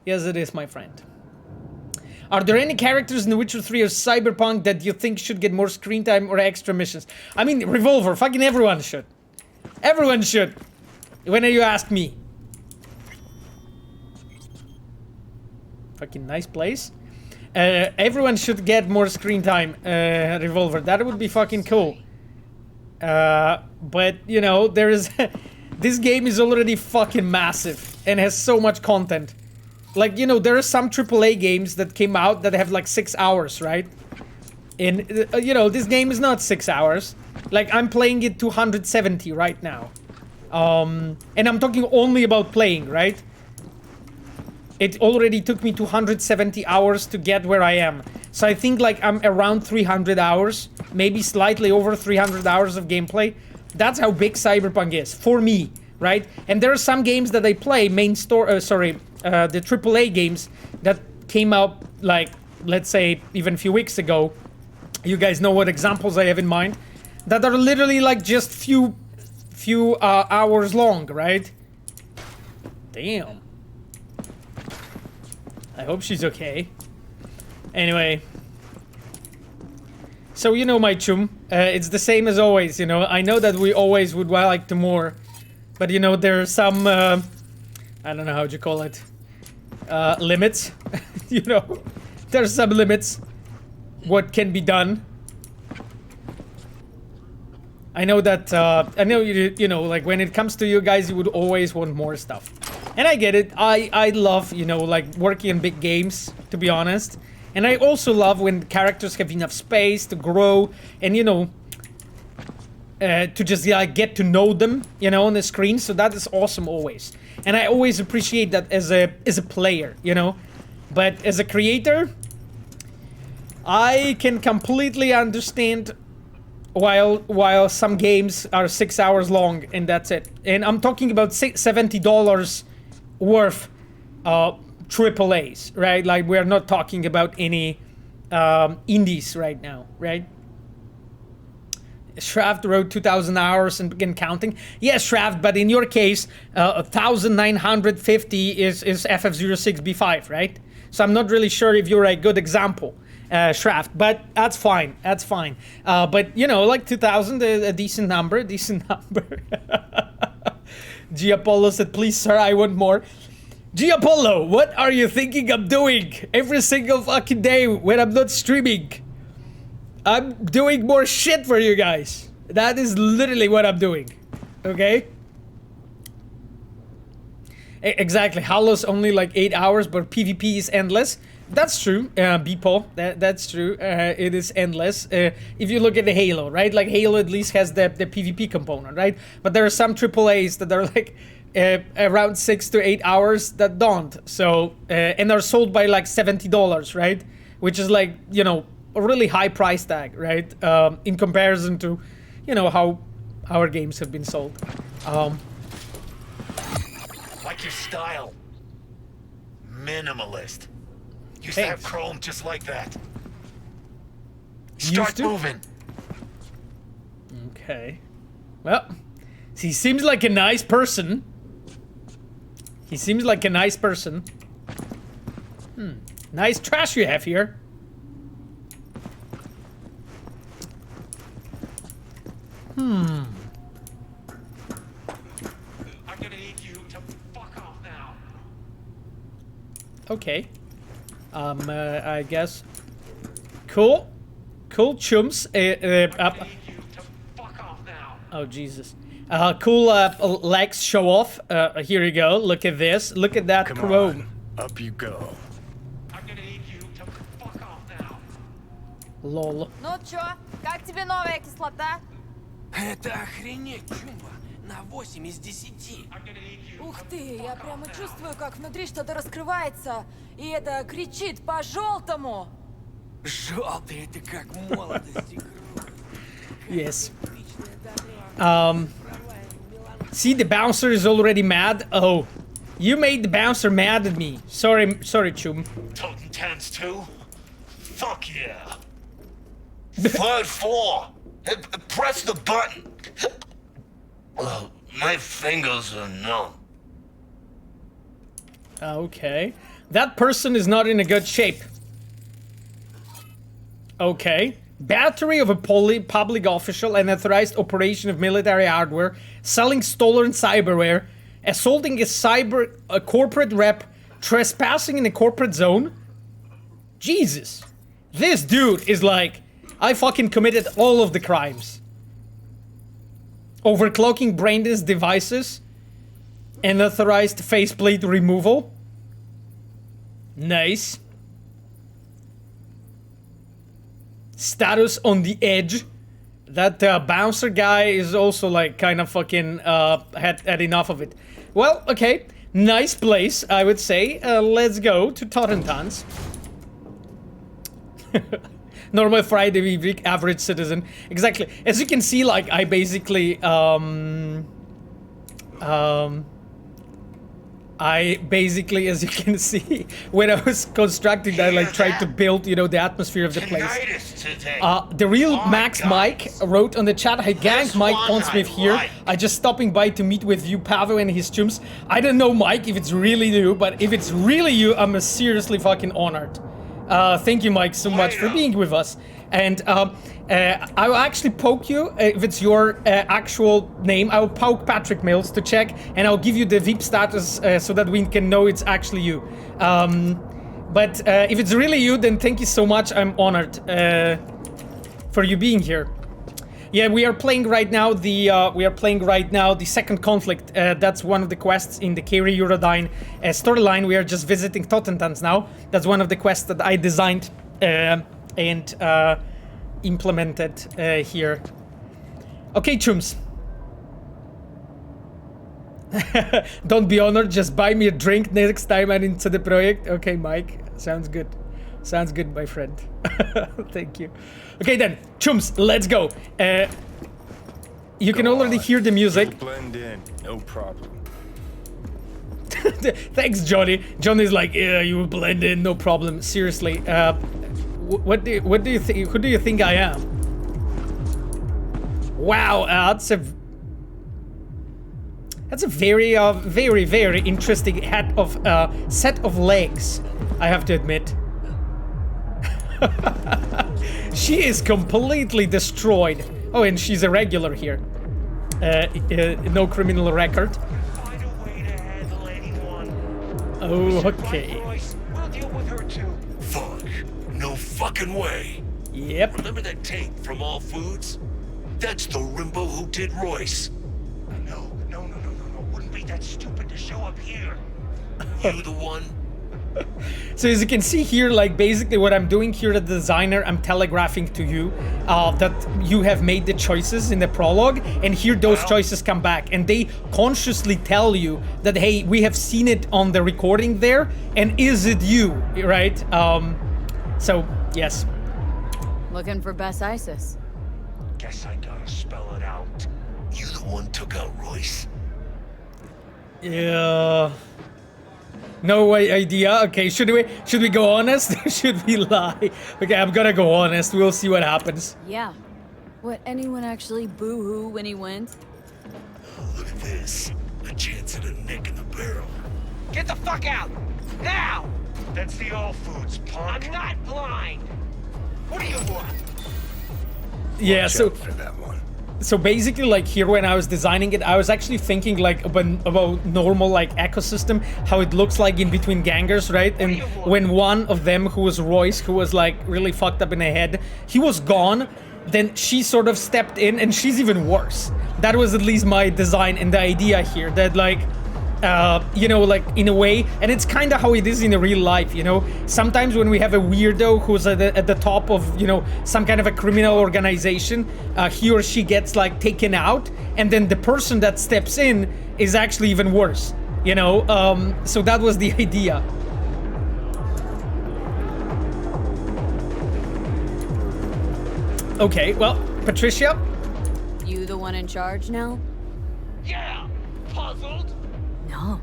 Yes, it is, my friend. Are there any characters in The Witcher 3 or Cyberpunk that you think should get more screen time or extra missions? I mean, Revolver, fucking everyone should. Everyone should. When you ask me. Fucking nice place. Everyone should get more screen time, Revolver. That would be fucking cool. But, you know, there is... this game is already fucking massive and has so much content. Like, you know, there are some AAA games that came out that have like 6 hours, right? And, you know, this game is not 6 hours. Like, I'm playing it 270 right now. And I'm talking only about playing, right? It already took me 270 hours to get where I am. So I think like I'm around 300 hours, maybe slightly over 300 hours of gameplay. That's how big Cyberpunk is, for me, right? And there are some games that I play, the AAA games that came out like, let's say, even a few weeks ago. You guys know what examples I have in mind. That are literally like just few hours long, right? Damn. I hope she's okay. Anyway. So, you know, my chum, it's the same as always, you know. I know that we always would like to more. But, you know, there are some, I don't know how you call it. Limits. You know, there's some limits. What can be done. I know that, I know, you know, like when it comes to you guys, you would always want more stuff. And I get it. I love, you know, like working in big games, to be honest. And I also love when characters have enough space to grow. And, you know, to just get to know them, you know, on the screen. So that is awesome always, and I always appreciate that as a player, you know. But as a creator, I can completely understand while some games are 6 hours long and that's it. And I'm talking about $70 worth triple A's, right? Like, we're not talking about any indies right now, right? Shraft wrote 2,000 hours and began counting. Yes, Shraft, but in your case, 1,950 is FF06B5, right? So I'm not really sure if you're a good example, Shraft, but that's fine. That's fine. But you know, like 2,000, a decent number, G Apollo said, "Please, sir, I want more." G Apollo, what are you thinking of doing every single fucking day when I'm not streaming? I'm doing more shit for you guys. That is literally what I'm doing. Okay? Exactly. Halo's only like 8 hours, but PvP is endless. That's true, Beeple. That's true. It is endless. If you look at the Halo, right? Like, Halo at least has the PvP component, right? But there are some AAAs that are like around 6 to 8 hours that don't. So, and are sold by like $70, right? Which is like, you know, a really high price tag, right? In comparison to, you know, how our games have been sold. Like your style. Minimalist. Used to have Chrome just like that. Start moving. Okay. Well, he seems like a nice person. He seems like a nice person. Nice trash you have here. I'm gonna need you to fuck off now. Okay. I guess. Cool. Cool chums. Up. Need you to fuck off now. Oh, Jesus. Cool legs show off. Here you go. Look at this. Look at that chrome. Up you go. I'm gonna need you to fuck off now. Lol. Ну чё, как тебе новая кислота? Это охренеть, Чумба. На 8 из 10. I'm gonna need you. Ух ты, я прямо чувствую, как внутри что-то раскрывается. И это кричит по-желтому. Желтый, это как молодость и кровь. Yes. See, the bouncer is already mad. Oh, you made the bouncer mad at me. Sorry, Chum. Totentanz too? Fuck yeah. Third floor. Press the button. Well, my fingers are numb. Okay. That person is not in a good shape. Okay. Battery of a public official, unauthorized operation of military hardware, selling stolen cyberware, assaulting a corporate rep, trespassing in a corporate zone. Jesus. This dude is like, I fucking committed all of the crimes. Overclocking brainless devices, unauthorized faceplate removal. Nice. Status on the edge. That bouncer guy is also like kind of fucking had enough of it. Well, okay. Nice place, I would say. Let's go to Totentanz. Normal Friday week, average citizen. Exactly. As you can see, like, I basically, as you can see, when I was constructing that, like, tried to build, you know, the atmosphere of the place. The real Max Mike wrote on the chat, "Hey gang, Mike Pondsmith here. I just stopping by to meet with you, Pavo and his chums." I don't know, Mike, if it's really you, but if it's really you, I'm seriously fucking honored. Thank you, Mike, so much for being with us. And I will actually poke you, if it's your actual name, I will poke Patrick Mills to check, and I'll give you the VIP status so that we can know it's actually you. But if it's really you, then thank you so much. I'm honored for you being here. Yeah, we are playing right now the second conflict. That's one of the quests in the Kerry Eurodyne storyline. We are just visiting Totentanz now. That's one of the quests that I designed and implemented here. Okay, chums. Don't be honored, just buy me a drink next time I'm into the project. Okay, Mike. Sounds good. Sounds good, my friend. Thank you. Okay then, chums, let's go. You can already hear the music. Blend in, no problem. Thanks, Johnny. Johnny's like, yeah, you will blend in, no problem. Seriously, what do you think? Who do you think I am? Wow, that's a very, very interesting set of legs. I have to admit. She is completely destroyed. Oh, and she's a regular here. No criminal record. Find a way to handle anyone. Oh, okay. We'll deal with her too. Fuck. No fucking way. Yep. Remember that tape from All Foods? That's the Rimbo who did Royce. No. Wouldn't be that stupid to show up here. You the one? So as you can see here, like basically what I'm doing here as the designer, I'm telegraphing to you that you have made the choices in the prologue, and here those choices come back, and they consciously tell you that, hey, we have seen it on the recording there, and is it you, right? So, yes. Looking for best ISIS. Guess I gotta spell it out. You the one took out Royce? Yeah. No idea. Okay, should we go honest? Should we lie? Okay, I'm gonna go honest. We'll see what happens. Yeah. What, anyone actually boo-hoo when he wins? Look at this. A chance at a nick in the barrel. Get the fuck out! Now! That's the All Foods, punk. I'm not blind! What do you want? Yeah, Watch so out for that one. so basically, like here when I was designing it, I was actually thinking like about normal like ecosystem, how it looks like in between gangers, right? And when one of them, who was Royce, who was like really fucked up in the head, he was gone, then she sort of stepped in, and she's even worse. That was at least my design and the idea here, that like, you know, like in a way, and it's kind of how it is in real life, you know. Sometimes when we have a weirdo who's at the top of, you know, some kind of a criminal organization, he or she gets like taken out, and then the person that steps in is actually even worse, you know. So that was the idea. Okay, well, Patricia? You the one in charge now? Yeah! Puzzled? No.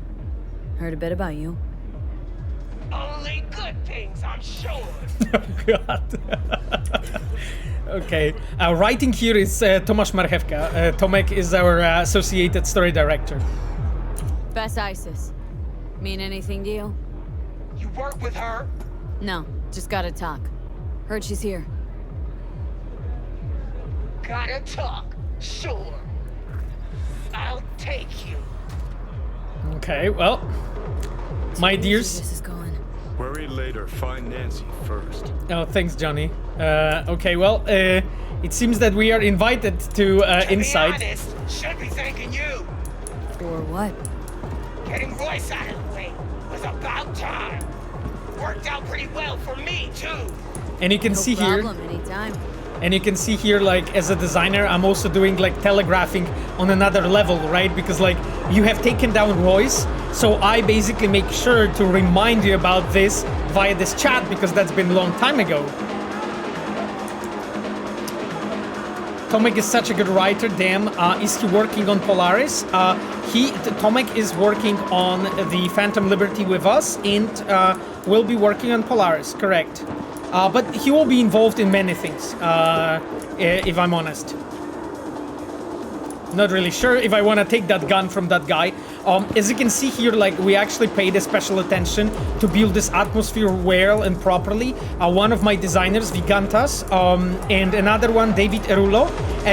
Heard a bit about you. Only good things, I'm sure! Oh god. Okay, writing here is Tomasz Marchewka. Tomek is our associated story director. Best ISIS. Mean anything to you? You work with her? No, just gotta talk. Heard she's here. Gotta talk. Sure. I'll take you. Okay, well, my dears. This is going. Worry later, find Nancy first. Oh, thanks, Johnny. Okay, well, it seems that we are invited to inside. Be honest, should be thanking you. For what? Getting Royce out of the way was about time. Worked out pretty well for me, too. And you can No see problem, here. anytime. And you can see here, like, as a designer, I'm also doing, like, telegraphing on another level, right? Because, like, you have taken down Royce, so I basically make sure to remind you about this via this chat, because that's been a long time ago. Tomek is such a good writer, damn. Is he working on Polaris? Tomek is working on the Phantom Liberty with us, and will be working on Polaris, correct. But he will be involved in many things, if I'm honest. Not really sure if I want to take that gun from that guy. As you can see here, like, we actually paid a special attention to build this atmosphere well and properly. One of my designers, Vigantas, and another one, David Erulo,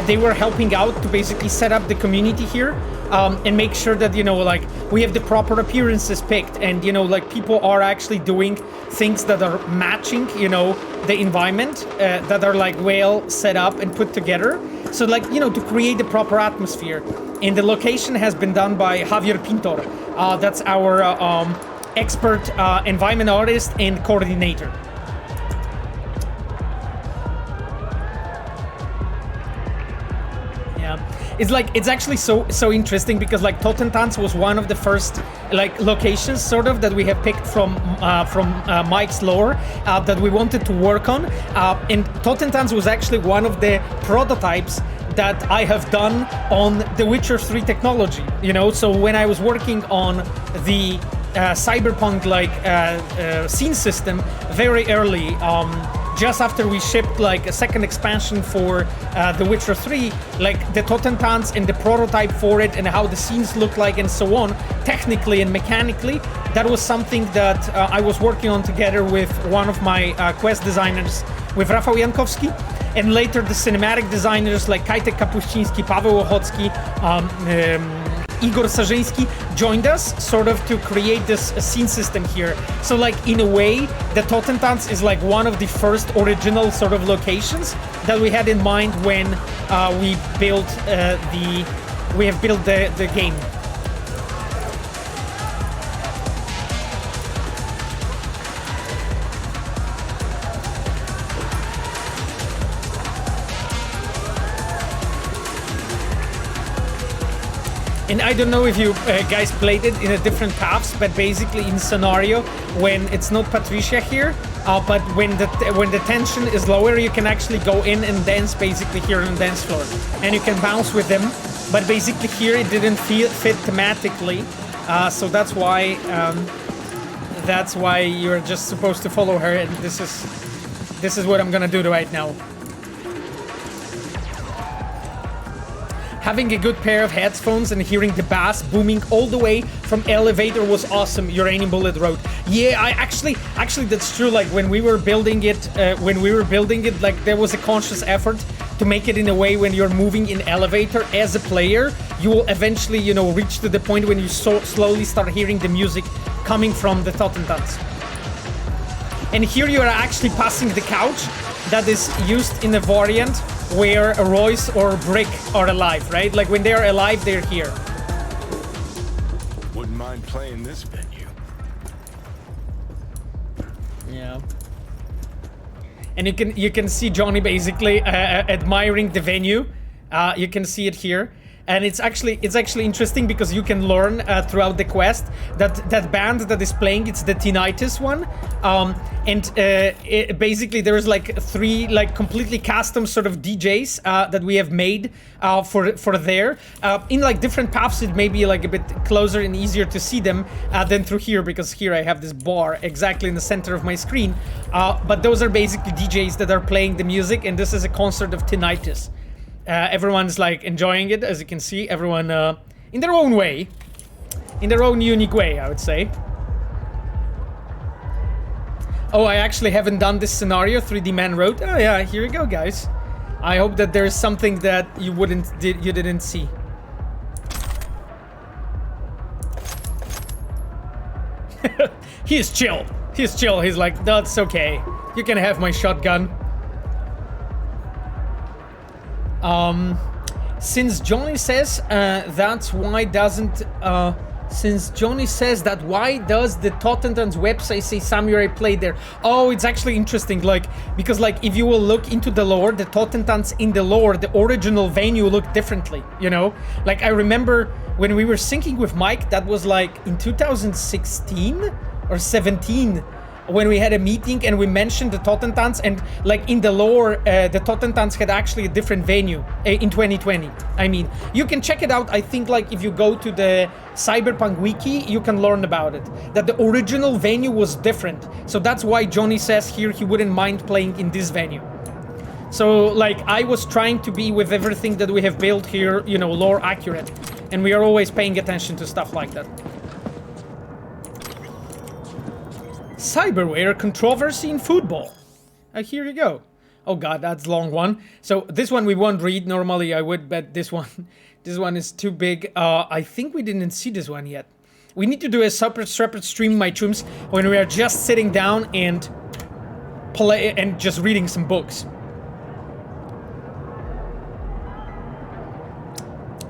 they were helping out to basically set up the community here, and make sure that, you know, like, we have the proper appearances picked, and, you know, like, people are actually doing things that are matching, you know, the environment, that are, like, well set up and put together. So, like, you know, to create the proper atmosphere. And the location has been done by Javier Pintor. That's our expert environment artist and coordinator. Yeah, it's actually so interesting because like Totentanz was one of the first like locations sort of that we have picked from Mike's lore that we wanted to work on, and Totentanz was actually one of the prototypes that I have done on the Witcher 3 technology. You know, so when I was working on the Cyberpunk like scene system very early. Just after we shipped like a second expansion for The Witcher 3, like the Totentanz and the prototype for it and how the scenes look like and so on, technically and mechanically, that was something that I was working on together with one of my quest designers, with Rafał Jankowski, and later the cinematic designers like Kajtek Kapuściński, Paweł Ochocki, Igor Sarzyński joined us sort of to create this scene system here. So like in a way, the Totentanz is like one of the first original sort of locations that we had in mind when we built the game. And I don't know if you guys played it in a different paths, but basically in scenario when it's not Patricia here, but when the tension is lower, you can actually go in and dance basically here on the dance floor, and you can bounce with them. But basically here it didn't fit thematically, so that's why you're just supposed to follow her, and this is what I'm gonna do right now. Having a good pair of headphones and hearing the bass booming all the way from elevator was awesome, Uranium Bullet wrote. Yeah, actually that's true. Like when we were building it, like there was a conscious effort to make it in a way when you're moving in elevator as a player, you will eventually, you know, reach to the point when you slowly start hearing the music coming from the Totentanz. And here you are actually passing the couch that is used in a variant where Royce or Brick are alive, right? Like when they are alive, they're here. Wouldn't mind playing this venue. Yeah. And you can see Johnny basically admiring the venue. You can see it here. And it's actually interesting because you can learn throughout the quest that band that is playing, it's the Tinnitus one, basically there's like 3 like completely custom sort of DJs that we have made for there. In like different paths, it may be like a bit closer and easier to see them than through here, because here I have this bar exactly in the center of my screen. But those are basically DJs that are playing the music, and this is a concert of Tinnitus. Everyone's like enjoying it, as you can see. Everyone in their own way, in their own unique way, I would say. Oh, I actually haven't done this scenario. 3D Man wrote. Oh yeah, here you go, guys. I hope that there's something that you didn't see. He's chill. He's chill. He's like, that's okay. You can have my shotgun. Since Johnny says why does the Totentanz website say Samurai played there? Oh, it's actually interesting, like, because like if you will look into the lore, the Totentanz in the lore, the original venue looked differently, you know? Like I remember when we were syncing with Mike, that was like in 2016 or 17, when we had a meeting and we mentioned the Totentanz, and like in the lore, the Totentanz had actually a different venue in 2020. I mean, you can check it out. I think like if you go to the Cyberpunk wiki, you can learn about it, that the original venue was different. So that's why Johnny says here he wouldn't mind playing in this venue. So like I was trying to be with everything that we have built here, you know, lore accurate, and we are always paying attention to stuff like that. Cyberware controversy in football. Here you go. Oh god, that's a long one. So this one we won't read. Normally I would, but this one is too big. I think we didn't see this one yet. We need to do a separate stream, my chums, when we are just sitting down and play and just reading some books.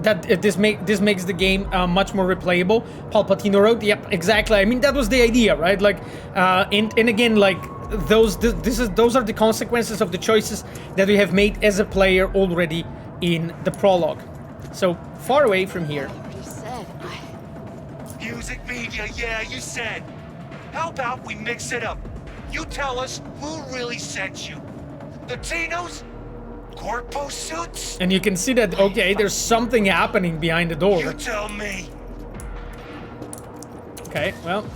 That this makes the game much more replayable. Palpatino wrote, yep, exactly. I mean, that was the idea, right? Like, and again, like those are the consequences of the choices that we have made as a player already in the prologue. So far away from here. already said Music media, yeah, you said. How about we mix it up? You tell us who really sent you. The Tinos? Corpo suits? And you can see that, okay, there's something happening behind the door. You tell me. Okay, well,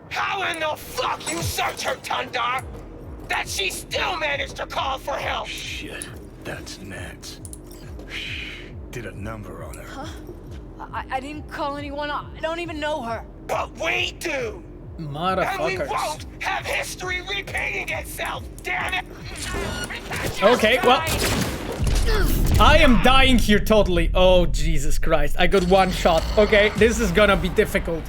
How in the fuck you search her, Tundar? That she still managed to call for help? Shit, that's Nance. Did a number on her. I didn't call anyone. I don't even know her. But we do! And we motherfuckers. won't have history repeating itself, damn it! Okay, well, I am dying here totally. Oh, Jesus Christ. I got one shot. Okay, this is gonna be difficult.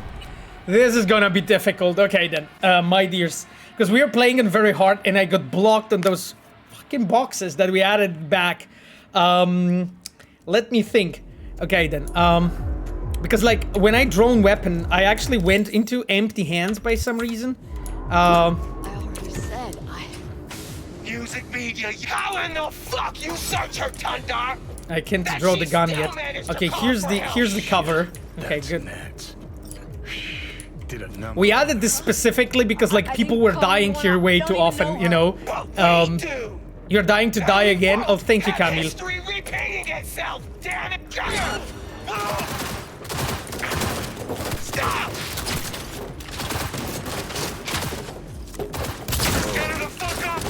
This is gonna be difficult. Okay, then, my dears. Because we are playing it very hard and I got blocked on those fucking boxes that we added back. Let me think. Okay, then, because, like, when I drone weapon, I actually went into empty hands by some reason. I already said Music media, How in the fuck you search her, Tundar? I can't That draw she the gun still yet. managed to Okay, call here's for the help. cover. Okay, That's good. Nance. Did a number. We added this specifically because, like, I people didn't were call dying anyone here out. way Don't too even often, know you know. But we do! You're dying to die again? Oh, thank you, Have Camille. history repeating itself, damn it! Stop! get her the fuck off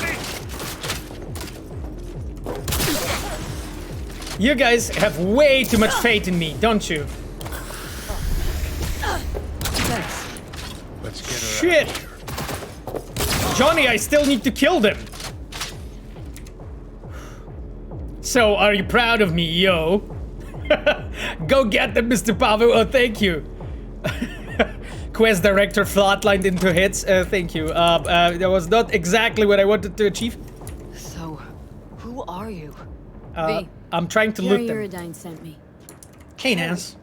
me! You guys have way too much faith in me, don't you? Let's get her Shit! out of here. Johnny, I still need to kill them. So, are you proud of me, yo? Go get them, Mr. Pavu. Oh, thank you. Quest director flatlined into hits. Thank you. That was not exactly what I wanted to achieve. So, who are you? V. I'm trying to Kerry loot them. Eurodyne sent me. Hey, Nance.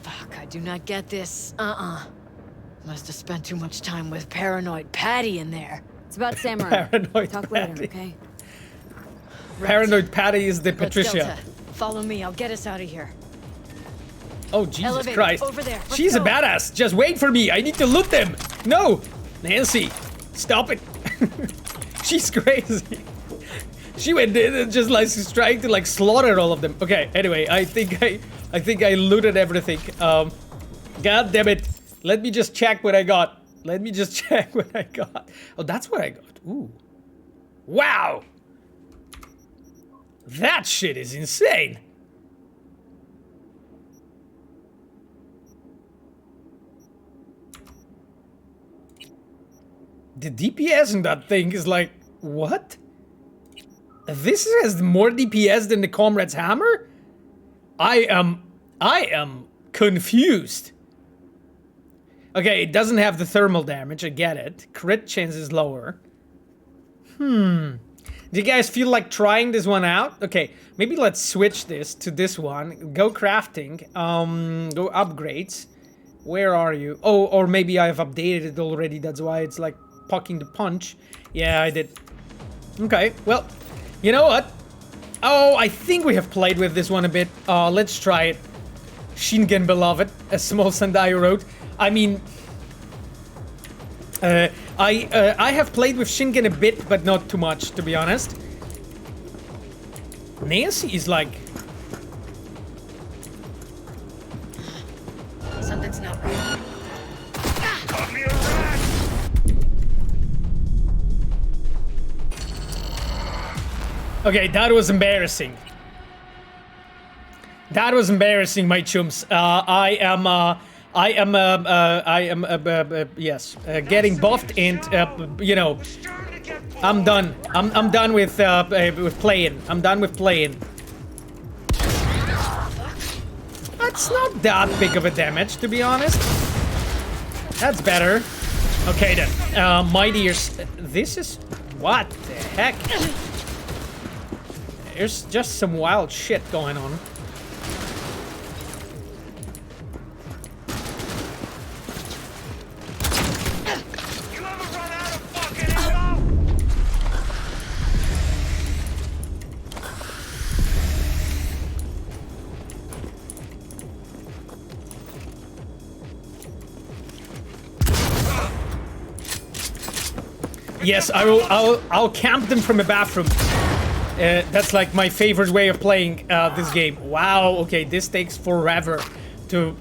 Fuck, I do not get this. Must have spent too much time with Paranoid Patty in there. It's about Samurai. Paranoid Talk Patty. later, okay? Paranoid Patty is the Let's Patricia. Delta. Follow me, I'll get us out of here. Oh, Jesus Elevator, Christ. over there. Let's She's a go. badass. Just wait for me. I need to loot them. No. Nancy, stop it. She's crazy. She went in and just like she's trying to like slaughter all of them. Okay, anyway, I think I looted everything. God damn it. Let me just check what I got. Let me just check what I got. Oh, that's what I got. Ooh. Wow. That shit is insane. The DPS in that thing is like, what? This has more DPS than the Comrade's Hammer? I am confused. Okay, it doesn't have the thermal damage, I get it. Crit chance is lower. Do you guys feel like trying this one out? Okay, maybe let's switch this to this one. Go crafting, go upgrades. Where are you? Oh, or maybe I've updated it already, that's why it's like pucking the punch. Yeah, I did. Okay, well, you know what? Oh, I think we have played with this one a bit. Let's try it. Shingen Beloved, as Small Sandai wrote. I mean, I have played with Shingen a bit, but not too much, to be honest. Nancy is like... Something's not right. Cut me a rat! Okay, that was embarrassing. That was embarrassing, my chums. I am yes, getting buffed and, you know, I'm done. I'm done with playing. I'm done with playing. That's not that big of a damage, to be honest. That's better. Okay then, my dears, this is... What the heck? There's just some wild shit going on. You ever run out of fucking ammo? Yes, I'll camp them from a bathroom. That's like my favorite way of playing this game. Wow, okay, this takes forever to...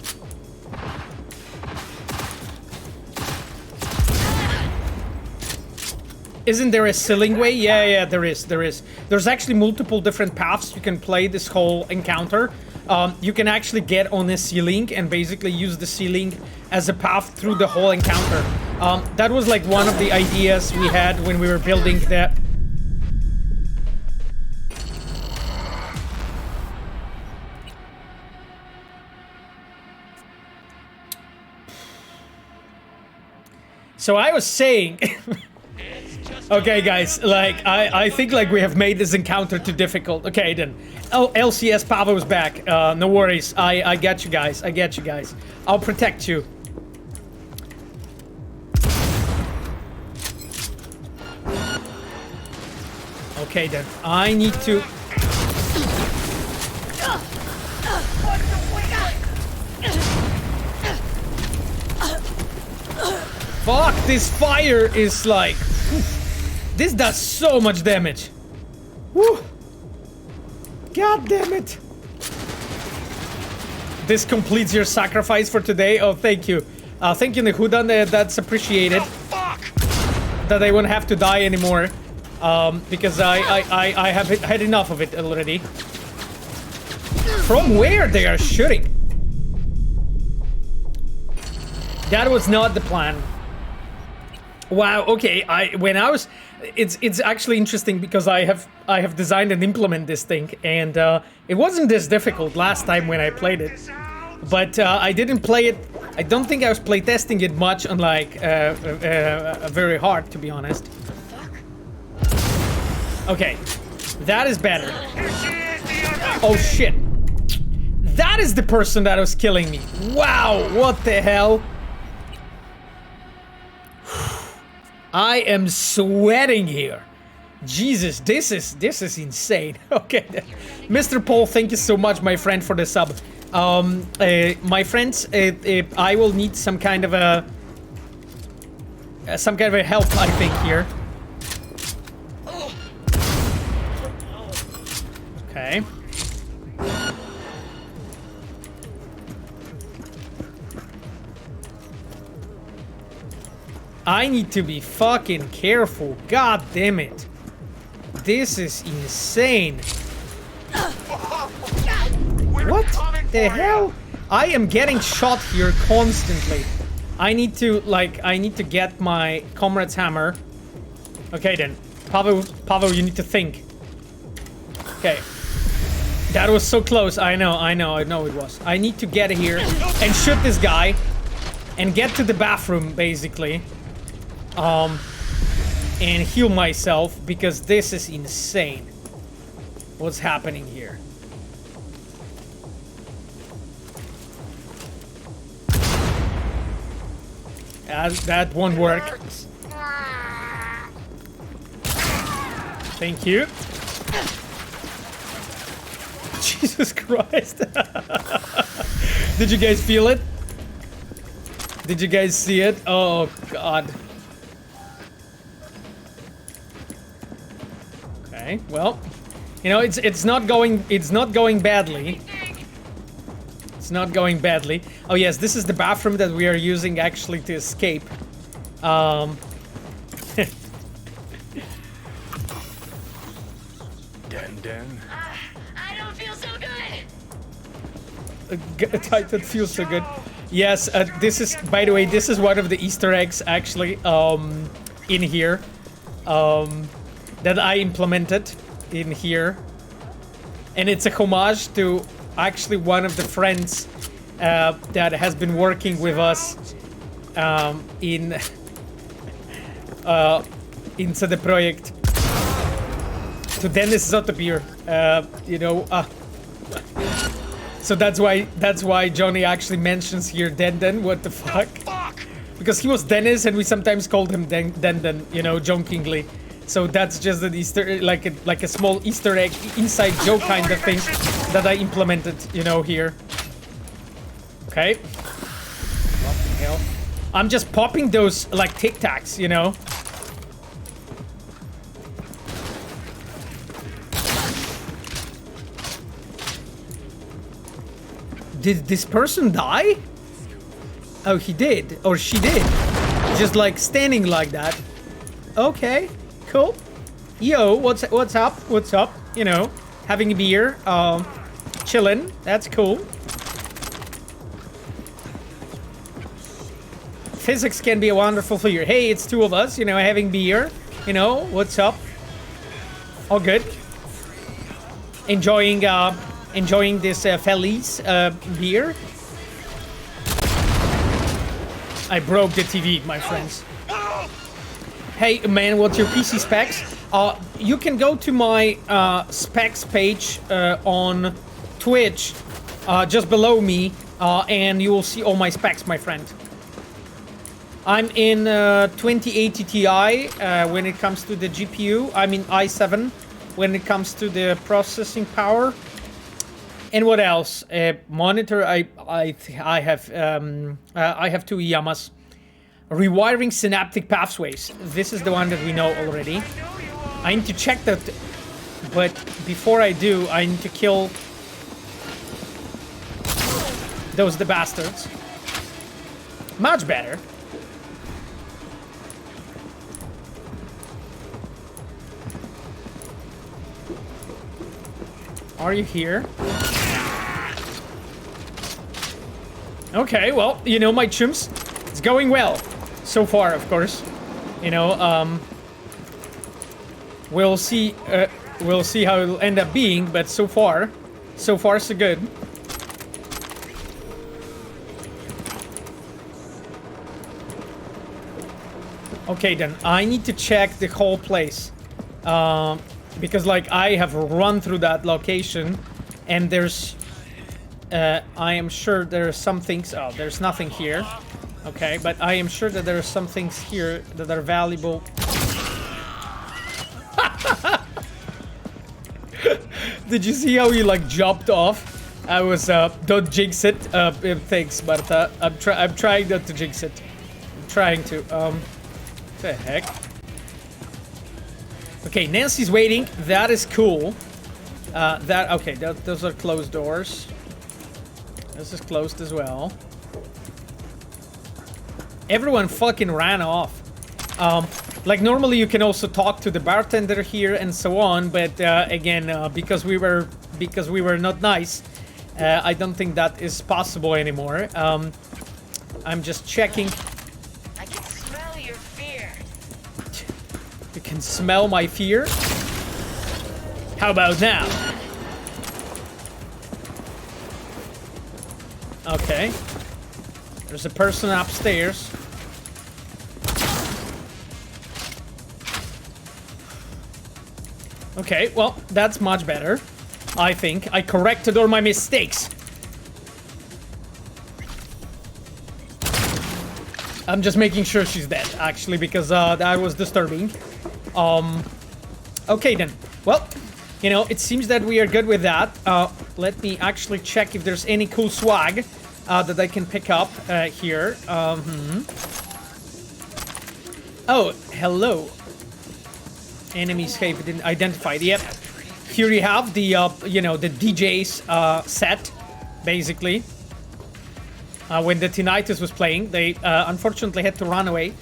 Isn't there a ceiling way? Yeah, there is. There's actually multiple different paths you can play this whole encounter. You can actually get on a ceiling and basically use the ceiling as a path through the whole encounter. That was like one of the ideas we had when we were building that. So I was saying... Okay, guys, like, I think, like, we have made this encounter too difficult. Okay, then. Oh, LCS Pavo's back. No worries. I get you guys. I get you guys. I'll protect you. Okay, then. I need to... Fuck, this fire is like... This does so much damage. Woo. God damn it. This completes your sacrifice for today. Oh, thank you. Thank you, Nehudan. That's appreciated. That I won't have to die anymore. Because I have had enough of it already. From where they are shooting? That was not the plan. Wow, okay, it's actually interesting because I have designed and implemented this thing, and it wasn't this difficult last time when I played it. But I didn't play it, I don't think I was playtesting it much on like very hard, to be honest. Okay, that is better. Oh shit. That is the person that was killing me. Wow, what the hell? I am sweating here. Jesus, this is insane. Okay, Mr. Paul, thank you so much, my friend, for the sub. My friends, I will need some kind of a help, I think, here. Okay. I need to be fucking careful. God damn it. This is insane. What the hell? I am getting shot here constantly. I need to get my comrade's hammer. Okay then. Pavel, you need to think. Okay. That was so close. I know it was. I need to get here and shoot this guy and get to the bathroom, basically. And heal myself, because this is insane. What's happening here? That won't work. Thank you. Jesus Christ. Did you guys feel it? Did you guys see it? Oh God. Okay, well, you know, it's not going badly. It's not going badly. Oh yes, this is the bathroom that we are using actually to escape. Den. I don't feel so good. Titan feels so good. Yes, this is, by the way, this is one of the Easter eggs actually in here. That I implemented in here, and it's a homage to actually one of the friends that has been working with us into the project. To Dennis Zotopir, you know. So that's why Johnny actually mentions here Den. What the fuck? Because he was Dennis, and we sometimes called him Den, you know, jokingly. So that's just an Easter, like a small Easter egg, inside joke kind of thing that I implemented, you know, here. Okay. Fucking hell. I'm just popping those like Tic Tacs, you know. Did this person die? Oh, he did. Or she did. Just like standing like that. Okay, cool. Yo, what's up? What's up? You know, having a beer, chilling. That's cool. Physics can be a wonderful fear. Hey, it's two of us, you know, having beer. You know, what's up? All good. Enjoying this Feliz beer. I broke the TV, my friends. Hey, man, what's your PC specs? You can go to my specs page on Twitch, just below me, and you will see all my specs, my friend. I'm in 2080 Ti when it comes to the GPU. I'm in i7 when it comes to the processing power. And what else? Monitor. I have 2 Yamas. Rewiring synaptic pathways. This is the one that we know already. I need to check that, but before I do, I need to kill the bastards. Much better. Are you here? Okay, well, you know, my chimps, it's going well. So far, of course. You know, we'll see how it'll end up being, but so far so good. Okay, then, I need to check the whole place. Because, like, I have run through that location, and there's... I am sure there are some things... Oh, there's nothing here. Okay, but I am sure that there are some things here that are valuable. Did you see how he, like, jumped off? I was, don't jinx it. Thanks, Marta. I'm trying not to jinx it. I'm trying to, What the heck? Okay, Nancy's waiting. That is cool. Okay, those are closed doors. This is closed as well. Everyone fucking ran off. Like, normally you can also talk to the bartender here and so on, but again, because we were not nice, I don't think that is possible anymore. I'm just checking. I can smell your fear. You can smell my fear? How about now? Okay. There's a person upstairs. Okay, well, that's much better. I think I corrected all my mistakes. I'm just making sure she's dead, actually, because that was disturbing. Okay, then. Well, you know, it seems that we are good with that. Let me actually check if there's any cool swag that I can pick up here. Oh, hello. Enemies have been identified. Yep. Here you have the, you know, the DJ's set, basically. When the Tinnitus was playing, they unfortunately had to run away.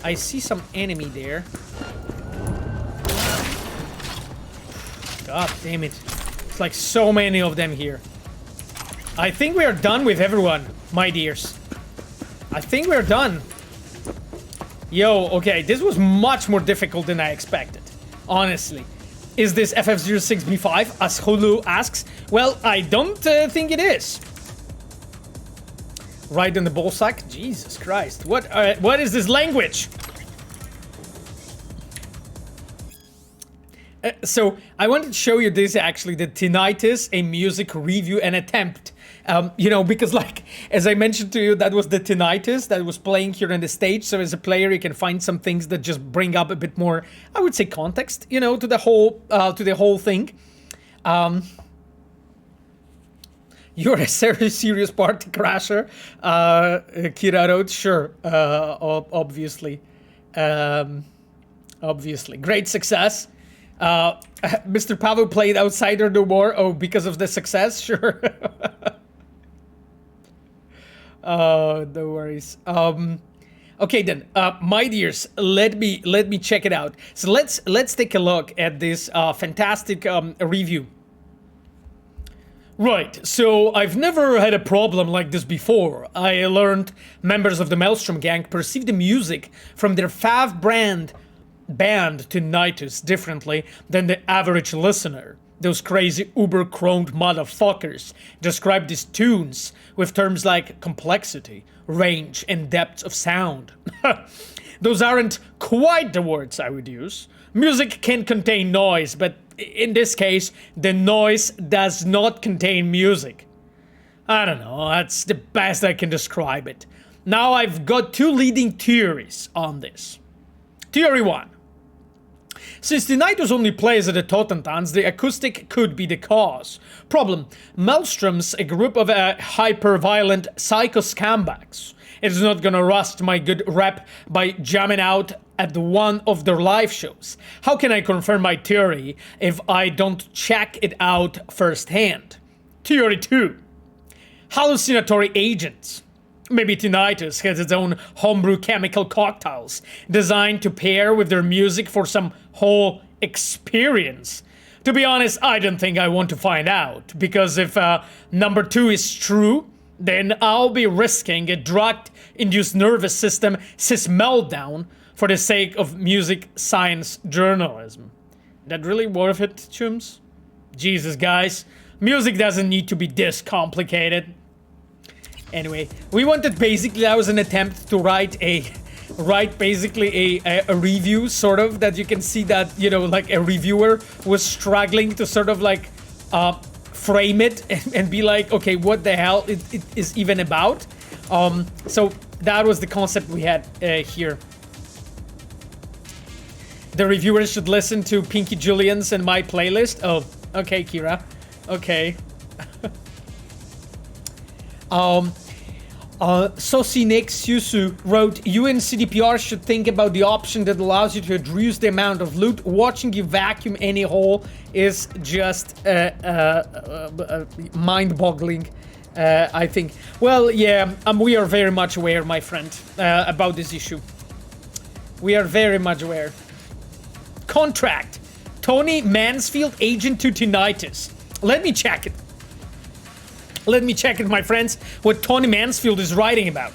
I see some enemy there. God damn it. It's like so many of them here. I think we are done with everyone, my dears. I think we're done. Yo, okay, this was much more difficult than I expected. Honestly. Is this FF06B5, as Hulu asks? Well, I don't think it is. Right in the ballsack? Jesus Christ. What is this language? So, I wanted to show you this, actually, the Tinnitus, a music review and attempt. You know, because, like, as I mentioned to you, that was the Tinnitus that was playing here on the stage. So as a player, you can find some things that just bring up a bit more, I would say, context, you know, to the whole thing. You're a serious party crasher, Kira wrote. Sure, obviously. Obviously. Great success. Mr. Pavel played Outsider no more. Oh, because of the success? Sure. No worries. Okay then, my dears, let me check it out. So let's take a look at this fantastic review. Right, so I've never had a problem like this before. I learned members of the Maelstrom gang perceive the music from their fav band tinnitus differently than the average listener. Those crazy uber-chroned motherfuckers describe these tunes with terms like complexity, range, and depth of sound. Those aren't quite the words I would use. Music can contain noise, but in this case, the noise does not contain music. I don't know, that's the best I can describe it. Now I've got two leading theories on this. Theory 1. Since tinnitus only plays at the Totentanz, the acoustic could be the cause. Problem: Maelstromers, a group of hyper-violent psycho scumbags. It's not gonna rust my good rep by jamming out at one of their live shows. How can I confirm my theory if I don't check it out firsthand? Theory 2. Hallucinatory agents. Maybe tinnitus has its own homebrew chemical cocktails designed to pair with their music for some whole experience. To be honest, I don't think I want to find out, because if number 2 is true, then I'll be risking a drug-induced nervous system cis meltdown for the sake of music science journalism. That really worth it, chums? Jesus, guys, music doesn't need to be this complicated. Anyway, we wanted basically, that was an attempt to write basically a review, sort of, that you can see that, you know, like a reviewer was struggling to sort of like frame it and be like, okay, what the hell it is even about. So that was the concept we had here. The reviewers should listen to Pinky Julian's and my playlist. Oh, okay, Kira. Okay. Sosinek Susu wrote, you and CDPR should think about the option that allows you to reduce the amount of loot. Watching you vacuum any hole is just mind-boggling, I think. Well, yeah, we are very much aware, my friend, about this issue. We are very much aware. Contract. Tony Mansfield, agent to tinnitus. Let me check it. Let me check it, my friends, what Tony Mansfield is writing about.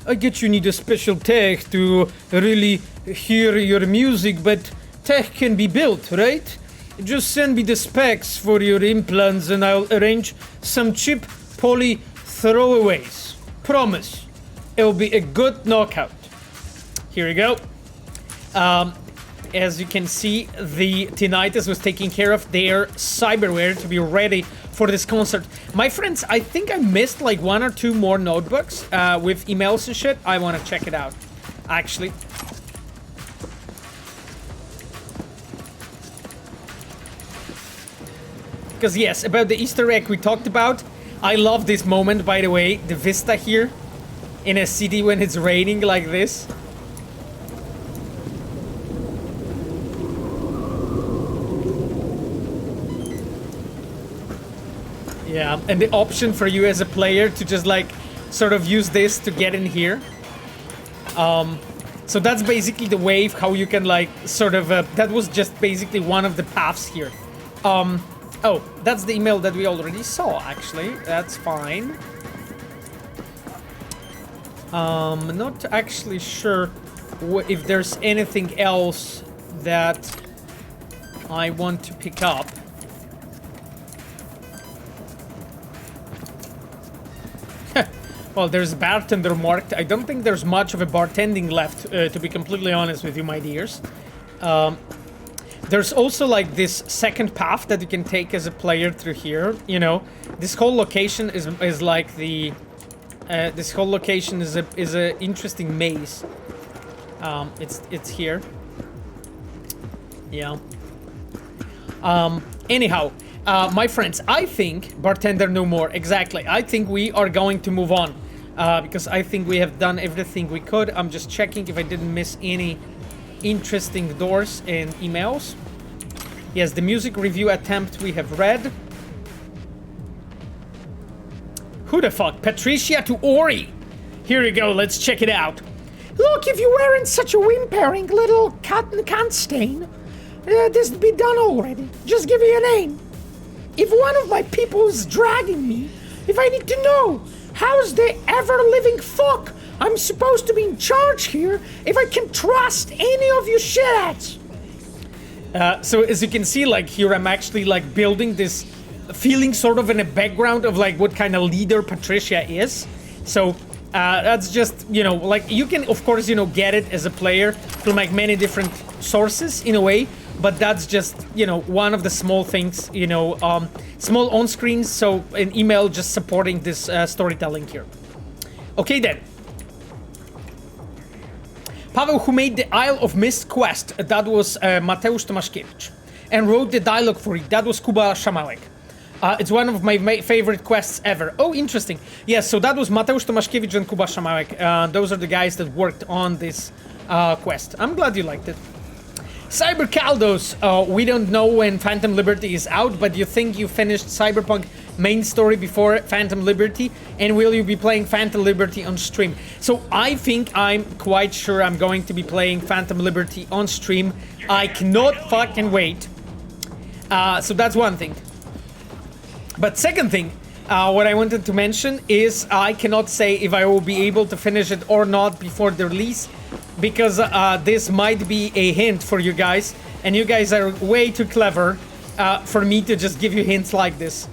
I get you need a special tech to really hear your music, but tech can be built, right? Just send me the specs for your implants and I'll arrange some cheap poly throwaways. Promise. It'll be a good knockout. Here we go. As you can see, the tinnitus was taking care of their cyberware to be ready for this concert. My friends, I think I missed like 1 or 2 more notebooks with emails and shit. I want to check it out, actually. Because yes, about the Easter egg we talked about. I love this moment, by the way, the vista here in a city when it's raining like this. Yeah, and the option for you as a player to just like sort of use this to get in here. So that's basically the way how you can like sort of, that was just basically one of the paths here. Oh, that's the email that we already saw, actually. That's fine. Not actually sure if there's anything else that I want to pick up. Well, there's bartender marked. I don't think there's much of a bartending left, to be completely honest with you, my dears. There's also like this second path that you can take as a player through here. You know, this whole location is like the this whole location is a interesting maze. It's here. Yeah. Anyhow. My friends, I think bartender no more. Exactly. I think we are going to move on because I think we have done everything we could. I'm just checking if I didn't miss any interesting doors and emails. Yes, the music review attempt we have read. Who the fuck? Patricia to Ori. Here you go, let's check it out. Look, if you weren't such a whimpering little cunt stain, this'd be done already. Just give me a name. If one of my people's dragging me, if I need to know, how's the ever-living fuck I'm supposed to be in charge here if I can trust any of you shitheads? So as you can see, like here I'm actually like building this feeling sort of in the background of like what kind of leader Patricia is. So that's just, you know, like you can of course, you know, get it as a player from like many different sources in a way, but that's just, you know, one of the small things, you know, small on screens. So an email just supporting this storytelling here. Okay then. Paweł, who made the Isle of Mist quest, that was Mateusz Tomaszkiewicz, and wrote the dialogue for it, that was Kuba Szamałek. It's one of my favorite quests ever. Oh, interesting. Yes, so that was Mateusz Tomaszkiewicz and Kuba Szamałek. Those are the guys that worked on this quest. I'm glad you liked it. Cyber Caldos, we don't know when Phantom Liberty is out, but you think you finished Cyberpunk main story before Phantom Liberty, and will you be playing Phantom Liberty on stream? So I think I'm quite sure I'm going to be playing Phantom Liberty on stream. I cannot fucking wait. So that's one thing. But second thing, what I wanted to mention is I cannot say if I will be able to finish it or not before the release, because this might be a hint for you guys, and you guys are way too clever for me to just give you hints like this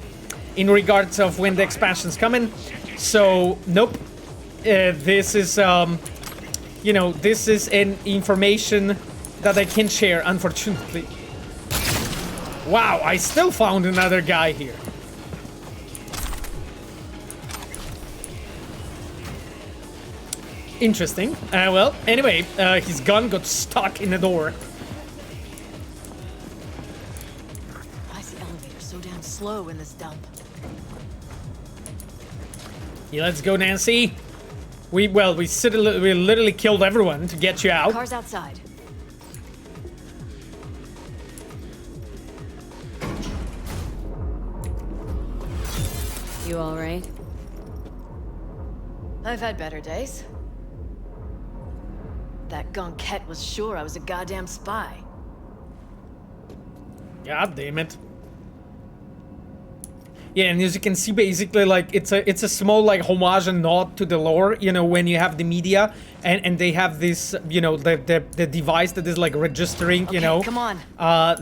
in regards of when the expansion's coming. So nope, this is you know, this is an information that I can share, unfortunately. Wow, I still found another guy here. Interesting. Well, anyway, his gun got stuck in the door. Why is the elevator so damn slow in this dump? Yeah, let's go, Nancy. We literally killed everyone to get you out. Car's outside. You all right? I've had better days. That gunkette was sure I was a goddamn spy. God damn it. Yeah, and as you can see, basically, like, it's a small, like, homage and nod to the lore, you know, when you have the media, and they have this, you know, the device that is, like, registering, you know, come on.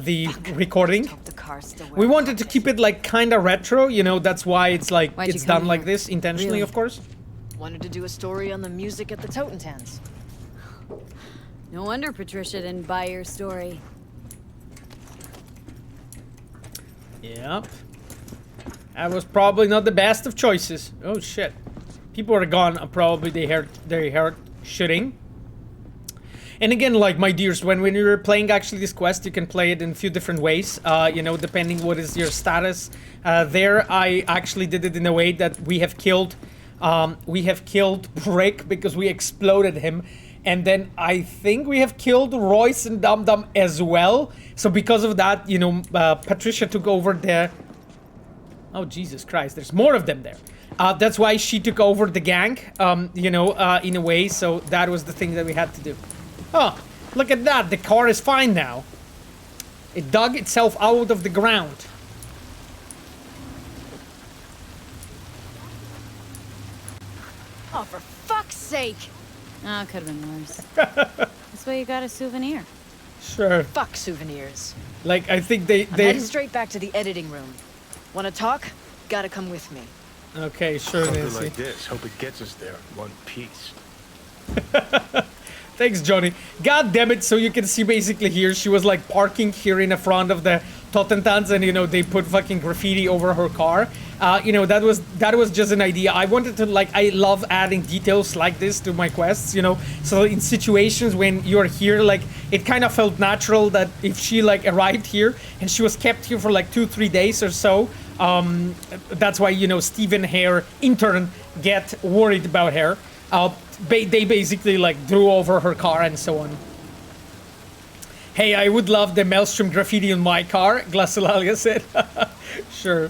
The recording. Hope the car's still We wanted to keep it, like, kind of retro, you know, that's why it's, like, Why'd you it's come done like here? this, intentionally, Really? of course. Wanted to do a story on the music at the Totentanz. No wonder Patricia didn't buy your story. Yep. That was probably not the best of choices. Oh shit. People are gone. Probably they heard shooting. And again, like, my dears, when you're playing actually this quest, you can play it in a few different ways. You know, depending what is your status. There, I actually did it in a way that we have killed Brick because we exploded him. And then I think we have killed Royce and Dum Dum as well. So because of that, you know, Patricia took over the... Oh, Jesus Christ, there's more of them there. That's why she took over the gang, you know, in a way. So that was the thing that we had to do. Oh, look at that. The car is fine now. It dug itself out of the ground. Oh, for fuck's sake! Oh, it could have been worse. That's why you got a souvenir. Sure. Fuck souvenirs. Like, I think they... I'm headed straight back to the editing room. Wanna talk? Gotta come with me. Okay, sure, Something Nancy. like this. Hope it gets us there in one piece. Thanks, Johnny. God damn it, so you can see basically here, she was like parking here in the front of the Totentanz, and you know, they put fucking graffiti over her car. You know, that was just an idea. I wanted to, like, I love adding details like this to my quests, you know. So in situations when you're here, like, it kind of felt natural that if she like arrived here and she was kept here for like 2-3 days or so, that's why, you know, Steven Hare, intern, get worried about her. They basically like drew over her car and so on. Hey, I would love the Maelstrom graffiti on my car, Glassolalia said. Sure.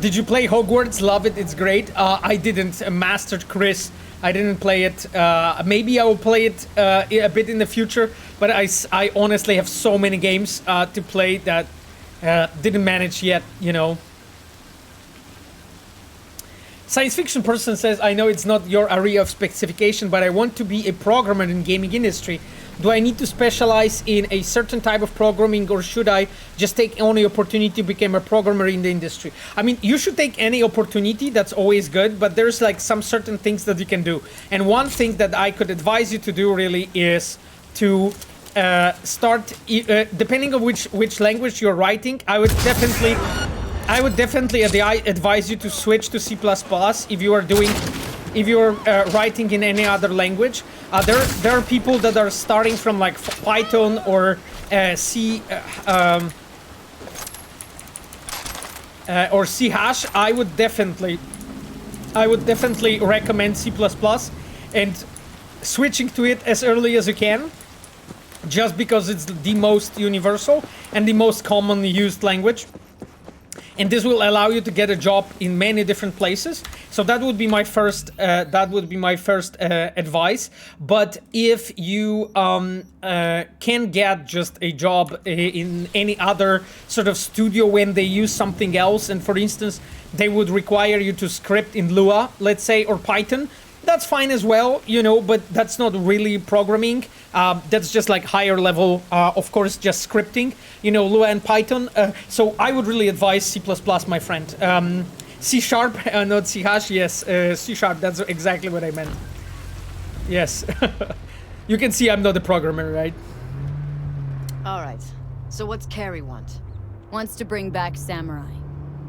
Did you play Hogwarts? Love it, it's great. I didn't. Mastered Chris. I didn't play it. Maybe I will play it a bit in the future, but I honestly have so many games to play that didn't manage yet, you know. Science fiction person says, I know it's not your area of specification, but I want to be a programmer in gaming industry. Do I need to specialize in a certain type of programming, or should I just take any opportunity to become a programmer in the industry? I mean, you should take any opportunity, that's always good, but there's like some certain things that you can do. And one thing that I could advise you to do really is to start, depending on which language you're writing, I would definitely advise you to switch to C++ if you're writing in any other language. There are people that are starting from like Python or C hash. I would definitely recommend C++ and switching to it as early as you can, just because it's the most universal and the most commonly used language. And this will allow you to get a job in many different places. So that would be my first. Advice. But if you can get just a job in any other sort of studio when they use something else, and for instance, they would require you to script in Lua, let's say, or Python, that's fine as well, you know. But that's not really programming. That's just like higher level, of course, just scripting, you know, Lua and Python. So I would really advise C++, my friend. C#, not C hash, yes, C#, that's exactly what I meant. Yes. You can see I'm not a programmer, right? All right. So what's Kerry want? Wants to bring back Samurai.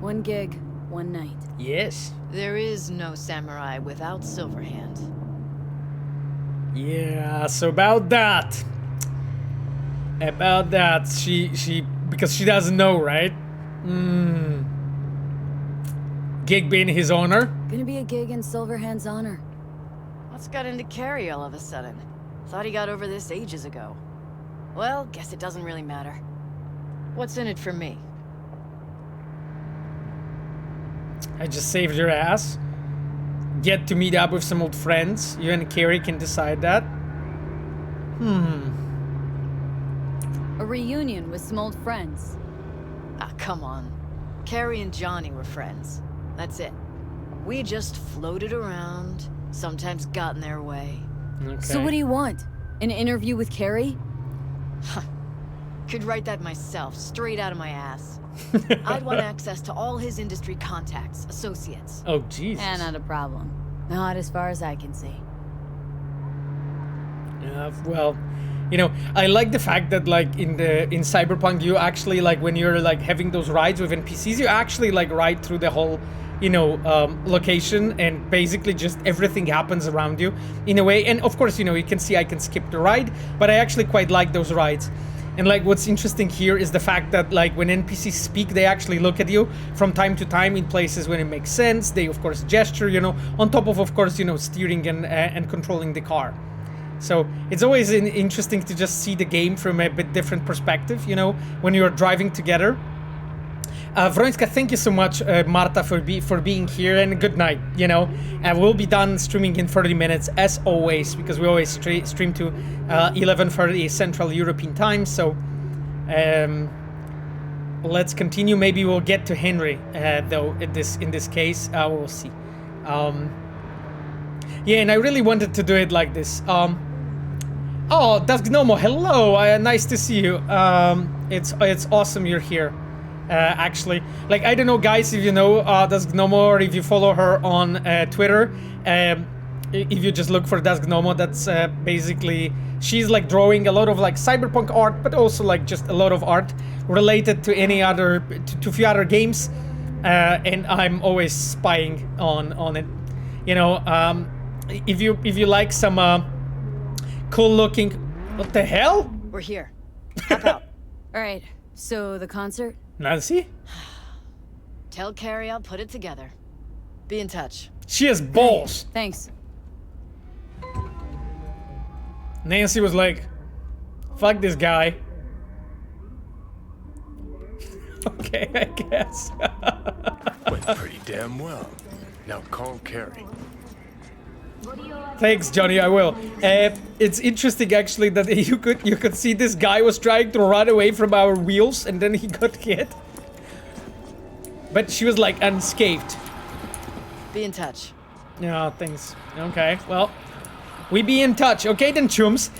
1 gig, 1 night. Yes. There is no samurai without Silverhand. Yeah, so about that, she because she doesn't know, right? Gig being his honor. Gonna be a gig in Silverhand's honor. What's got into Kerry all of a sudden? Thought he got over this ages ago. Well, guess it doesn't really matter. What's in it for me? I just saved your ass. Get to meet up with some old friends. You and Kerry can decide that. A reunion with some old friends. Ah, come on. Kerry and Johnny were friends. That's it. We just floated around, sometimes got in their way. Okay. So what do you want? An interview with Kerry? Could write that myself, straight out of my ass. I'd want access to all his industry contacts, associates. Oh, Jesus. Yeah, not a problem. Not as far as I can see. Well, you know, I like the fact that like in Cyberpunk, you actually like when you're like having those rides with NPCs, you actually like ride through the whole, you know, location, and basically just everything happens around you in a way. And of course, you know, you can see I can skip the ride, but I actually quite like those rides. And like what's interesting here is the fact that like when NPCs speak, they actually look at you from time to time in places when it makes sense. They of course gesture, you know, on top of course, you know, steering and controlling the car. So it's always interesting to just see the game from a bit different perspective, you know, when you're driving together. Vroinska, thank you so much, Marta, for being here, and good night, you know. We'll be done streaming in 30 minutes, as always, because we always stream to 11:30 Central European time, so let's continue. Maybe we'll get to Henry, though, in this case. We'll see. Yeah, and I really wanted to do it like this. Oh, Duskgnomo, hello, nice to see you. It's awesome you're here. Actually, like, I don't know, guys, if you know Duskgnomo, or if you follow her on Twitter. If you just look for Duskgnomo, that's basically, she's like drawing a lot of like cyberpunk art, but also like just a lot of art related to any other, to a few other games, and I'm always spying on it. You know, if you like some cool looking, what the hell? We're here. Hop out. All right. So the concert. Nancy? Tell Kerry I'll put it together. Be in touch. She has balls. Thanks. Nancy was like, fuck this guy. Okay, I guess. Wait, Pretty damn well. Now call Kerry. Thanks, Johnny. I will. It's interesting actually that you could see this guy was trying to run away from our wheels and then he got hit. But she was like unscathed. Be in touch. Yeah, thanks. Okay, well, we be in touch. Okay then, chums.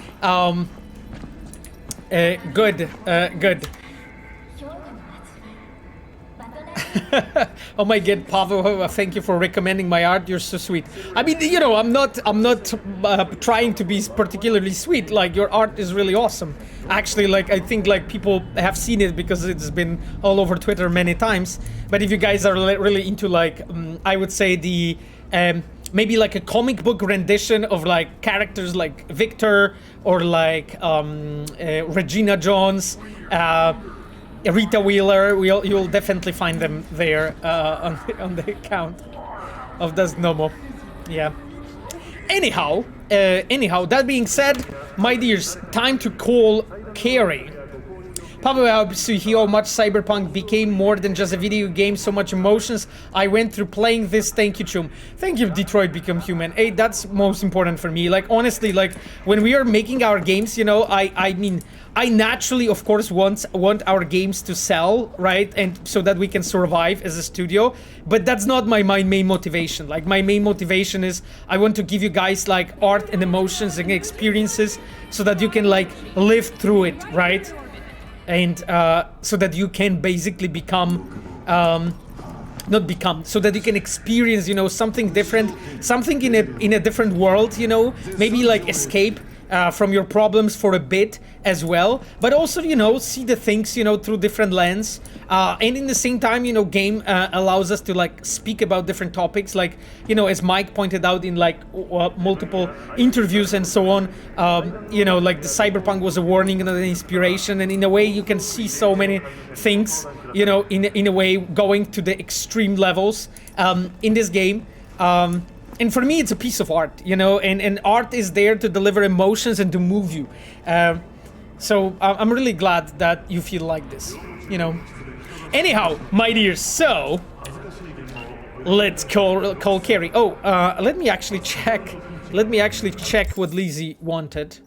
Good. Good. Oh my god, Pavel, thank you for recommending my art. You're so sweet. I mean, you know, I'm not trying to be particularly sweet. Like, your art is really awesome. Actually, like, I think like people have seen it because it's been all over Twitter many times. But if you guys are really into like, I would say the maybe like a comic book rendition of like characters like Victor or like Regina Jones. Rita Wheeler, you'll definitely find them there on the account of Dasnomo. Yeah. Anyhow, that being said, my dears, time to call Kerry. Pavel helps to hear how much Cyberpunk became more than just a video game, so much emotions I went through playing this. Thank you, Chum. Thank you, Detroit Become Human. Hey, that's most important for me. Like, honestly, like, when we are making our games, you know, I mean, I naturally, of course, want our games to sell, right? And so that we can survive as a studio. But that's not my main motivation. Like, my main motivation is I want to give you guys, like, art and emotions and experiences so that you can, like, live through it, right? And so that you can basically become, so that you can experience, you know, something different, something in a different world, you know, maybe like escape from your problems for a bit as well, but also, you know, see the things, you know, through different lens, and in the same time, you know, game allows us to like speak about different topics, like, you know, as Mike pointed out in like multiple interviews and so on, you know, like the Cyberpunk was a warning and an inspiration, and in a way you can see so many things, you know, in a way going to the extreme levels in this game. And for me, it's a piece of art, you know, and art is there to deliver emotions and to move you. So I'm really glad that you feel like this, you know. Anyhow, my dears, so let's call Kerry. Oh, let me actually check. Let me actually check what Lizzie wanted.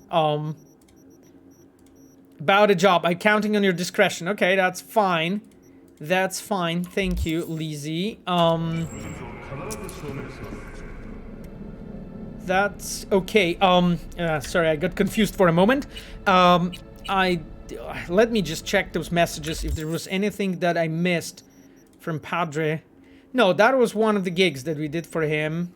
About a job. I'm counting on your discretion. Okay, that's fine. That's fine. Thank you, Lizzie. That's okay. Sorry, I got confused for a moment. Let me just check those messages if there was anything that I missed from Padre. No, that was one of the gigs that we did for him.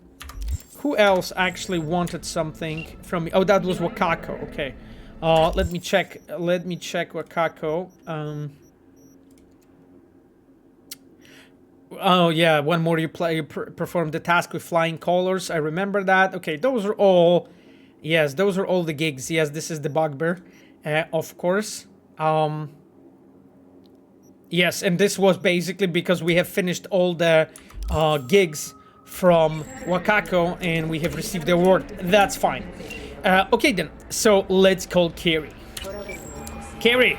Who else actually wanted something from me? Oh, that was Wakako. Okay. Let me check. Let me check Wakako. Oh yeah, one more. You performed the task with flying colors. I remember that. Okay, those are all. Yes, those are all the gigs. Yes, this is the bugbear, of course. Yes, and this was basically because we have finished all the gigs from Wakako and we have received the award. That's fine. Okay then. So let's call Kerry. Kerry.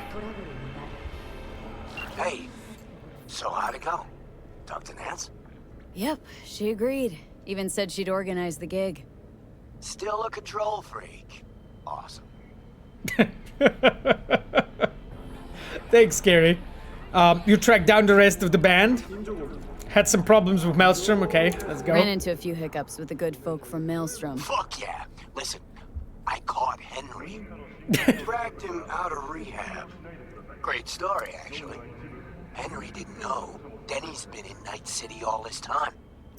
Hey. So how'd it go? Talk to Nance? Yep, she agreed. Even said she'd organize the gig. Still a control freak. Awesome. Thanks, Kerry. You tracked down the rest of the band? Had some problems with Maelstrom? Okay, let's go. Ran into a few hiccups with the good folk from Maelstrom. Fuck yeah. Listen, I caught Henry. Dragged him out of rehab. Great story, actually. Henry didn't know Denny's been in Night City all this time.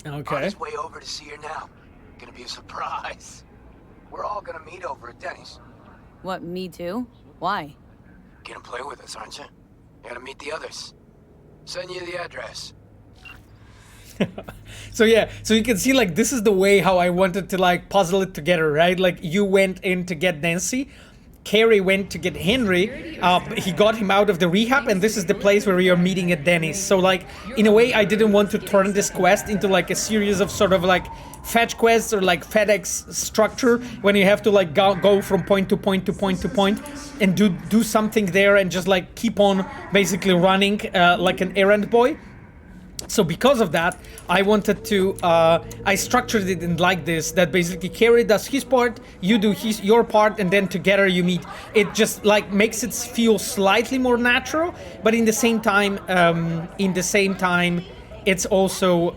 Okay. On his way over to see her now. Gonna be a surprise. We're all gonna meet over at Denny's. What, me too? Why? Gonna play with us, aren't you? Gotta meet the others. Send you the address. So yeah, so you can see like this is the way how I wanted to like puzzle it together, right? Like you went in to get Nancy, Kerry went to get Henry, he got him out of the rehab, and this is the place where we are meeting at Denny's. So like, in a way, I didn't want to turn this quest into like a series of sort of like fetch quests or like FedEx structure when you have to like go from point to point to point to point and do something there and just like keep on basically running like an errand boy. So because of that, I wanted to, I structured it in like this, that basically Kerry does his part, you do your part, and then together you meet. It just like makes it feel slightly more natural, but in the same time, it's also,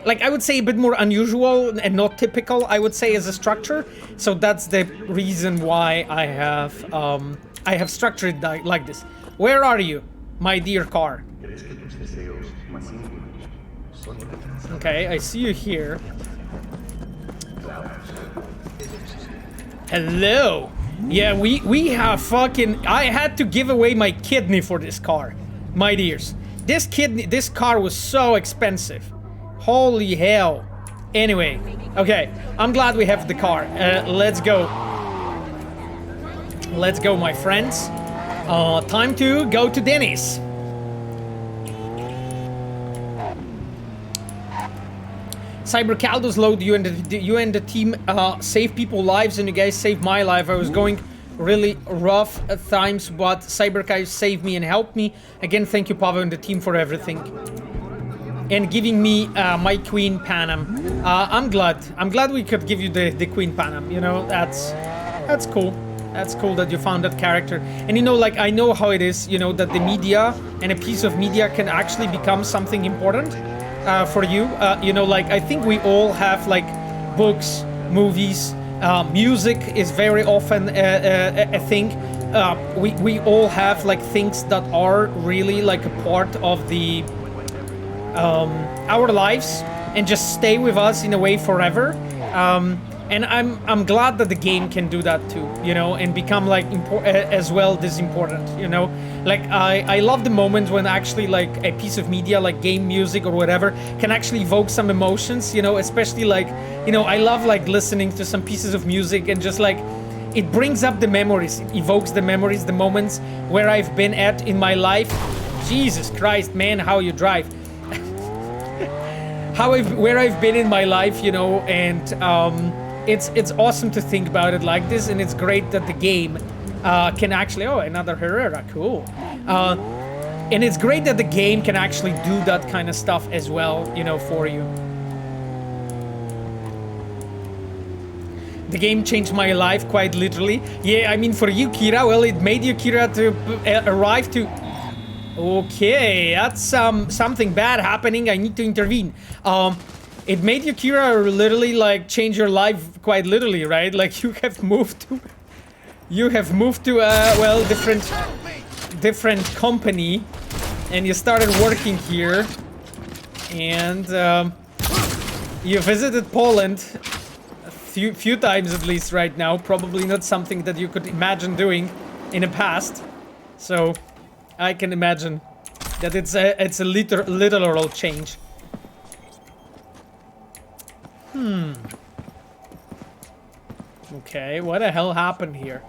like I would say a bit more unusual and not typical, I would say, as a structure. So that's the reason why I have structured it like this. Where are you, my dear car? Okay, I see you here. Hello. Yeah, we have fucking... I had to give away my kidney for this car, my dears. This car was so expensive. Holy hell. Anyway, okay, I'm glad we have the car. Let's go. Let's go, my friends. Time to go to Denny's. Cybercaldos load, you and the team save people lives, and you guys saved my life. I was going really rough at times, but Cybercaldos saved me and helped me. Again, thank you, Pavel and the team, for everything. And giving me my Queen Panem. I'm glad we could give you the Queen Panem, you know, that's cool. That's cool that you found that character. And you know, like, I know how it is, you know, that the media and a piece of media can actually become something important for you. You know, like, I think we all have, like, books, movies, music is very often a thing. We all have, like, things that are really, like, a part of the our lives and just stay with us in a way forever. And I'm glad that the game can do that too, you know, and become like as well this important, you know. Like I love the moment when actually like a piece of media like game music or whatever can actually evoke some emotions, you know, especially like, you know, I love like listening to some pieces of music and just like it brings up the memories, it evokes the memories, the moments where I've been at in my life. Jesus Christ, man, how you drive. Where I've been in my life, you know, and it's awesome to think about it like this, and it's great that the game can actually... Oh, another Herrera, cool. And it's great that the game can actually do that kind of stuff as well, you know, for you. The game changed my life quite literally. Yeah, I mean, for you, Kira, well, it made you, Kira, to arrive to... Okay, that's something bad happening. I need to intervene. It made you, Kira, literally like change your life quite literally, right? Like you have moved to well, different company, and you started working here, and you visited Poland a few times at least right now. Probably not something that you could imagine doing in the past. So I can imagine that it's a literal change. Okay, what the hell happened here?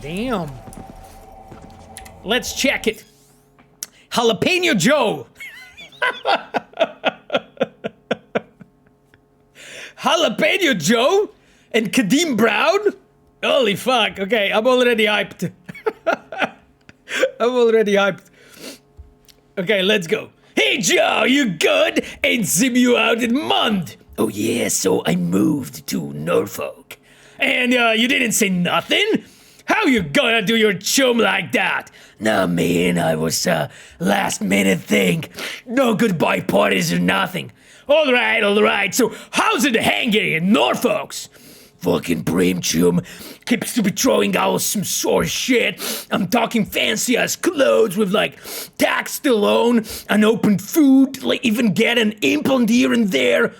Damn. Let's check it. Jalapeno Joe. Jalapeno Joe and Kadeem Brown? Holy fuck. Okay, I'm already hyped. I'm already hyped. Okay, let's go. Hey Joe, you good? Ain't seen you out in a month. Oh yeah, so I moved to Norfolk. And you didn't say nothing? How you gonna do your chum like that? Nah man, I was last minute thing. No goodbye parties or nothing. Alright, so how's it hanging in Norfolk's? Fucking Brim Chum keeps to be throwing out some sort of shit. I'm talking fancy ass clothes with like tax still on, unopened food, like even get an implant here and there.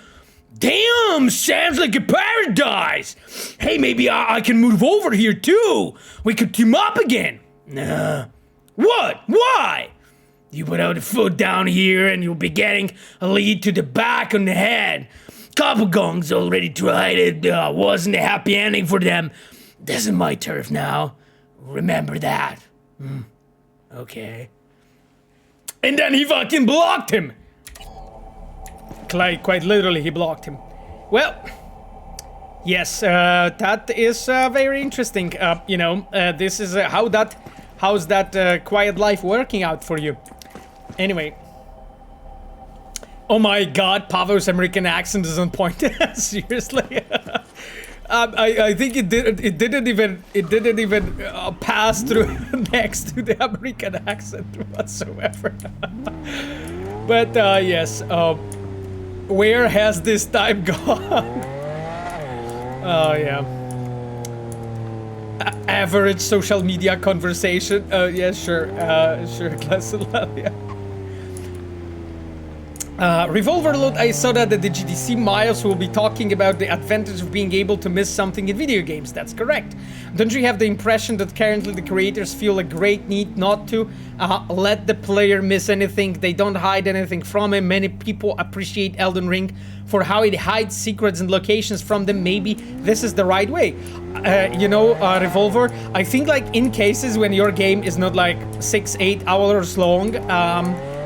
Damn, sounds like a paradise. Hey, maybe I can move over here too. We could team up again. Nah. What? Why? You put out a foot down here and you'll be getting a lead to the back on the head. Couple gongs already tried it, wasn't a happy ending for them. This is my turf now. Remember that. Okay. And then he fucking blocked him. Quite literally, he blocked him. Well, yes, that is very interesting. You know, this is how that How's that quiet life working out for you? Anyway. Oh my god, Pavel's American accent is on point. Seriously. I think it didn't even pass through next to the American accent whatsoever. But yes, where has this time gone? Oh yeah. Average social media conversation. Yeah, sure, sure, Glassolalia. Revolver Load, I saw that at the GDC. Miles will be talking about the advantage of being able to miss something in video games. That's correct. Don't you have the impression that currently the creators feel a great need not to let the player miss anything? They don't hide anything from him. Many people appreciate Elden Ring for how it hides secrets and locations from them. Maybe this is the right way. You know, Revolver, I think like in cases when your game is not like 6-8 hours long,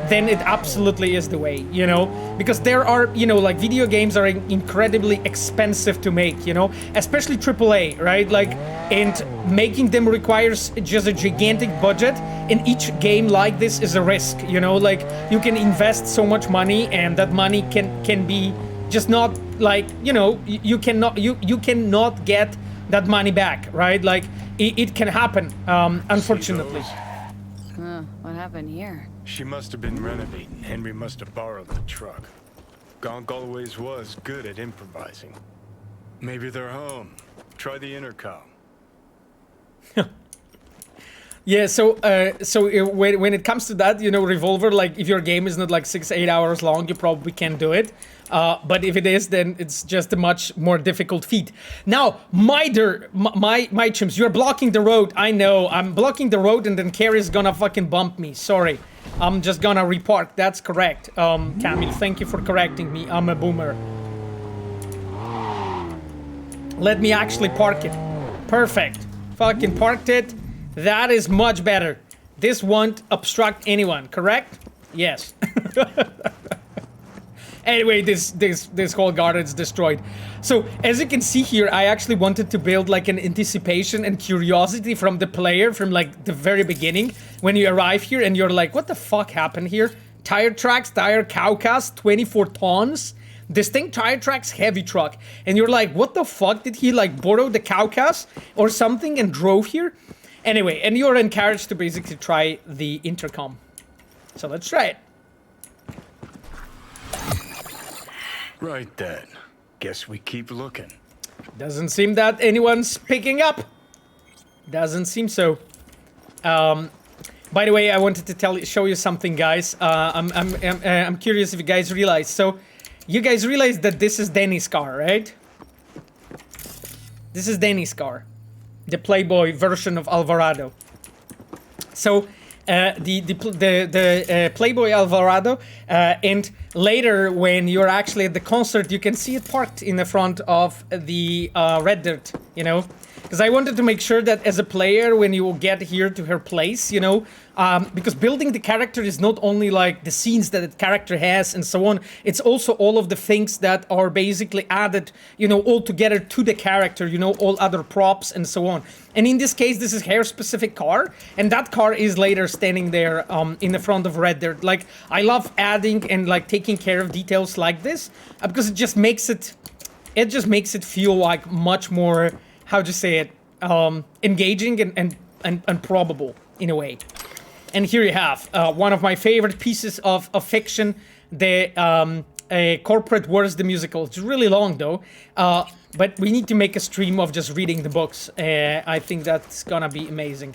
then it absolutely is the way, you know, because there are, you know, like video games are incredibly expensive to make, you know, especially AAA, right? Like, and making them requires just a gigantic budget, and each game like this is a risk, you know, like you can invest so much money and that money can be just not like, you know, you cannot get that money back, right? Like it can happen, unfortunately. What happened here? She must have been renovating. Henry must have borrowed the truck. Gonk always was good at improvising. Maybe they're home. Try the intercom. Yeah, so when it comes to that, you know, Revolver, like if your game is not like 6-8 hours long, you probably can do it. But if it is, then it's just a much more difficult feat. Now, my chimps, you're blocking the road. I know, I'm blocking the road, and then Kerry's gonna fucking bump me. Sorry, I'm just gonna repark. That's correct. Camille, thank you for correcting me. I'm a boomer. Let me actually park it. Perfect. Fucking parked it. That is much better. This won't obstruct anyone, correct? Yes. Anyway, this whole garden's destroyed. So, as you can see here, I actually wanted to build like an anticipation and curiosity from the player from like the very beginning. When you arrive here and you're like, what the fuck happened here? Tire tracks, tire cowcast, 24 tons. Distinct tire tracks, heavy truck. And you're like, what the fuck? Did he like borrow the cowcast or something and drove here? Anyway, and you're encouraged to basically try the intercom. So let's try it. Right then. Guess we keep looking. Doesn't seem that anyone's picking up. Doesn't seem so. By the way, I wanted to show you something, guys. I'm curious if you guys realize. So, you guys realize that this is Denny's car, right? This is Denny's car. The Playboy version of Alvarado. So the Playboy Alvarado, and later when you're actually at the concert, you can see it parked in the front of the Red Dirt, you know, because I wanted to make sure that as a player, when you get here to her place, you know, because building the character is not only like the scenes that the character has and so on, it's also all of the things that are basically added, you know, all together to the character, you know, all other props and so on. And in this case, this is her specific car, and that car is later standing there in the front of Red Dirt. Like, I love adding and like taking care of details like this, because it just makes it feel like much more, how'd you say it, engaging and probable in a way. And here you have one of my favorite pieces of fiction, the Corporate Wars, the musical. It's really long though, but we need to make a stream of just reading the books. I think that's gonna be amazing.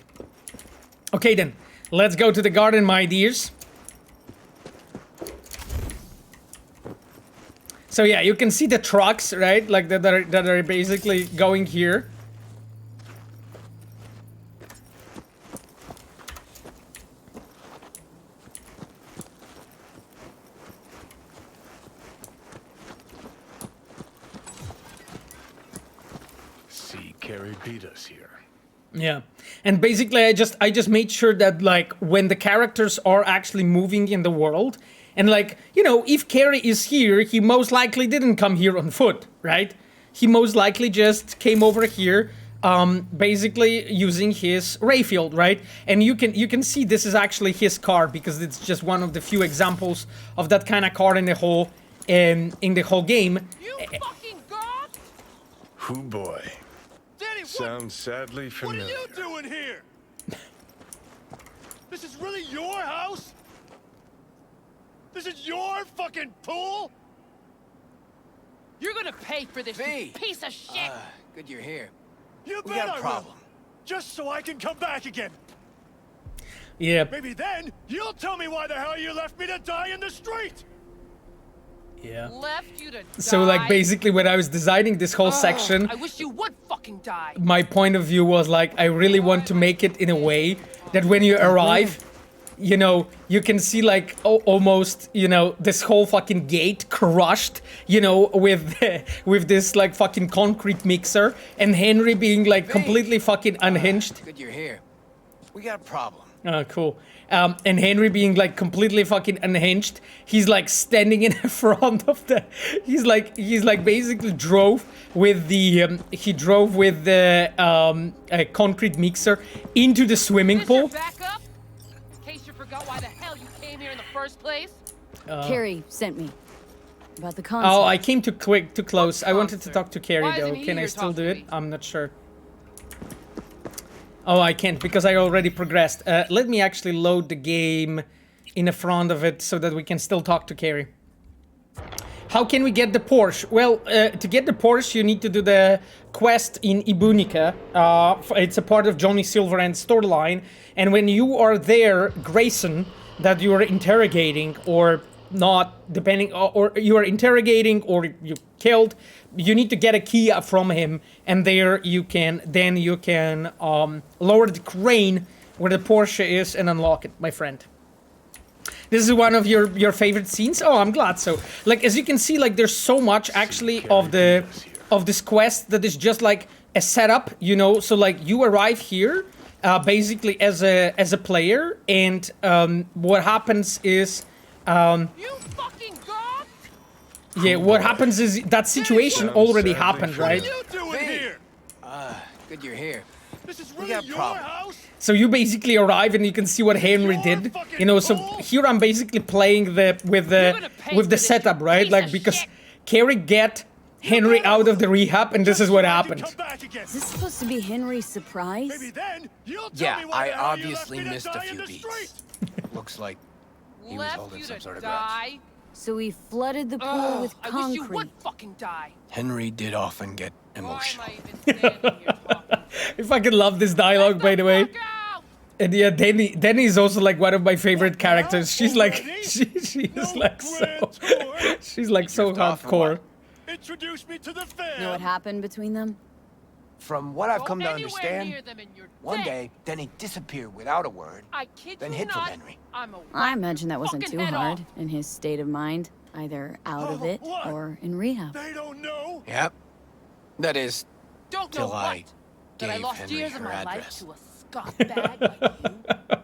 Okay then, let's go to the garden, my dears. So yeah, you can see the trucks, right? Like that are basically going here. Kerry beat us here. Yeah, and basically I just made sure that like when the characters are actually moving in the world, and like, you know, if Kerry is here, he most likely didn't come here on foot, right? He most likely just came over here basically using his ray field, right? And you can see this is actually his card because it's just one of the few examples of that kind of card in the whole game. You fucking god! Hoo boy. Denny, Sounds sadly what are familiar. you doing here? This is really your house? This is your fucking pool? You're gonna pay for this, you piece of shit! Good you're here. You We bet got a I will. problem. Just so I can come back again. Yeah. Maybe then you'll tell me why the hell you left me to die in the street. Yeah. Left you to die. So like basically when I was designing this whole section, I wish you would fucking die. my point of view was like I really want to make it in a way that when you arrive, you know, you can see like almost, you know, this whole fucking gate crushed, you know, with this like fucking concrete mixer, and Henry being like completely fucking unhinged. Good you're here. We got a problem. Oh, cool. And Henry being like completely fucking unhinged. He's like standing in front of the. He's like basically drove with the concrete mixer into the swimming Is this your pool. backup? In case you forgot why the hell you came here in the first place? Kerry sent me. About the concert. Oh, I came too close. I wanted to Concert. talk to Kerry Why isn't though. he Can I here still do talking it? to me? I'm not sure. Oh, I can't because I already progressed. Let me actually load the game in the front of it so that we can still talk to Kerry. How can we get the Porsche? Well, to get the Porsche, you need to do the quest in Ibunica. It's a part of Johnny Silverhand's storyline. And when you are there, Grayson, that you are interrogating or not, depending, or you are interrogating or you killed, you need to get a key from him, and there you can lower the crane where the Porsche is and unlock it, my friend. This is one of your favorite scenes. Oh, I'm glad so. Like as you can see, like there's so much actually of this quest that is just like a setup, you know. So like you arrive here, basically as a player, and what happens is. You fucking god! Yeah, what happens is that situation already happened, right? What are you doing here? Good you're here. This is We really got a your problem. house? So you basically arrive and you can see what Henry did. You know, so here I'm basically playing with the setup, right? Like because Kerry get Henry out of the rehab, and this is what happened. Come back again. Is this supposed to be Henry's surprise? Maybe then you'll tell Yeah, me why I the hell you obviously left me to missed a die in few the beats. street. Looks like he was Left holding you some to sort of grudge. die. So he flooded the pool Ugh, with I wish you concrete. would fucking die. Henry did often get Why am emotional. I even standing here talking? I fucking love this dialogue, by the way. Fuck out! And yeah, Denny is also like one of my favorite characters. She's like Already? she is No like so grand tour? she's like so drift off or hardcore. what? Introduce me to the fam. Know what happened between them? From what I've Go come to anywhere understand, near them and you're one dead. day Denny disappeared without a word. I kid then you hid from not, Henry. I'm a I imagine that wasn't fucking too head hard off. in his state of mind. Either out of it What? or in rehab. They don't know. Yep. That is, Don't know till what. I That I gave lost Henry years of her my address. life to a scumbag like you.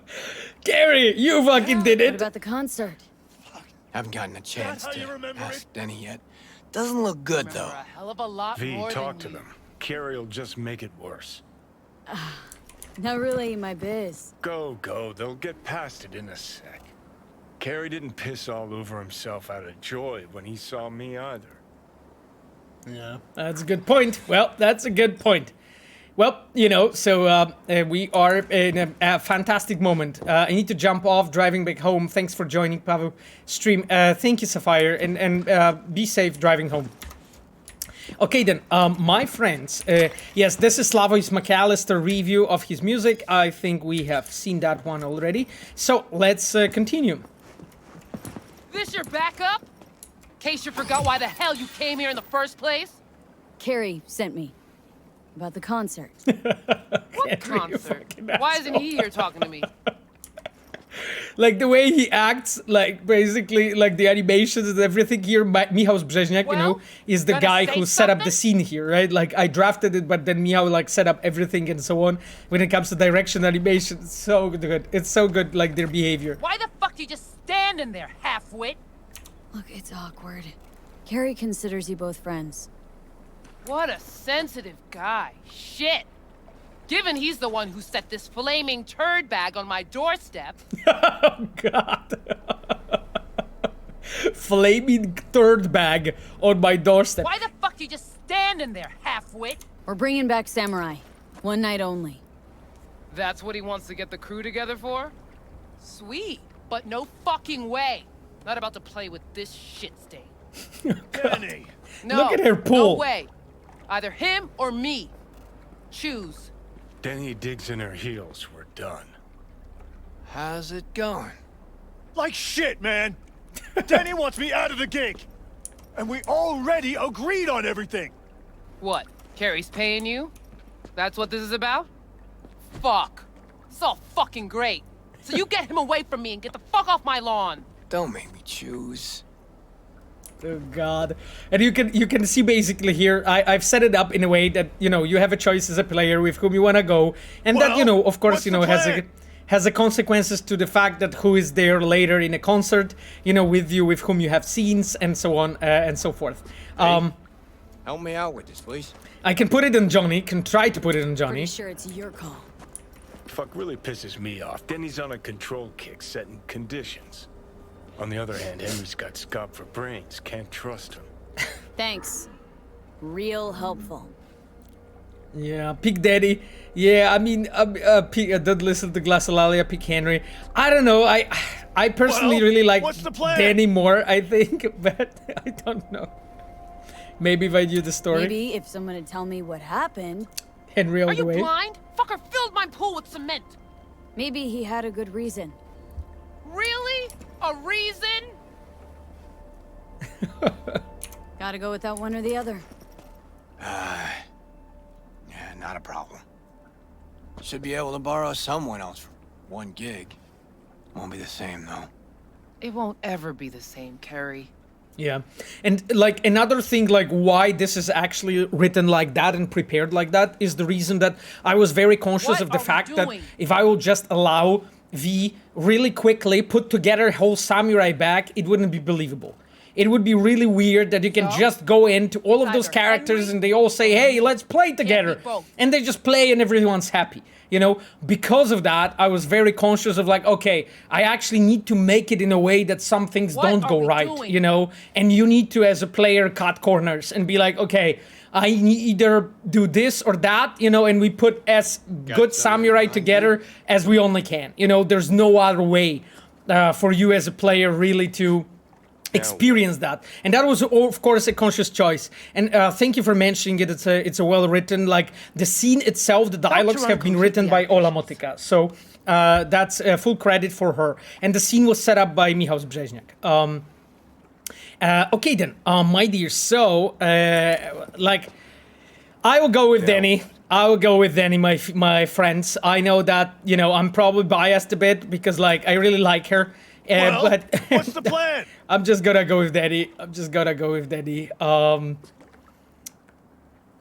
Gary, you fucking did What it. about the concert? Haven't gotten a chance how you to remember ask it? Denny yet. Doesn't look good though. Remember a hell of a lot V, more talk than to you. them. Kerry'll just make it worse. Not really my biz. Go. They'll get past it in a sec. Kerry didn't piss all over himself out of joy when he saw me either. Yeah, that's a good point. Well, that's a good point. Well, you know, so we are in a fantastic moment. I need to jump off, driving back home. Thanks for joining, Pavu stream. Thank you, Sapphire, and be safe driving home. Okay then, my friends, yes, this is Slavoj McAllister review of his music. I think we have seen that one already. So let's continue. This your backup? In case you forgot why the hell you came here in the first place? Kerry sent me. About the concert. What Henry, you concert? fucking Why isn't he here talking to me? Like the way he acts, like basically like the animations and everything here, Michał Brzeźniak, you know, Well, is the gonna guy say who set up the something? scene here, right? Like I drafted it, but then Michał like set up everything and so on. When it comes to direction animation, it's so good. It's so good, like their behavior. Why the fuck do you just stand in there, half-wit? Look, it's awkward. Kerry considers you both friends. What a sensitive guy. Shit. Given he's the one who set this flaming turd bag on my doorstep. Oh, God. Flaming turd bag on my doorstep. Why the fuck you just standing there, half-wit? We're bringing back Samurai. One night only. That's what he wants to get the crew together for? Sweet, but no fucking way. Not about to play with this shit stain. Denny! No, Look at her pull. No way. Either him or me. Choose. Denny digs in her heels. We're done. How's it going? Like shit, man. Denny wants me out of the gig. And we already agreed on everything. What? Kerry's paying you? That's what this is about? Fuck. It's all fucking great. So you get him away from me and get the fuck off my lawn. Don't make me choose. Oh, God. And you can see basically here, I've set it up in a way that, you know, you have a choice as a player with whom you want to go. And that, you know, of course, you know, has a consequences to the fact that who is there later in a concert, you know, with you, with whom you have scenes, and so on and so forth. Help me out with this, please. I can put it on Johnny, can try to put it on Johnny. Pretty sure it's your call. Fuck really pisses me off. Denny's on a control kick, setting conditions. On the other hand, Henry's got scope for brains. Can't trust him. Thanks. Real helpful. Yeah, pick Denny. Yeah, I mean, don't listen to Glassolalia, pick Henry. I don't know, I personally really like Denny more, I think, but I don't know. Maybe if I knew the story. Maybe if someone would tell me what happened. Henry all Are the you way. blind? Fucker filled my pool with cement. Maybe he had a good reason. Really? A reason? Gotta go with that one or the other. Yeah, not a problem. Should be able to borrow someone else for one gig. Won't be the same, though. It won't ever be the same, Kerry. Yeah, and like another thing, like why this is actually written like that and prepared like that is the reason that I was very conscious of the fact that if I will just allow V really quickly put together a whole samurai bag, it wouldn't be believable. It would be really weird that you can just go into all of those characters and they all say, hey, let's play together. And they just play and everyone's happy. You know, because of that, I was very conscious of like, okay, I actually need to make it in a way that some things don't go right, you know? And you need to, as a player, cut corners and be like, okay, I either do this or that, you know, and we put as good samurai together as we only can. You know, there's no other way for you as a player really to experience that. And that was, of course, a conscious choice. And thank you for mentioning it. It's a well-written, like, the scene itself, the dialogues have been written by Ola Motyka. So that's full credit for her. And the scene was set up by Michał Brzeźniak. Okay then, my dear, so, like, I will go with Denny. I will go with Denny, my friends. I know that, you know, I'm probably biased a bit because, like, I really like her. But what's the plan? I'm just gonna go with Denny.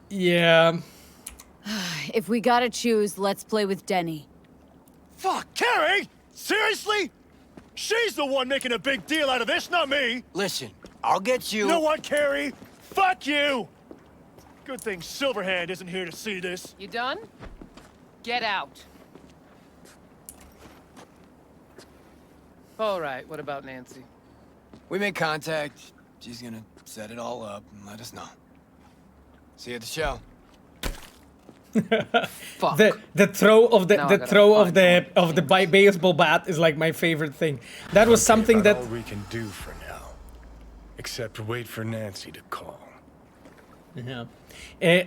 Yeah. If we gotta choose, let's play with Denny. Fuck, Kerry! Seriously? She's the one making a big deal out of this, not me! Listen, I'll get you... You know what, Kerry? Fuck you! Good thing Silverhand isn't here to see this. You done? Get out. All right, what about Nancy? We made contact. She's gonna set it all up and let us know. See you at the show. Fuck. The throw of the baseball bat is like my favorite thing. That was something that all we can do for now, except wait for Nancy to call. Yeah.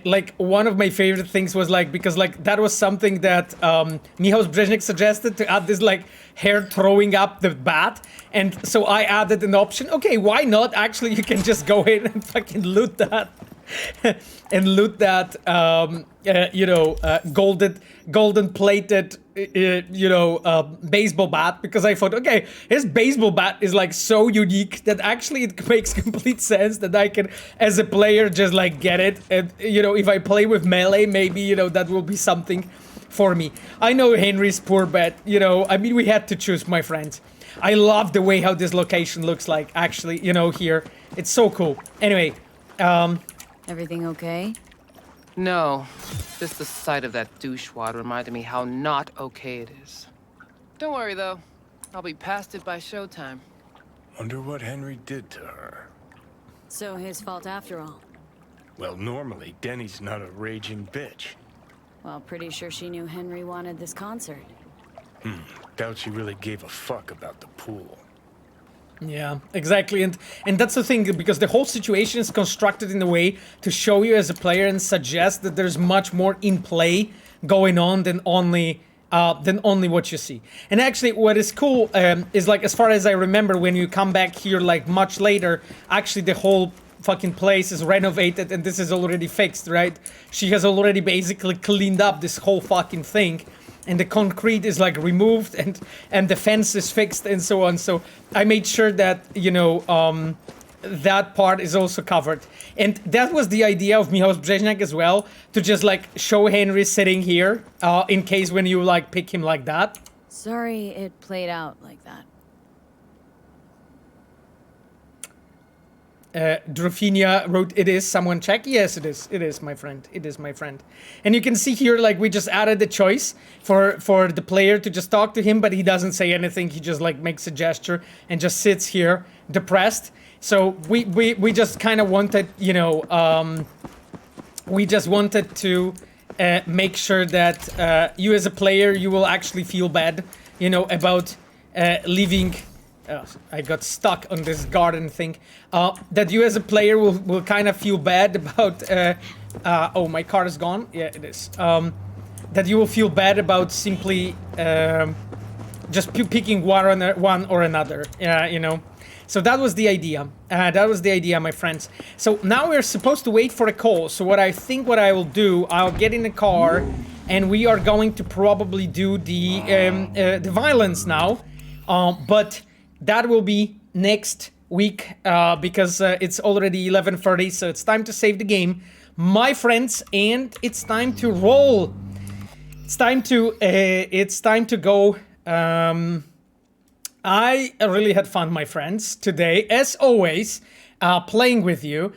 Like one of my favorite things was like, because like that was something that Michał Brzeźniak suggested to add this like hair throwing up the bat, and so I added an option. Okay, why not? Actually, you can just go in and fucking loot that and loot that you know, golden plated you know, baseball bat, because I thought, okay, his baseball bat is like so unique that actually it makes complete sense that I can, as a player, just like get it. And you know, if I play with melee, maybe, you know, that will be something for me. I know Henry's poor bet, you know, I mean, we had to choose, my friends. I love the way how this location looks like, actually, you know, here. It's so cool. Anyway, Everything okay? No, just the sight of that douchewad reminded me how not okay it is. Don't worry, though. I'll be past it by showtime. Wonder what Henry did to her. So his fault after all. Well, normally, Denny's not a raging bitch. Well, pretty sure she knew Henry wanted this concert. Doubt she really gave a fuck about the pool. Yeah, exactly, and that's the thing, because the whole situation is constructed in a way to show you as a player and suggest that there's much more in play going on than only what you see. And actually, what is cool is, like, as far as I remember, when you come back here, like, much later, actually the whole fucking place is renovated and this is already fixed, right? She has already basically cleaned up this whole fucking thing. And the concrete is like removed and the fence is fixed and so on. So I made sure that, you know, that part is also covered. And that was the idea of Michał Brzeźniak as well, to just like show Henry sitting here in case when you like pick him like that. Sorry it played out like that. Drofinia wrote, "It is, someone check." Yes, it is. It is, my friend. It is, my friend. And you can see here, like, we just added the choice for the player to just talk to him, but he doesn't say anything. He just, like, makes a gesture and just sits here depressed. So we just kind of wanted, you know, we just wanted to make sure that you as a player, you will actually feel bad, you know, about leaving... I got stuck on this garden thing. That you as a player will kind of feel bad about... oh, my car is gone? Yeah, it is. That you will feel bad about simply just picking one or another, you know. So that was the idea. That was the idea, my friends. So now we're supposed to wait for a call. So what I will do, I'll get in the car and we are going to probably do the violence now. But... that will be next week because it's already 11:30, so it's time to save the game, my friends, and it's time to roll. It's time to go. I really had fun, my friends, today, as always, playing with you.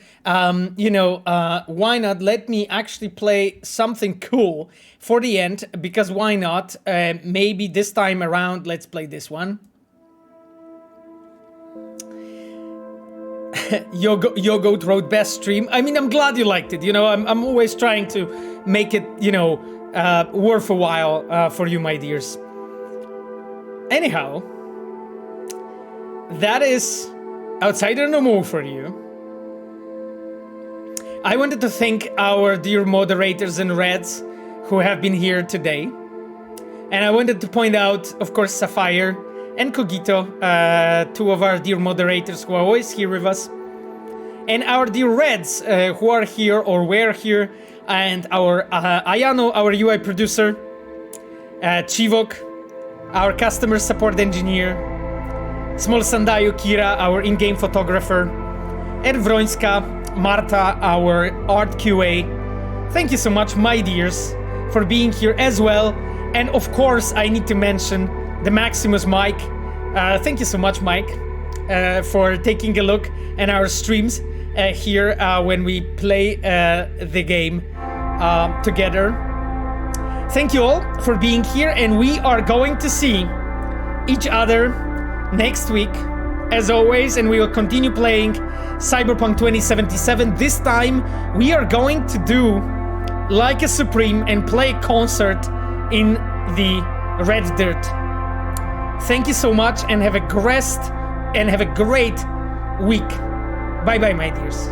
You know, why not let me actually play something cool for the end? Because why not? Maybe this time around, let's play this one. Yogoat wrote best stream. I mean, I'm glad you liked it. You know, I'm always trying to make it, you know, worth a while for you, my dears. Anyhow, that is Outsider No More for you. I wanted to thank our dear moderators and Reds who have been here today. And I wanted to point out, of course, Sapphire and Cogito, two of our dear moderators who are always here with us. And our dear Reds, who are here or were here. And our Ayano, our UI producer. Chivok, our customer support engineer. Small Sandayu Kira, our in-game photographer. And Vrońska, Marta, our art QA. Thank you so much, my dears, for being here as well. And of course, I need to mention the Maximus Mike. Thank you so much, Mike, for taking a look at our streams here when we play the game together. Thank you all for being here, and we are going to see each other next week, as always, and we will continue playing Cyberpunk 2077. This time, we are going to do like a Supreme and play a concert in the Red Dirt. Thank you so much and have a great week. Bye bye, my dears.